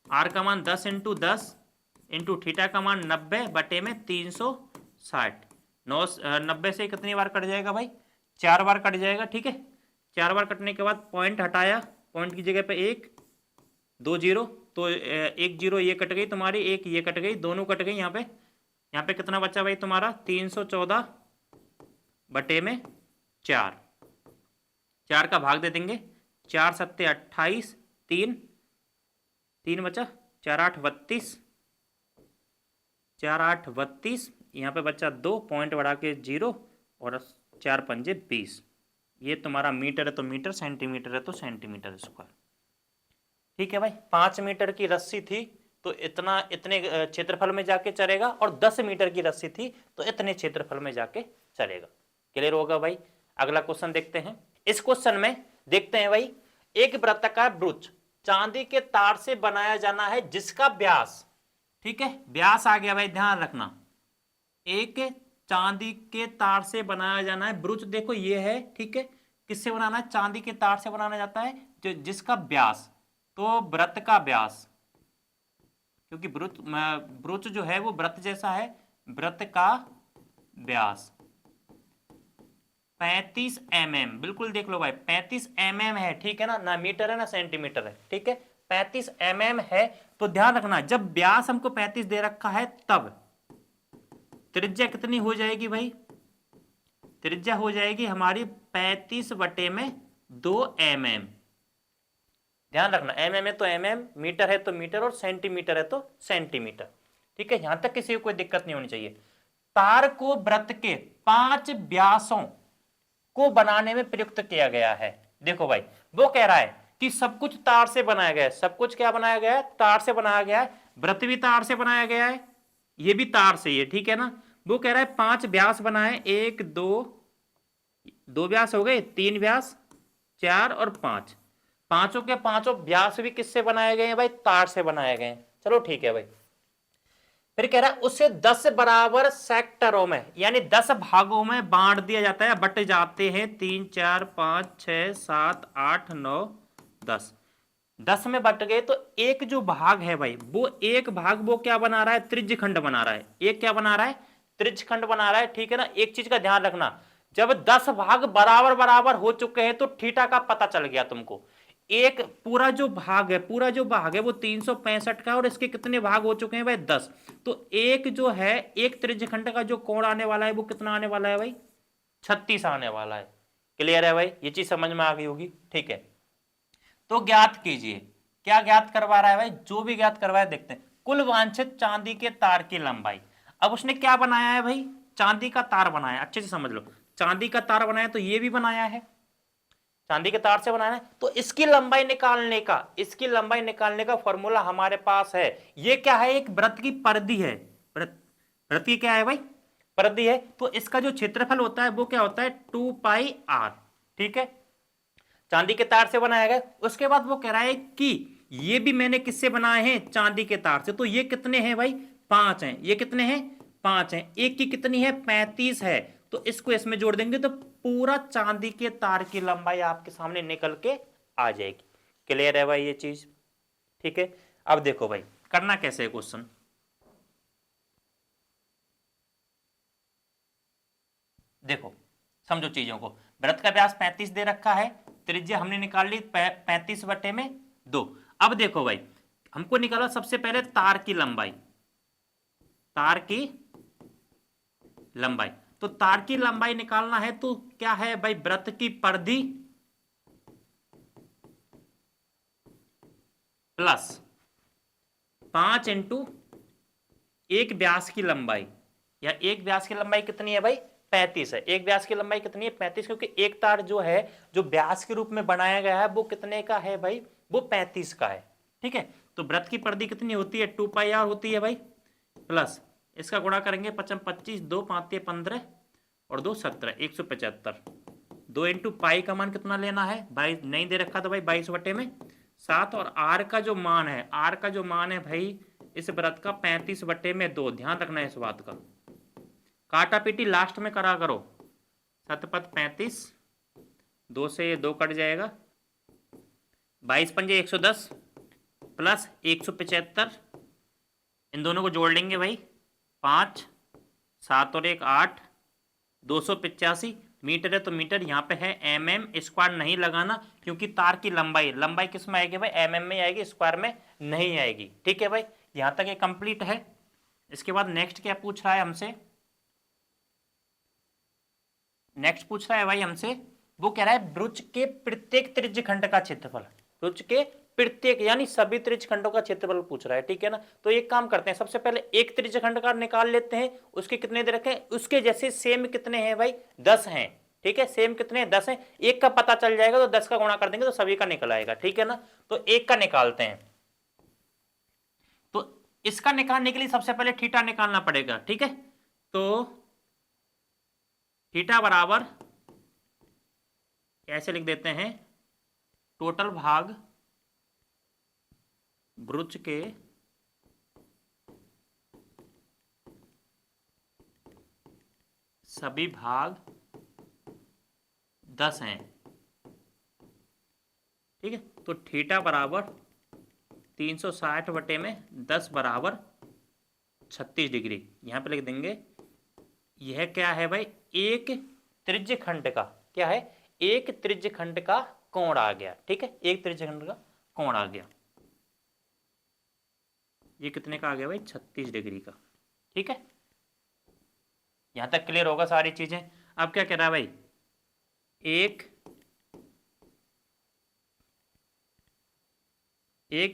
आर का मान 10 इंटू 10 इंटू थीटा का मान 90 बटे में 360, 90 से कितनी बार कट जाएगा भाई, 4 बार कट जाएगा, ठीक है। 4 बार कटने के बाद पॉइंट हटाया, पॉइंट की जगह पे 1 2 जीरो, तो 1 जीरो ये कट गई तुम्हारी, 1 ये कट गई, दोनों कट गई, यहाँ पे कितना बचा भाई तुम्हारा 314 बटे में 4, 4 का भाग दे देंगे, 4 सत्ते 28, 3 बचा, 4 8 32, 4 8 32, यहाँ पे बचा 2, पॉइंट बढ़ा के 0 और 4 पंजे 20, ये तुम्हारा मीटर है तो मीटर, सेंटीमीटर है तो सेंटीमीटर स्क्वायर, ठीक है भाई। 5 मीटर की रस्सी थी तो इतने क्षेत्रफल में जाके चलेगा, और 10 मीटर की रस्सी थी तो इतने क्षेत्रफल में जाके चलेगा। क्लियर होगा भाई। अगला क्वेश्चन देखते हैं। इस क्वेश्चन में देखते हैं भाई, एक वृत्ताकार ब्रुच चांदी के तार से बनाया जाना है जिसका व्यास, ठीक है, व्यास आ गया भाई, ध्यान रखना, एक चांदी के तार से बनाया जाना है ब्रुच, देखो ये है, ठीक है, किससे बनाना है, चांदी के तार से बनाना जाता है जो जिसका व्यास, तो वृत्त का व्यास, क्योंकि ब्रुच जो है वो वृत्त जैसा है, वृत्त का व्यास 35 mm, बिल्कुल देख लो भाई 35 mm है, ठीक है ना, ना मीटर है ना सेंटीमीटर है, ठीक है, 35 mm है। तो ध्यान रखना जब व्यास हमको 35 दे रखा है तब त्रिज्या कितनी हो जाएगी भाई, त्रिज्या हो जाएगी हमारी 35 बटे में 2 mm, ध्यान रखना mm है तो mm, मीटर है तो मीटर, और सेंटीमीटर है तो सेंटीमीटर, ठीक है। यहां तक किसी को कोई दिक्कत नहीं होनी चाहिए। तार को वृत्त के 5 व्यासों को बनाने में प्रयुक्त किया गया है। देखो भाई वो कह रहा है कि सब कुछ तार से बनाया गया है, सब कुछ क्या बनाया गया है, तार से बनाया गया है, वृत्त भी तार से बनाया गया है, ये भी तार से ही है, ठीक है ना। वो कह रहा है 5 व्यास बनाए, 1 2 व्यास हो गए, 3 व्यास, 4 और 5, पांचों के पांचों व्यास भी किससे बनाए गए हैं भाई, तार से बनाए गए हैं। चलो ठीक है भाई। फिर कह रहा है उसे 10 बराबर सेक्टरों में यानी 10 भागों में बांट दिया जाता है, बट जाते हैं 3 4 5 6 7 8 9 10, 10 में बट गए तो एक जो भाग है भाई वो एक भाग वो क्या बना रहा है, त्रिज्यखंड बना रहा है, एक क्या बना रहा है, त्रिज्यखंड बना रहा है, ठीक है ना। एक चीज का ध्यान रखना, जब 10 भाग बराबर बराबर हो चुके हैं तो थीटा का पता चल गया तुमको। एक पूरा जो भाग है, पूरा जो भाग है वो 365 का है और इसके कितने भाग हो चुके हैं भाई 10, तो एक जो है एक त्रिज्यखंड का जो कोण आने वाला है वो कितना आने वाला है भाई 36 आने वाला है। क्लियर है भाई, ये चीज समझ में आ गई होगी, ठीक है। तो ज्ञात कीजिए, क्या ज्ञात करवा रहा है भाई, जो भी ज्ञात करवाया देखते हैं। कुल वांछित चांदी के तार की लंबाई, अब उसने क्या बनाया है भाई, चांदी का तार बनाया, अच्छे से समझ लो, चांदी का तार बनाया तो ये भी बनाया है, चांदी के तार से बनाना है, तो इसकी लंबाई निकालने का, इसकी लंबाई निकालने का फॉर्मूला हमारे पास है। ये क्या है, एक वृत्त की परिधि है, वृत्त की क्या है भाई, परिधि है, तो इसका जो क्षेत्रफल होता है वो क्या होता है 2 पाई r, ठीक है, चांदी के तार से बनाया गया। उसके बाद वो कह रहा है कि ये भी मैंने किससे बनाए हैं, चांदी के तार से, तो ये कितने हैं भाई 5 हैं, ये कितने हैं 5 हैं, एक की कितनी है 35 है, तो इसको इसमें जोड़ देंगे तो पूरा चांदी के तार की लंबाई आपके सामने निकल के आ जाएगी। क्लियर है भाई ये चीज, ठीक है। अब देखो भाई करना कैसे है क्वेश्चन, देखो समझो चीजों को। वृत्त का व्यास 35 दे रखा है, त्रिज्या हमने निकाल ली 35/2। अब देखो भाई, हमको निकाला सबसे पहले तार की लंबाई, तार की लंबाई। तो तार की लंबाई निकालना है तो क्या है भाई, वृत्त की परिधि प्लस 5 इंटू एक व्यास की लंबाई, या एक व्यास की लंबाई कितनी है भाई, 35 है। एक व्यास की लंबाई कितनी है, 35, क्योंकि एक तार जो है जो व्यास के रूप में बनाया गया है वो कितने का है भाई, वो 35 का है। ठीक है, तो वृत्त की परिधि कितनी होती है, 2πr होती है भाई, प्लस इसका गुणा करेंगे 5 25, 2 5 15 और 2 17, 175। 2 इंटू पाई का मान कितना लेना है, 22 नहीं दे रखा था भाई, 22/7। और आर का जो मान है, आर का जो मान है भाई इस वृत्त का 35/2। ध्यान रखना है इस बात का, काटा पीटी लास्ट में करा करो। सतपथ 35, 2 से 2 कट जाएगा, 22 पंजे 110 प्लस 175, इन दोनों को जोड़ लेंगे भाई, 5 7 और 1 8, 285 मीटर है तो मीटर, यहाँ पे है mm स्क्वायर नहीं लगाना, क्योंकि तार की लंबाई, लंबाई किस में आएगी भाई, mm में आएगी, स्क्वायर में नहीं आएगी। ठीक है भाई, यहाँ तक ये कंप्लीट है। इसके बाद नेक्स्ट क्या पूछ रहा है हमसे, नेक्स्ट पूछ रहा है भाई हमसे, वो कह रहा है वृत्त के प्रत्येक त्रिज्य खंड का क्षेत्रफल, वृत्त के प्रत्येक यानी सभी त्रिज्य खंडों का क्षेत्रफल पूछ रहा है। ठीक है ना, तो एक काम करते हैं, सबसे पहले एक त्रिज्य खंड का निकाल लेते हैं, उसके कितने दे रखे हैं, उसके जैसे सेम कितने हैं भाई, 10 हैं। ठीक है, सेम कितने हैं, 10 हैं। एक का पता चल जाएगा तो 10 का गुणा कर देंगे तो सभी का निकल आएगा। ठीक है ना, तो एक का निकालते हैं। तो इसका निकालने के लिए सबसे पहले थीटा निकालना पड़ेगा। ठीक है, तो थीटा बराबर कैसे लिख देते हैं, टोटल भाग वृत्त के सभी भाग 10 हैं। ठीक है, तो थीटा बराबर 360/10 बराबर 36 डिग्री। यहां पे लिख देंगे, यह क्या है भाई, एक त्रिज्य खंड का, क्या है, एक त्रिज्य खंड का कोण आ गया। ठीक है, एक त्रिज्य खंड का कोण आ गया, ये कितने का आ गया भाई, 36 डिग्री का। ठीक है, यहां तक क्लियर होगा सारी चीजें। अब क्या कह रहा है भाई, एक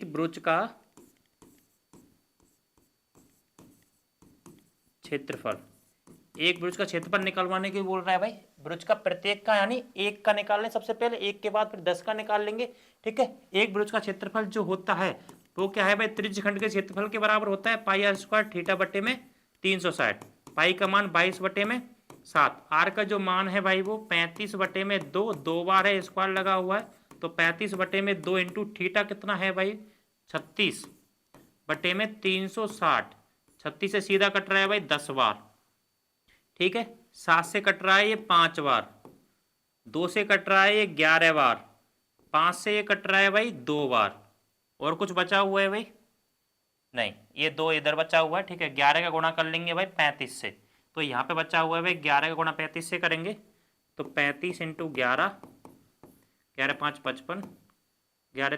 वृत्त का क्षेत्रफल, एक वृत्त का क्षेत्रफल निकलवाने के बोल रहा है भाई, वृत्त का प्रत्येक का यानी एक का निकाल लें सबसे पहले, एक के बाद फिर 10 का निकाल लेंगे। ठीक है, एक वृत्त का क्षेत्रफल जो होता है वो क्या है भाई, त्रिज्य खंड के क्षेत्रफल के बराबर होता है πr² थीटा बटे में 360। पाई का मान 22/7, आर का जो मान है भाई वो 35/2, 2 बार है स्क्वायर लगा हुआ है, तो 35/2 इंटू थीटा कितना है भाई, 36/360। 36 से सीधा कट रहा है भाई 10 बार। ठीक है, 7 से कट रहा है ये 5 बार, 2 से कट रहा है ये 11 बार, 5 से ये कट रहा है भाई 2 बार, और कुछ बचा हुआ है भाई, नहीं, ये 2 इधर बचा हुआ है। ठीक है, 11 का गुणा कर लेंगे भाई 35 से, तो यहाँ पे बचा हुआ है भाई 11 का गुणा 35 से करेंगे तो 35 इंटू 11, 11 5 55, 11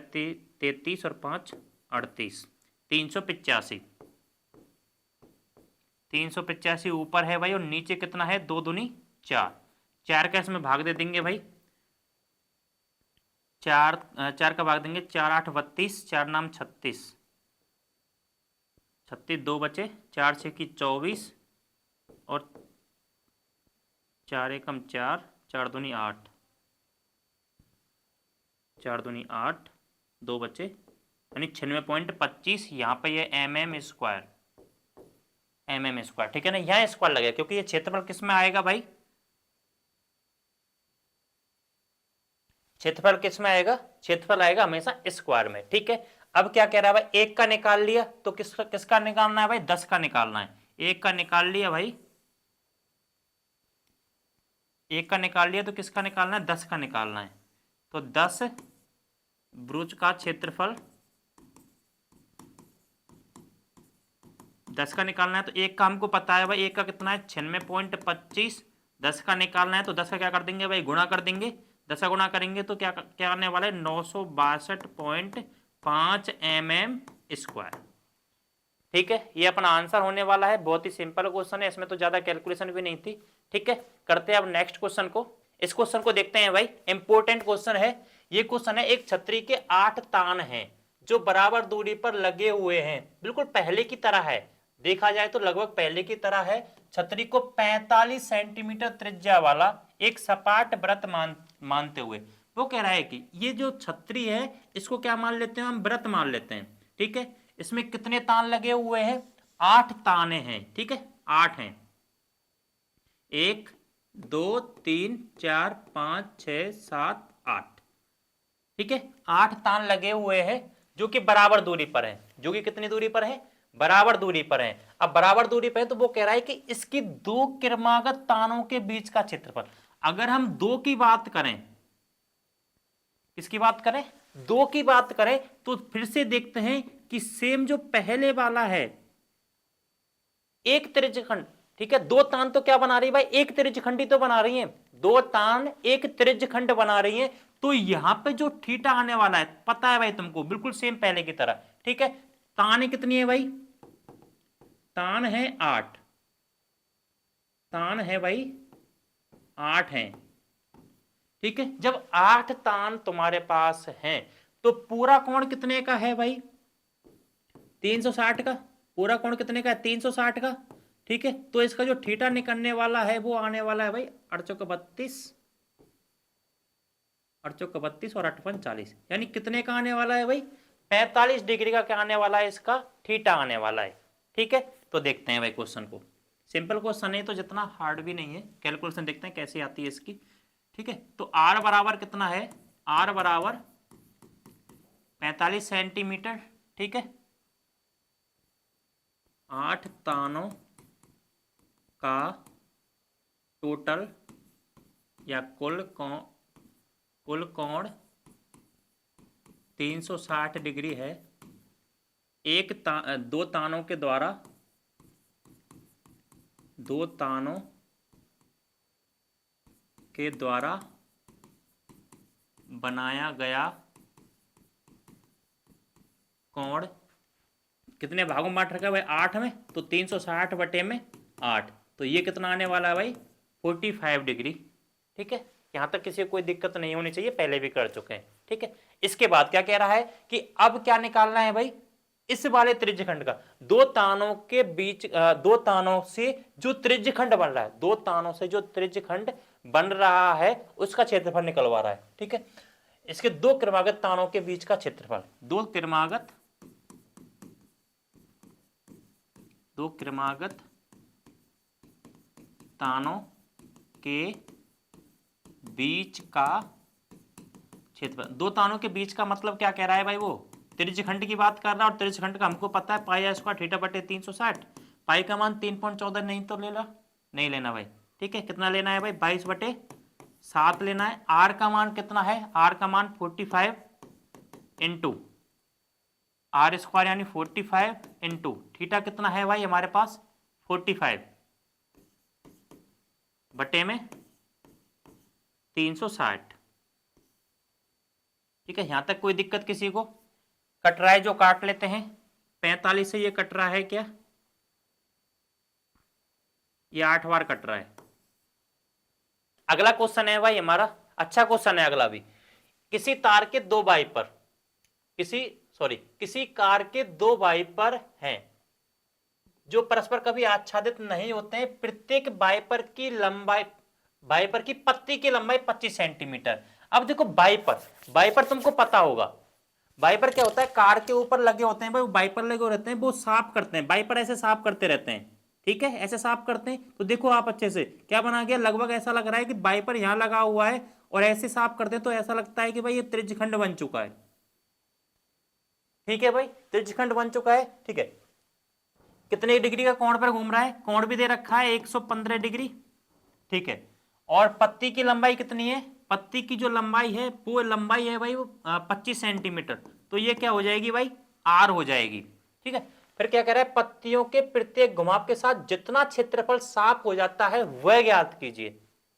33 और 5 38, 385। 385 ऊपर है भाई, और नीचे कितना है, 2 दूनी 4, 4 का इसमें भाग दे देंगे भाई, 4 का भाग देंगे, 4 8 32, 4 नाम 36, 36 2 बचे, 4 6 की 24 और 4 एकम 4, 4 दूनी 8, 4 दूनी 8, 2 बचे, यानी 96.25। यहाँ पे ये mm², mm²। ठीक है ना, यहाँ स्क्वायर लगेगा क्योंकि ये क्षेत्रफल किस में आएगा भाई, क्षेत्रफल किस में आएगा, क्षेत्रफल आएगा हमेशा स्क्वायर में। ठीक है, अब क्या कह रहा है भाई, एक का निकाल लिया तो किसका निकालना है भाई, 10 का निकालना है। एक का निकाल लिया भाई, एक का निकाल लिया तो किसका निकालना है, 10 का निकालना है। तो 10 वृत्त का क्षेत्रफल 10 का निकालना है, तो एक का हमको पता है भाई, एक का कितना है 96.25, 10 का निकालना है तो 10 का क्या कर देंगे भाई, गुणा कर देंगे, 10 का गुणा करेंगे तो क्या क्या आने वाला है, 962.5 mm स्क्वायर। ठीक है, ये अपना आंसर होने वाला है। बहुत ही सिंपल क्वेश्चन है, इसमें तो ज्यादा कैलकुलेशन भी नहीं थी। ठीक है, करते हैं अब नेक्स्ट क्वेश्चन को। इस क्वेश्चन को देखते हैं भाई, इंपॉर्टेंट क्वेश्चन है ये। क्वेश्चन है, एक छतरी के 8 तान हैं जो बराबर दूरी पर लगे हुए हैं, बिल्कुल पहले की तरह है, देखा जाए तो लगभग पहले की तरह है। छतरी को 45 सेंटीमीटर त्रिज्या वाला एक सपाट वृत्त मानते हुए वो कह रहा है कि ये जो छतरी है इसको क्या मान लेते हैं हम, वृत्त मान लेते हैं। ठीक है, इसमें कितने तान लगे हुए हैं, 8 ताने हैं। ठीक है, 8 हैं, 1 2 3 4 5 6 7 8। ठीक है, 8 तान लगे हुए हैं जो कि बराबर दूरी पर है, जो कि कितनी दूरी पर है, बराबर दूरी पर है। अब बराबर दूरी पर है तो वो कह रहा है कि इसकी दो क्रमागत तानों के बीच का क्षेत्रफल। अगर हम दो की बात करें, किसकी बात करें, दो की बात करें, तो फिर से देखते हैं कि सेम जो पहले वाला है, एक त्रिज्यखंड। ठीक है, दो तान तो क्या बना रही है भाई, एक त्रिज्यखंडी तो बना रही है, दो तान एक त्रिज्यखंड बना रही है। तो यहां पे जो थीटा आने वाला है पता है भाई तुमको, बिल्कुल सेम पहले की तरह। ठीक है, तान कितनी है भाई, तान है 8, तान है भाई 8 है। ठीक है, जब 8 तान तुम्हारे पास हैं तो पूरा कोण कितने का है भाई, 360 का। पूरा कोण कितने का है, 360 का। ठीक है, तो इसका जो थीटा निकलने वाला है वो आने वाला है भाई 832, 832 और 8 40, यानी कितने का आने वाला है भाई, 45 डिग्री का क्या आने वाला है, इसका थीटा आने वाला है। ठीक है, तो देखते हैं भाई क्वेश्चन को। सिंपल क्वेश्चन है तो जितना हार्ड भी नहीं है, कैलकुलेशन देखते हैं कैसी आती है इसकी। ठीक है, तो आर बराबर कितना है, आर बराबर 45 सेंटीमीटर। ठीक है, 8 तानों का टोटल या कुल कोण 360 डिग्री है। दो तानों के द्वारा, दो तानों के द्वारा बनाया गया कोण कितने भागों में बांट रखा है भाई, 8 में, तो 360 बटे में 8, तो ये कितना आने वाला है भाई, 45 डिग्री। ठीक है, यहां तक किसी को कोई दिक्कत नहीं होनी चाहिए, पहले भी कर चुके हैं। ठीक है, इसके बाद क्या कह रहा है कि अब क्या निकालना है भाई, इस वाले त्रिज्यखंड का, दो तानों के बीच, दो तानों से जो त्रिज्यखंड बन रहा है, दो तानों से जो त्रिज्यखंड बन रहा है उसका क्षेत्रफल निकलवा रहा है। ठीक है, इसके दो क्रमागत तानों के बीच का क्षेत्रफल, दो क्रमागत तानों के बीच का क्षेत्रफल। दो तानों के बीच का मतलब क्या कह रहा है भाई, वो त्रिज्यखंड की बात कर रहा है, और त्रिज्यखंड का हमको पता है पाई स्क्वायर थीटा बटे 360। पाई का मान 3.14 नहीं तो ले ला, नहीं लेना भाई। ठीक है, कितना लेना है भाई, 22/7 लेना है। आर का मान कितना है, आर का मान 45 इंटू आर स्क्वायर यानी 45 इंटू थीटा कितना है भाई हमारे पास, 45 बटे में 360। ठीक है, यहां तक कोई दिक्कत किसी को, कट रहा है जो काट लेते हैं। 45 से ये कट रहा है क्या, ये 8 बार कट रहा है। अगला क्वेश्चन है भाई हमारा, अच्छा क्वेश्चन है अगला भी। किसी तार के दो वाइपर, किसी कार के दो वाइपर हैं जो परस्पर कभी आच्छादित नहीं होते हैं। प्रत्येक वाइपर की लंबाई, वाइपर की पत्ती की लंबाई 25 सेंटीमीटर। अब देखो वाइपर तुमको पता होगा, वाइपर क्या होता है, कार के ऊपर लगे होते हैं भाई, वाइपर लगे रहते हैं, वो साफ करते हैं, वाइपर ऐसे साफ करते रहते हैं। ठीक है, ऐसे साफ करते हैं। तो देखो आप अच्छे से क्या बना गया, लगभग ऐसा लग रहा है कि वाइपर यहां लगा हुआ है और ऐसे साफ करते हैं तो ऐसा लगता है कि भाई ये त्रिज्यखंड बन चुका है। ठीक है भाई, त्रिज्यखंड बन चुका है। ठीक है, कितने डिग्री का कोण पर घूम रहा है, कोण भी दे रखा है 115 डिग्री। ठीक है, और पत्ती की लंबाई कितनी है, पत्ती की जो लंबाई है वो लंबाई है भाई वो 25 सेंटीमीटर। तो ये क्या हो जाएगी भाई, आर हो जाएगी। ठीक है, फिर क्या कह रहा है, पत्तियों के प्रत्येक घुमाव के साथ जितना क्षेत्रफल साफ हो जाता है वह ज्ञात कीजिए।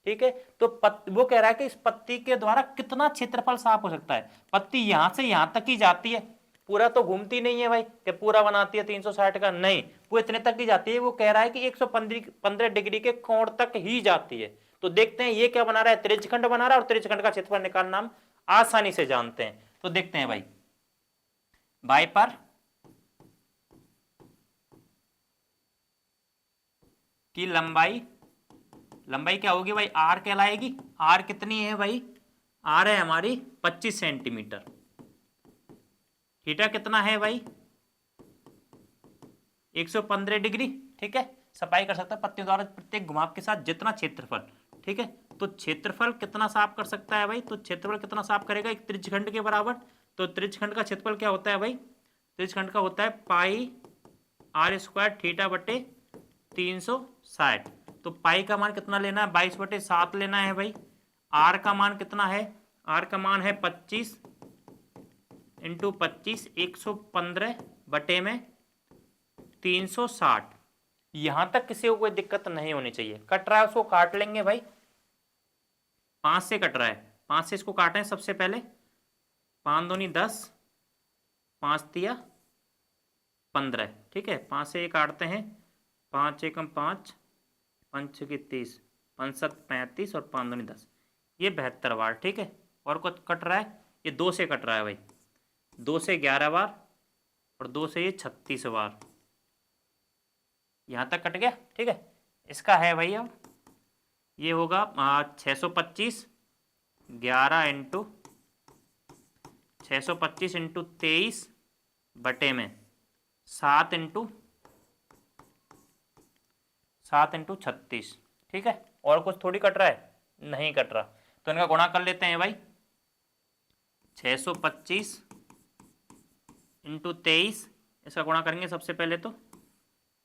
ठीक है। तो वो कह रहा है कि इस पत्ती के द्वारा कितना क्षेत्रफल साफ हो सकता है। पत्ती यहां से यहां तक ही जाती है, पूरा तो घूमती नहीं है भाई कि पूरा बनाती है 360 का, नहीं, वो इतने तक ही जाती है। वो कह रहा है कि 115 डिग्री के कोण तक ही जाती है। तो देखते हैं ये क्या बना रहा है, त्रिज्यखंड बना रहा है, और त्रिज्यखंड का क्षेत्रफल निकालना हम आसानी से जानते हैं। तो देखते हैं भाई, वाइपर की लंबाई क्या होगी भाई, आर कहलाएगी। आर कितनी है भाई, आर है हमारी 25 सेंटीमीटर। थीटा कितना है भाई, 115 डिग्री। ठीक है, सफाई कर सकता है पत्तियों द्वारा प्रत्येक घुमाव के साथ जितना क्षेत्रफल। ठीक है, तो क्षेत्रफल कितना साफ कर सकता है भाई, तो क्षेत्रफल कितना साफ करेगा, एक त्रिज्यखंड के बराबर। तो त्रिज्यखंड का क्षेत्रफल क्या होता है भाई, त्रिज्यखंड का होता है पाई आर स्क्वायर थीटा बटे 360। तो पाई का मान कितना लेना है, 22/7 लेना है भाई। आर का मान कितना है, आर का मान है 25 इंटू 25, 115 बटे में 360। यहां तक किसी को कोई दिक्कत नहीं होनी चाहिए। कट रहा है उसको काट लेंगे भाई, 5 से कट रहा है, 5 से इसको काटें सबसे पहले। 5 दूनी 10, 5 तिया 15। ठीक है, 5 से ये काटते हैं, 5 एकम 5, 5 की 30, 5 7 35 और 5 दूनी 10, ये 72 बार। ठीक है, और कुछ कट रहा है, ये 2 से कट रहा है भाई, 2 से 11 बार और 2 से ये 36 बार। यहाँ तक कट गया। ठीक है, इसका है भाई अब ये होगा 625, 11 इंटू 625 इंटू 23 बटे में 7 इंटू 36। ठीक है, और कुछ थोड़ी कट रहा है, नहीं कट रहा, तो इनका गुणा कर लेते हैं भाई। 625 इंटू 23, इसका गुणा करेंगे सबसे पहले तो,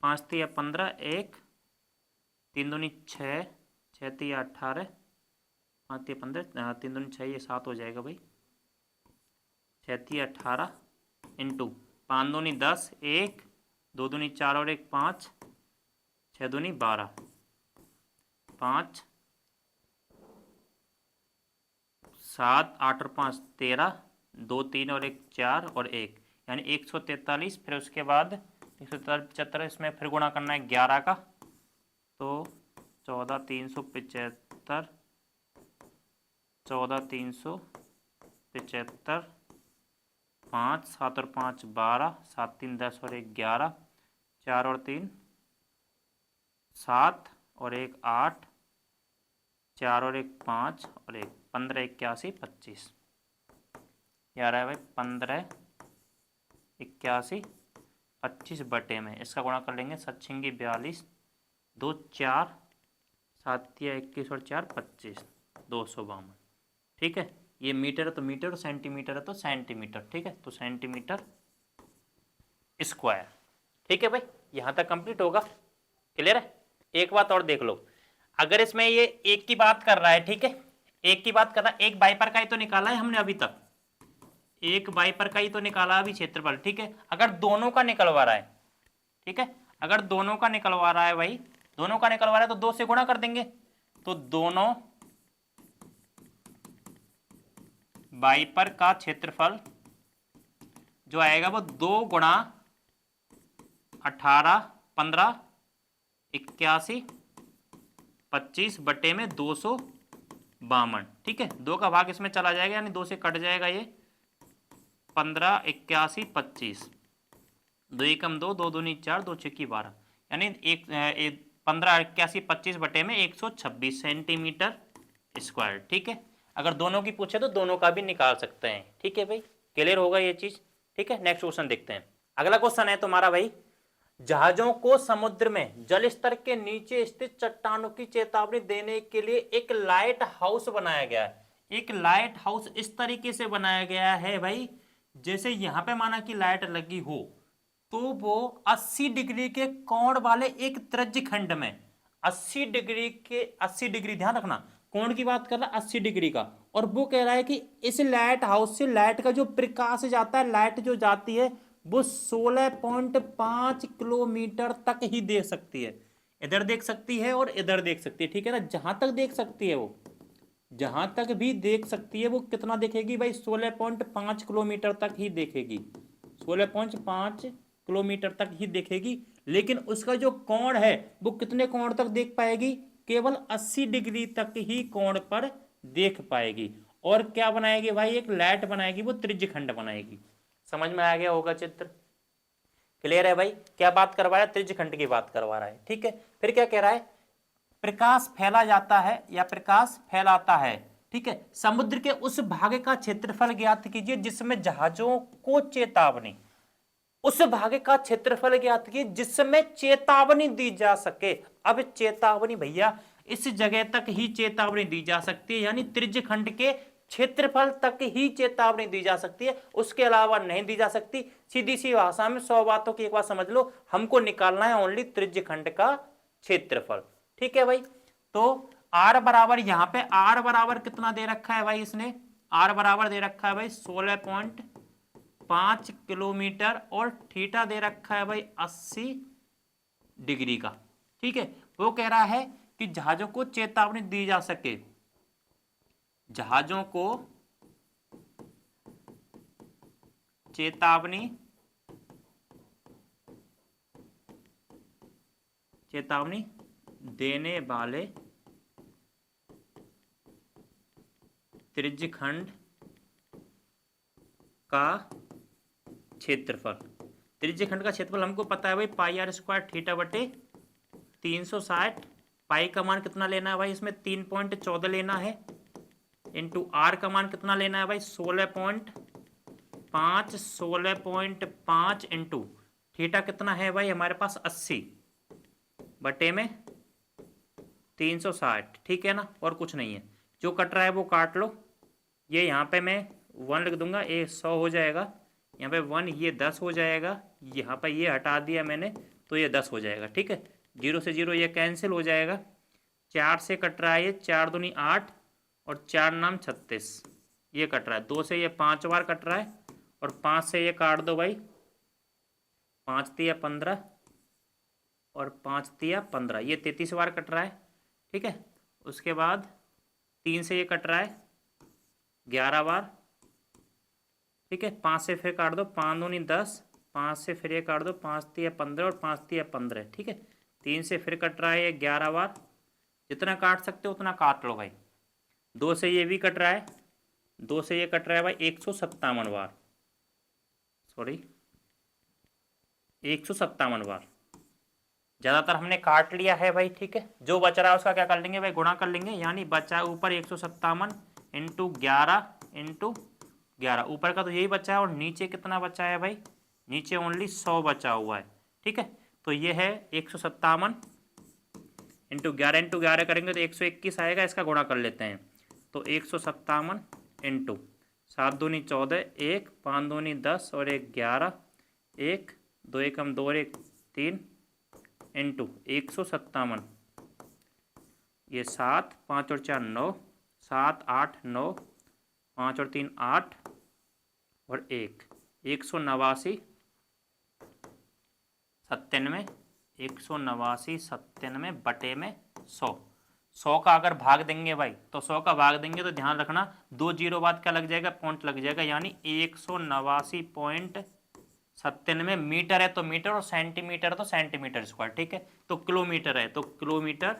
5 तिया 15, 1 3 दूनी 6, 6 तिया 18, 5 तिया 15, 3 दूनी 6, ये 7 हो जाएगा भाई, 6 तिया 18 इंटू 5 दूनी 10, 1 2 दूनी 4 और 1 5, 6 दूनी 12, 5 7 8 और 5 13, 2 3 और 1 4 और 1, यानी 143। फिर उसके बाद 175, इसमें फिर गुणा करना है 11 का, तो 14 375, 14 375, 5 7 और 5 12, 7 3 10 और 1 11, 4 और 3 7 और 1 8, 4 और 1 5 और 1 15, 81 25। ये आ रहा है भाई 15 81 25 बटे में, इसका गुणा कर लेंगे 7 छिंगी 42, 2 4 7 या 21 और 4 25, 252। ठीक है, ये मीटर है तो मीटर और सेंटीमीटर है तो सेंटीमीटर। ठीक है, तो सेंटीमीटर स्क्वायर। ठीक है भाई, यहां तक कंप्लीट होगा, क्लियर है। एक बात और देख लो, अगर इसमें ये एक की बात कर रहा है, ठीक है, एक की बात कर रहा है, एक वाइपर का ही तो निकाला है हमने अभी तक, एक वाइपर का ही तो निकाला अभी क्षेत्रफल। ठीक है, अगर दोनों का निकलवा रहा है, ठीक है, अगर दोनों का निकलवा रहा है भाई, दोनों का निकलवा रहा है तो 2 से गुणा कर देंगे, तो दोनों वाइपर का क्षेत्रफल जो आएगा वो 2 गुणा 18 15 81 25 बटे में 252। ठीक है, 2 का भाग इसमें चला जाएगा, यानी 2 से कट जाएगा ये, 15 81 25, 2 एकम 2, 2 दूनी 4, 2 छक्की 12, यानी 15 81 25 बटे में 126 सेंटीमीटर स्क्वायर। ठीक है, अगर दोनों की पूछे तो दोनों का भी निकाल सकते हैं। ठीक है भाई, क्लियर होगा ये चीज। ठीक है, नेक्स्ट क्वेश्चन देखते हैं। अगला क्वेश्चन है तुम्हारा भाई, जहाजों को समुद्र में जल स्तर के नीचे स्थित चट्टानों की चेतावनी देने के लिए एक लाइट हाउस बनाया गया है। एक लाइट हाउस इस तरीके से बनाया गया है भाई, जैसे यहां पे माना कि लाइट लगी हो, तो वो 80 डिग्री के कोण वाले एक त्रिज्यखंड में 80 डिग्री, ध्यान रखना कोण की बात कर रहा है 80 डिग्री का, और वो कह रहा है कि इस लाइट हाउस से लाइट का जो प्रकाश जाता है, लाइट जो जाती है वो 16.5 किलोमीटर तक ही दे सकती है। इधर देख सकती है और इधर देख सकती है, ठीक है ना। जहां तक देख सकती है वो, जहां तक भी देख सकती है वो कितना देखेगी भाई, 16.5 किलोमीटर तक ही देखेगी, 16.5 किलोमीटर तक ही देखेगी। लेकिन उसका जो कोण है वो कितने कोण तक देख पाएगी, केवल 80 डिग्री तक ही कोण पर देख पाएगी। और क्या बनाएगी भाई, एक लाइट बनाएगी, वो त्रिज्यखंड बनाएगी। समझ में आ गया होगा चित्र, क्लियर है भाई। क्या बात करवा रहा है, त्रिज्यखंड की बात करवा रहा है, ठीक है। फिर क्या कह रहा है, प्रकाश फैला जाता है या प्रकाश फैलाता है, ठीक है, समुद्र के उस भाग का क्षेत्रफल ज्ञात कीजिए जिसमें जहाजों को चेतावनी, उस भाग का क्षेत्रफल ज्ञात कीजिए जिसमें चेतावनी दी जा सके। अब चेतावनी भैया इस जगह तक ही चेतावनी दी जा सकती है, यानी त्रिज्यखंड के क्षेत्रफल तक ही चेतावनी दी जा सकती है, उसके अलावा नहीं दी जा सकती। सीधी सी भाषा में 100 बातों की एक बात समझ लो, हमको निकालना है ओनली त्रिज्यखंड का क्षेत्रफल, ठीक है भाई। तो आर बराबर, यहां पे आर बराबर कितना दे रखा है भाई, इसने आर बराबर दे रखा है भाई 16.5 किलोमीटर, और थीटा दे रखा है भाई 80 डिग्री का, ठीक है। वो कह रहा है कि जहाजों को चेतावनी दी जा सके, जहाजों को चेतावनी देने वाले त्रिज्यखंड का क्षेत्रफल, त्रिज्यखंड का क्षेत्रफल हमको पता है भाई पाई आर स्क्वायर थीटा बटे 360। पाई का मान कितना लेना है भाई, इसमें 3.14 लेना है, इंटू आर का मान कितना लेना है भाई 16.5 इंटू थीटा कितना है भाई हमारे पास 80 बटे में 360, ठीक है ना। और कुछ नहीं है, जो कट रहा है वो काट लो। ये यहाँ पे मैं 1 लिख दूंगा, ये 100 हो जाएगा, यहाँ पे 1, ये 10 हो जाएगा, यहाँ पे ये हटा दिया मैंने तो ये 10 हो जाएगा, ठीक है। 0 से 0 ये कैंसिल हो जाएगा, 4 से कट रहा है ये, 4 दूनी 8 और 4 नाम 36, ये कट रहा है। 2 से ये 5 बार कट रहा है, और 5 से ये काट दो भाई, 5 तिया 15 और 5 तिया 15, ये 33 बार कट रहा है, ठीक है। उसके बाद 3 से ये कट रहा है 11 बार, ठीक है। 5 से फिर काट दो, 5 दूनी 10, 5 से फिर ये काट दो, 5 तिया 15 और 5 तिया 15, ठीक है। 3 से फिर कट रहा है ये 11 बार, जितना काट सकते हो उतना काट लो भाई। 2 से ये भी कट रहा है, 2 से ये कट रहा है भाई 157 बार, सॉरी 157 बार, ज़्यादातर हमने काट लिया है भाई, ठीक है। जो बच रहा है उसका क्या कर लेंगे भाई, गुणा कर लेंगे, यानी बचा ऊपर 157 इंटू 11 ऊपर का तो यही बचा है, और नीचे कितना बचा है भाई, नीचे ओनली 100 बचा हुआ है, ठीक है। तो ये है 157 इंटू 11 करेंगे तो 121 आएगा, इसका गुणा कर लेते हैं। तो 157 इंटू 7 दूनी 14, 1 5 दूनी 10 और 1 11, 1 2 1 हम 2 और 1 3 इंटू 157, ये 7 5 और 4 9, 7 8 9, 5 और 3 8 और 1 189 97, 189 97 बटे में 100। 100 का अगर भाग देंगे भाई, तो 100 का भाग देंगे तो ध्यान रखना 2 जीरो बाद क्या लग जाएगा, पॉइंट लग जाएगा, यानी 189.97। मीटर है तो मीटर, और सेंटीमीटर है तो सेंटीमीटर स्क्वायर, ठीक है। तो किलोमीटर है तो किलोमीटर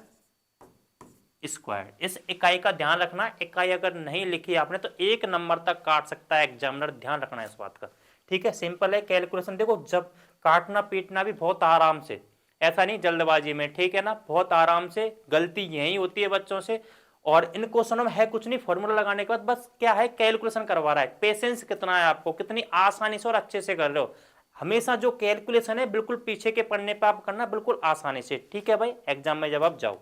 स्क्वायर। इस इकाई का ध्यान रखना, इकाई अगर नहीं लिखी आपने तो 1 नंबर तक काट सकता है एग्जामिनर, ध्यान रखना है इस बात का, ठीक है। सिंपल है कैलकुलेशन, देखो जब काटना पीटना भी बहुत आराम से, ऐसा नहीं जल्दबाजी में, ठीक है ना, बहुत आराम से। गलती यही होती है बच्चों से, और इन क्वेश्चनों में है कुछ नहीं, फॉर्मूला लगाने के बाद बस क्या है, कैलकुलेशन करवा रहा है। पेशेंस कितना है आपको, कितनी आसानी से और अच्छे से कर रहे हो। हमेशा जो कैलकुलेशन है बिल्कुल पीछे के पन्ने पे आप करना, बिल्कुल आसानी से, ठीक है भाई, एग्जाम में जब आप जाओ,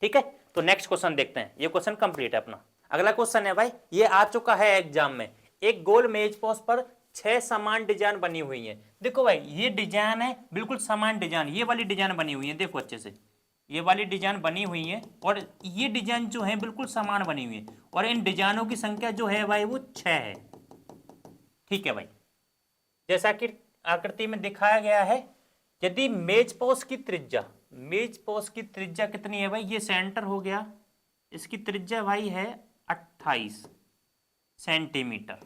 ठीक है। तो नेक्स्ट क्वेश्चन देखते हैं, ये क्वेश्चन कंप्लीट है अपना। अगला क्वेश्चन है भाई, ये आ चुका है एग्जाम में, एक गोल मेज पोस्ट पर 6 समान डिजाइन बनी हुई है। देखो भाई ये डिजाइन है, बिल्कुल समान डिजाइन, ये वाली डिजाइन बनी हुई है, देखो अच्छे से, ये वाली डिजाइन बनी हुई है, और ये डिजाइन जो है बिल्कुल समान बनी हुई है, और इन डिजाइनों की संख्या जो है भाई वो 6 है, ठीक है भाई। जैसा कि आकृति में दिखाया गया है, यदि मेज पोस्ट की त्रिज्या, मेज पोस्ट की त्रिज्या कितनी है भाई, ये सेंटर हो गया, इसकी त्रिज्या भाई है 28 सेंटीमीटर।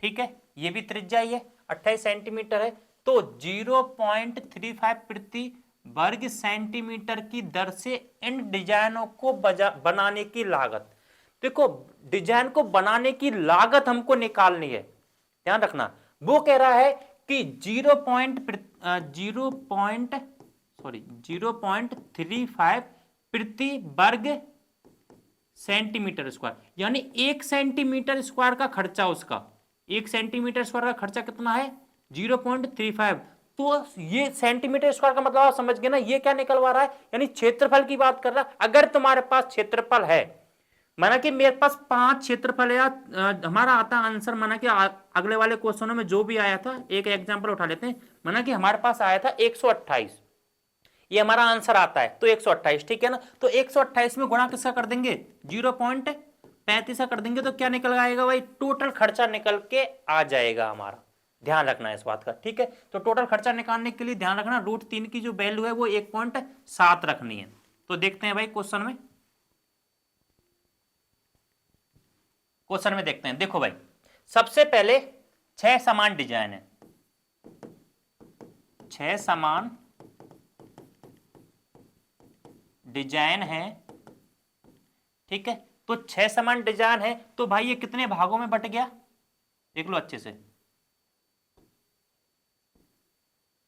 ठीक है, ये भी त्रिज्या ही है, 28 सेंटीमीटर है। तो 0.35 प्रति वर्ग सेंटीमीटर की दर से इन डिजाइनों को बनाने की लागत, देखो डिजाइन को बनाने की लागत हमको निकालनी है, ध्यान रखना। वो कह रहा है कि 0.35 प्रति वर्ग सेंटीमीटर स्क्वायर, यानी 1 सेंटीमीटर स्क्वायर का खर्चा, उसका 1 सेंटीमीटर स्क्वायर का खर्चा कितना है 0.35। तो ये सेंटीमीटर स्क्वायर का मतलब आप समझ गए ना, ये क्या निकलवा रहा है, यानी क्षेत्रफल की बात कर रहा है। अगर तुम्हारे पास क्षेत्रफल है, माना कि मेरे पास 5 क्षेत्रफल है, हमारा आता आंसर, माना कि अगले वाले क्वेश्चनों में जो भी आया था, एक एग्जांपल उठा लेते हैं, माना कि हमारे पास आया था 128, ये हमारा आंसर आता है, तो 128, ठीक है ना। तो 128 में गुणा किसका कर देंगे 0.35 का कर देंगे, तो क्या निकल आएगा भाई, टोटल खर्चा निकल के आ जाएगा हमारा। ध्यान रखना है इस बात का, ठीक है। तो टोटल खर्चा निकालने के लिए ध्यान रखना, √3 की जो वैल्यू है वो 1.7 रखनी है। तो देखते हैं भाई क्वेश्चन में, देखते हैं। देखो भाई, सबसे पहले 6 समान डिजाइन है, 6 समान डिजाइन है, ठीक है। तो 6 समान डिजाइन है, तो भाई ये कितने भागों में बट गया, देख लो अच्छे से,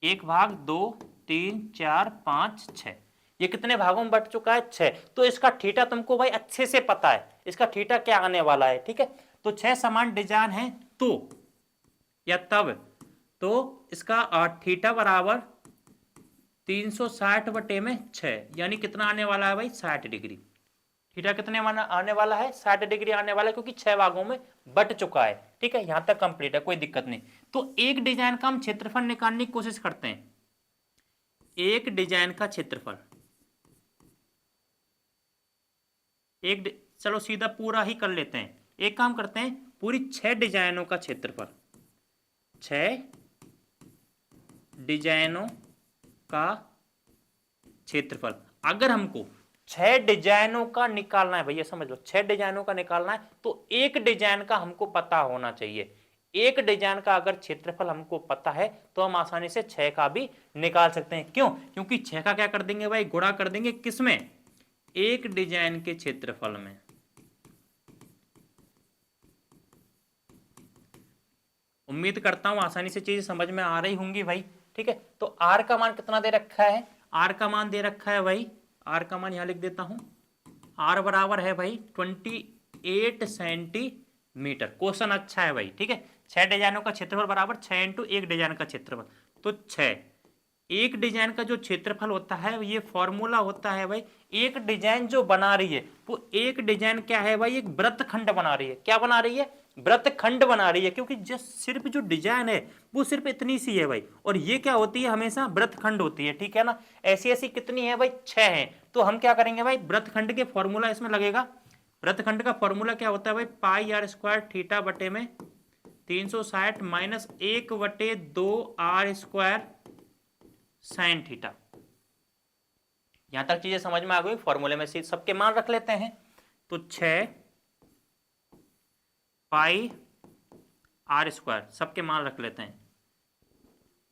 1 भाग 2 3 4 5 6, ये कितने भागों में बट चुका है 6। तो इसका थीटा तुमको भाई अच्छे से पता है, इसका थीटा क्या आने वाला है, ठीक है। तो 6 समान डिजाइन है, तो या तब, तो इसका थीटा बराबर 360 बटे में 6, यानी कितना आने वाला है भाई 60 डिग्री। थीटा कितने आने वाला है 60 डिग्री आने वाला है, क्योंकि 6 भागों में बट चुका है, ठीक है। यहां तक कंप्लीट है, कोई दिक्कत नहीं। तो एक डिजाइन का हम क्षेत्रफल निकालने की कोशिश करते हैं, एक डिजाइन का क्षेत्रफल, चलो सीधा पूरा ही कर लेते हैं। एक काम करते हैं, पूरी 6 डिजाइनों का क्षेत्रफल, 6 डिजाइनों का क्षेत्रफल, अगर हमको 6 डिजाइनों का निकालना है भैया, समझ लो 6 डिजाइनों का निकालना है, तो एक डिजाइन का हमको पता होना चाहिए। एक डिजाइन का अगर क्षेत्रफल हमको पता है, तो हम आसानी से 6 का भी निकाल सकते हैं। क्यों, क्योंकि 6 का क्या कर देंगे भाई, गुणा कर देंगे किसमें, एक डिजाइन के क्षेत्रफल में। उम्मीद करता हूं आसानी से चीजें समझ में आ रही होंगी भाई, ठीक है। तो आर का मान कितना दे रखा है, आर का मान दे रखा है भाई, आर का मान यहां लिख देता हूं, आर बराबर है भाई 28 सेंटीमीटर। क्वेश्चन अच्छा है भाई, ठीक है। 6 डिजाइनों का क्षेत्रफल बराबर 6 इंटू एक डिजाइन का क्षेत्रफल, तो 6। एक डिजाइन का जो क्षेत्रफल होता है, ये फॉर्मूला होता है भाई, एक डिजाइन जो बना रही है, वो एक डिजाइन क्या है भाई, एक वृत्तखंड बना रही है। क्या बना रही है, वृत्तखंड बना रही है, क्योंकि सिर्फ जो डिजाइन है वो सिर्फ इतनी सी है भाई, और ये क्या होती है, हमेशा वृत्तखंड होती है, ठीक है ना। ऐसी ऐसी कितनी है भाई, 6 है। तो हम क्या करेंगे भाई, वृत्तखंड के फॉर्मूला इसमें लगेगा। वृत्तखंड का फॉर्मूला क्या होता है भाई, पाई आर स्क्वायर थीटा बटे में 360 माइनस 1 बटे 2 आर स्क्वायर साइन थीटा। यहां तक चीजें समझ में आ गई, फॉर्मूले में से सबके मान रख लेते हैं। तो 6 पाई आर स्क्वायर, सबके मान रख लेते हैं।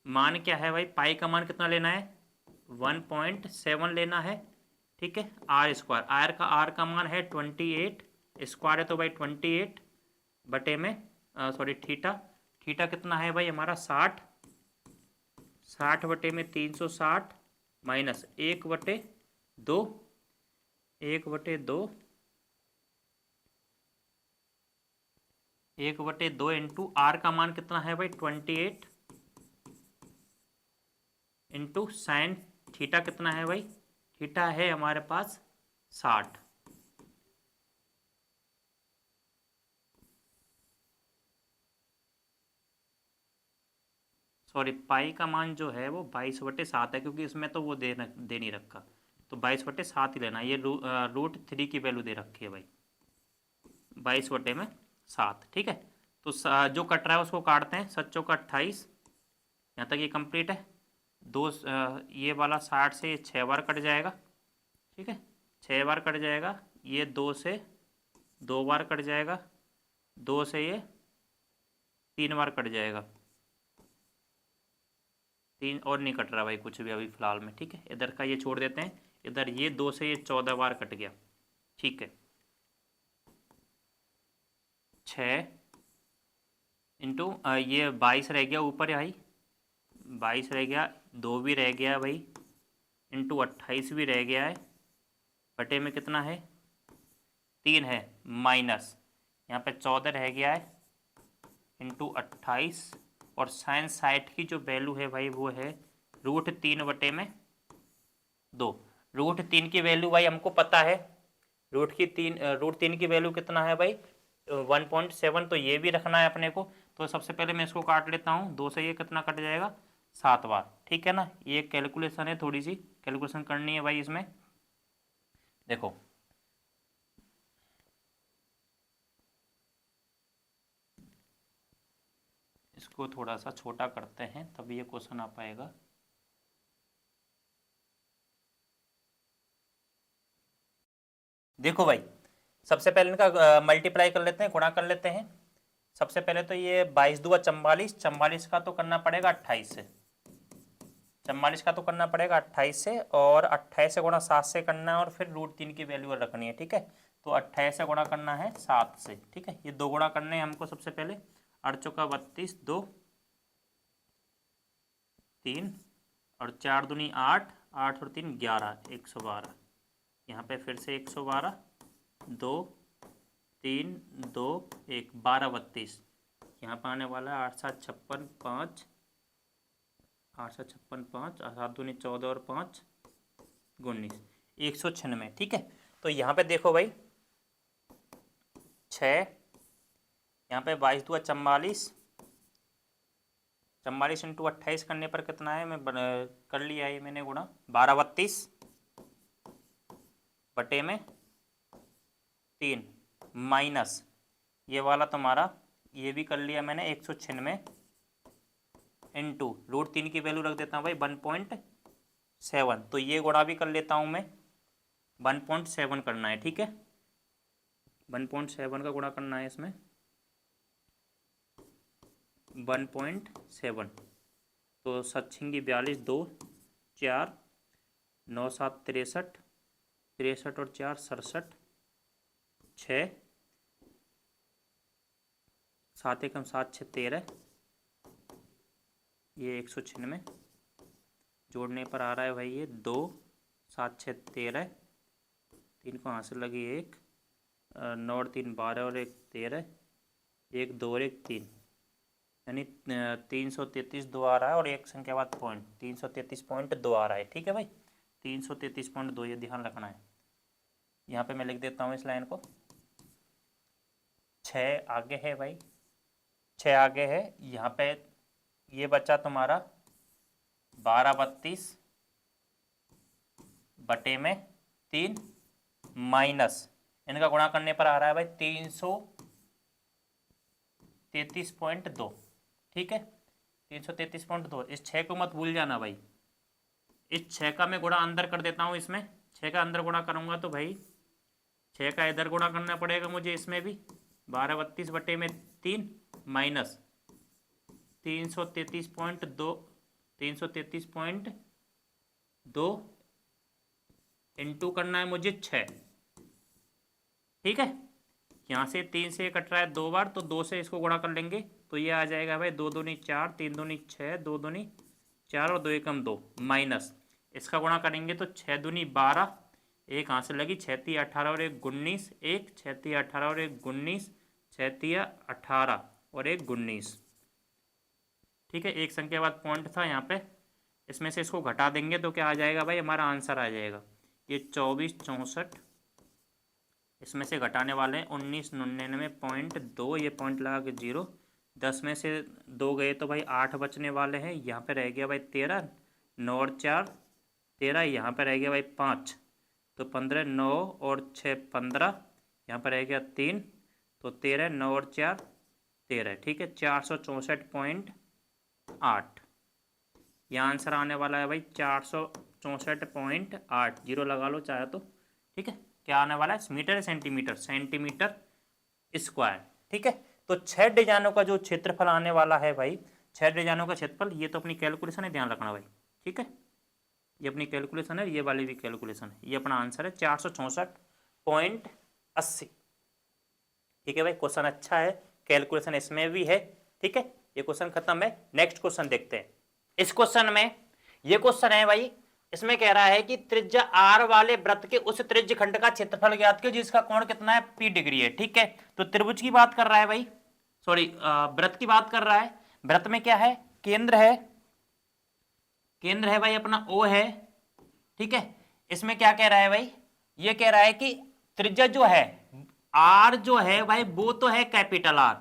मान क्या है भाई, पाई का मान कितना लेना है 1.7 लेना है, ठीक है। आर स्क्वायर, आर का मान है 28, स्क्वायर है तो भाई 28 बटे में सॉरी थीटा, थीटा कितना है भाई हमारा 60, 60 बटे में 360 माइनस 1 बटे 2, 1 बटे 2, 1 बटे 2 इंटू आर का मान कितना है भाई 28 इंटू साइन थीटा कितना है भाई, थीटा है हमारे पास 60। सॉरी, पाई का मान जो है वो 22/7 है, क्योंकि इसमें तो वो दे नहीं रखा, तो 22/7 ही लेना। ये √3 की वैल्यू दे रखी है भाई 22/7, ठीक है। तो जो कट रहा है उसको काटते हैं, 7 चौका 28, यहाँ तक ये कंप्लीट है। ये वाला 60 से 6 बार कट जाएगा, ठीक है, 6 बार कट जाएगा। ये 2 से 2 बार कट जाएगा, 2 से ये 3 बार कट जाएगा, 3 और नहीं कट रहा भाई कुछ भी अभी फ़िलहाल में, ठीक है। इधर का ये छोड़ देते हैं, इधर ये 2 से ये 14 बार कट गया, ठीक है। 6 इंटू ये 22 रह गया ऊपर भाई, 22 रह गया, 2 भी रह गया भाई, इंटू 28 भी रह गया है, बटे में कितना है 3 है, माइनस यहाँ पे 14 रह गया है, इंटू 28, और साइन 60 की जो वैल्यू है भाई वो है √3/2। √3 की वैल्यू भाई हमको पता है, √3 की वैल्यू कितना है भाई 1.7, तो ये भी रखना है अपने को। तो सबसे पहले मैं इसको काट लेता हूँ, 2 से ये कितना कट जाएगा 7 बार, ठीक है ना। ये कैलकुलेशन है, थोड़ी सी कैलकुलेशन करनी है भाई इसमें। देखो इसको थोड़ा सा छोटा करते हैं तभी ये क्वेश्चन आ पाएगा। देखो भाई सबसे पहले इनका मल्टीप्लाई कर लेते हैं, गुणा कर लेते हैं। सबसे पहले तो ये 22 दूआ 44, 44 का तो करना पड़ेगा 28 से, 44 का तो करना पड़ेगा 28 से, और 28 से गुणा 7 से करना है, और फिर √3 की वैल्यू रखनी है, ठीक है। तो 28 से गुणा करना है 7 से, ठीक है। ये 2 गुणा करने हैं हमको सबसे पहले, 8 चौका 32, 2 3 और 4 दूनी 8, 8 और 3 11, 112। यहाँ पे फिर से 112, 2 3 2 1 12 32, यहाँ पर आने वाला है 8 7 56 5, 8 7 56 5, 7 दूनी 14 और 5 19, 196, ठीक है। तो यहाँ पे देखो भाई 6, यहाँ पे 22 दूआ 44, 44 इंटू 28 करने पर कितना है, मैं कर लिया है मैंने गुणा, 12 32 बटे में 3, माइनस ये वाला तुम्हारा ये भी कर लिया मैंने 196, इंटू √3 की वैल्यू रख देता हूँ भाई 1.7, तो ये गुणा भी कर लेता हूँ मैं, 1.7 करना है, ठीक है। 1.7 का गुणा करना है इसमें, 1.7, तो 7 42 2 4 9 7 63, 63 और 4 67, 6 7 एकम 7 6 13, ये 196 जोड़ने पर आ रहा है भाई ये 2 7 6 13, 3 को हाथ से लगी 1, 9 और 3 12 और 1 13, 1 2 और 1 3, यानी 333.2 आ रहा है, और एक संख्या बाद पॉइंट 333.2 आ रहा है, ठीक है भाई। 333.2 ये ध्यान रखना है। यहाँ पे मैं लिख देता हूँ इस लाइन को, 6 आगे है भाई, 6 आगे है, यहाँ पे ये बचा तुम्हारा 12 32 बटे में 3, माइनस इनका गुणा करने पर आ रहा है भाई 333.2, ठीक है। 333.2, इस 6 को मत भूल जाना भाई, इस 6 का मैं गुणा अंदर कर देता हूँ, इसमें 6 का अंदर गुणा करूँगा तो भाई 6 का इधर गुणा करना पड़ेगा मुझे, इसमें भी 12 32 बटे में 3, माइनस 333.2 इंटू करना है मुझे 6, ठीक है। यहाँ से 3 से कट रहा है 2 बार, तो 2 से इसको गुणा कर लेंगे, तो ये आ जाएगा भाई 2 दूनी 4, 3 दूनी 6, 2 दूनी 4 और 2 एकम 2, माइनस इसका गुणा करेंगे तो 6 दूनी 12, एक हाथ से लगी 6 तिया 18 और 1 19, 1 6 तिया 18 और 1 19, 6 तिया 18 और 1 19, ठीक है। एक संख्या बाद पॉइंट था यहाँ पे, इसमें से इसको घटा देंगे तो क्या आ जाएगा भाई, हमारा आंसर आ जाएगा ये 24 64, इसमें से घटाने वाले हैं 1999.2, ये पॉइंट लगा के 0, 10 में से 2 गए तो भाई 8 बचने वाले हैं, यहाँ पे रह गया भाई 13, 9 और 4 13, यहाँ पे रह गया भाई 5, तो 15, 9 और 6 15, यहाँ पर रह गया 3, तो 13, 9 और 4 13, ठीक है। 464.8 ये आंसर आने वाला है भाई 464.8, जीरो लगा लो चाहे तो, ठीक है। क्या आने वाला है, मीटर है सेंटीमीटर, सेंटीमीटर स्क्वायर, ठीक है। तो 6 डिजाइनों का जो क्षेत्रफल आने वाला है भाई, 6 डिजाइनों का क्षेत्रफल, ये तो अपनी कैलकुलेशन है, ध्यान रखना भाई, ठीक है। ये अपनी कैलकुलेशन है, ये वाली भी कैलकुलेशन है, ये अपना आंसर है 464.80, ठीक है भाई। क्वेश्चन अच्छा है, कैलकुलेशन इसमें भी है, ठीक है। ये क्वेश्चन खत्म है, नेक्स्ट क्वेश्चन देखते हैं। इस क्वेश्चन में ये क्वेश्चन है भाई, इसमें कह रहा है कि त्रिज्या r वाले वृत्त के उस त्रिज्य खंड का क्षेत्रफल ज्ञात कीजिए जिसका कोण कितना है, p डिग्री है, ठीक है। तो त्रिभुज की बात कर रहा है भाई, सॉरी वृत्त की बात कर रहा है। वृत्त में क्या है, केंद्र है, केंद्र है भाई अपना O है, ठीक है। इसमें क्या कह रहा है भाई, ये कह रहा है कि त्रिज्या जो है r जो है भाई वो तो है कैपिटल R,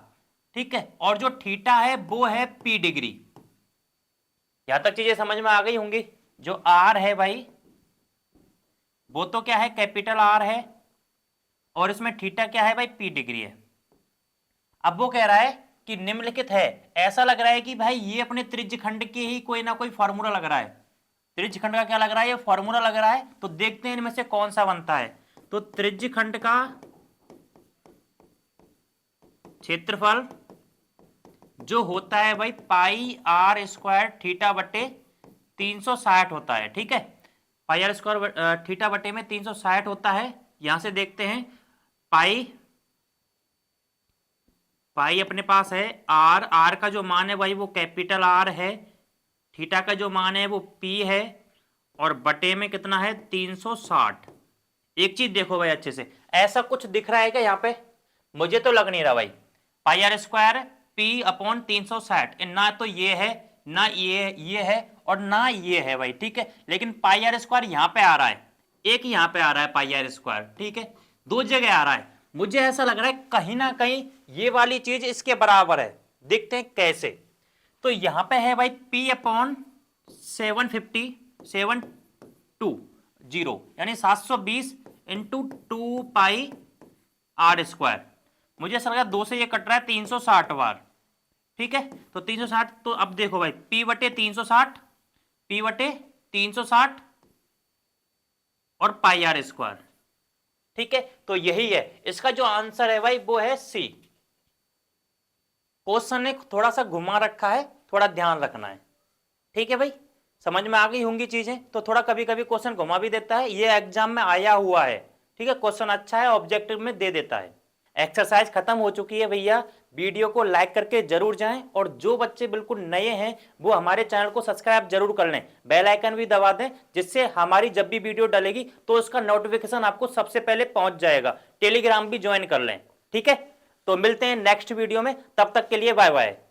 ठीक है, और जो थीटा है वो है p डिग्री। यहां तक चीजें समझ में आ गई होंगी। जो R है भाई वो तो क्या है, कैपिटल R है, और इसमें थीटा क्या है भाई, p डिग्री है। अब वो कह रहा है कि निम्नलिखित है, ऐसा लग रहा है कि भाई ये अपने त्रिज्य खंड के ही कोई ना कोई फॉर्मूला लग रहा है, त्रिज्य खंड का क्या लग रहा है, ये फॉर्मूला लग रहा है। तो देखते हैं इनमें से कौन सा बनता है। तो त्रिज्य खंड का क्षेत्रफल जो होता है भाई पाई आर स्क्वायर थीटा बटे 360 होता है, ठीक है। पाई आर स्क्वायर थीटा बटे में 360 होता है। यहां से देखते हैं, पाई पाई अपने पास है, आर, आर का जो मान है भाई वो कैपिटल आर है, थीटा का जो मान है वो पी है, और बटे में कितना है 360। एक चीज देखो भाई अच्छे से, ऐसा कुछ दिख रहा है क्या यहाँ पे, मुझे तो लग नहीं रहा भाई। पाई आर स्क्वायर पी अपॉन 360, ना तो ये है, ना ये है, और ना ये है भाई, ठीक है। लेकिन पाई आर स्क्वायर यहाँ पे आ रहा है, एक यहाँ पे आ रहा है पाई आर स्क्वायर, ठीक है, दो जगह आ रहा है। मुझे ऐसा लग रहा है कहीं ना कहीं ये वाली चीज इसके बराबर है, देखते हैं कैसे। तो यहां पे है भाई p अपॉन 750 यानी 720 इंटू 2 पाई आर स्क्वायर। मुझे ऐसा लगा 2 से ये कट रहा है 360 बार, ठीक है। तो 360, तो अब देखो भाई p बटे 360, p बटे 360 और पाई आर स्क्वायर, ठीक है। तो यही है इसका जो आंसर है भाई, वो है सी। क्वेश्चन ने थोड़ा सा घुमा रखा है, थोड़ा ध्यान रखना है, ठीक है भाई। समझ में आ गई होंगी चीजें। तो थोड़ा कभी कभी क्वेश्चन घुमा भी देता है, ये एग्जाम में आया हुआ है, ठीक है। क्वेश्चन अच्छा है, ऑब्जेक्टिव में दे देता है। एक्सरसाइज खत्म हो चुकी है भैया, वीडियो को लाइक करके जरूर जाएं, और जो बच्चे बिल्कुल नए हैं वो हमारे चैनल को सब्सक्राइब जरूर कर लें, बेल आइकन भी दबा दें, जिससे हमारी जब भी वीडियो डलेगी तो उसका नोटिफिकेशन आपको सबसे पहले पहुंच जाएगा। टेलीग्राम भी ज्वाइन कर लें, ठीक है। तो मिलते हैं नेक्स्ट वीडियो में, तब तक के लिए बाय बाय।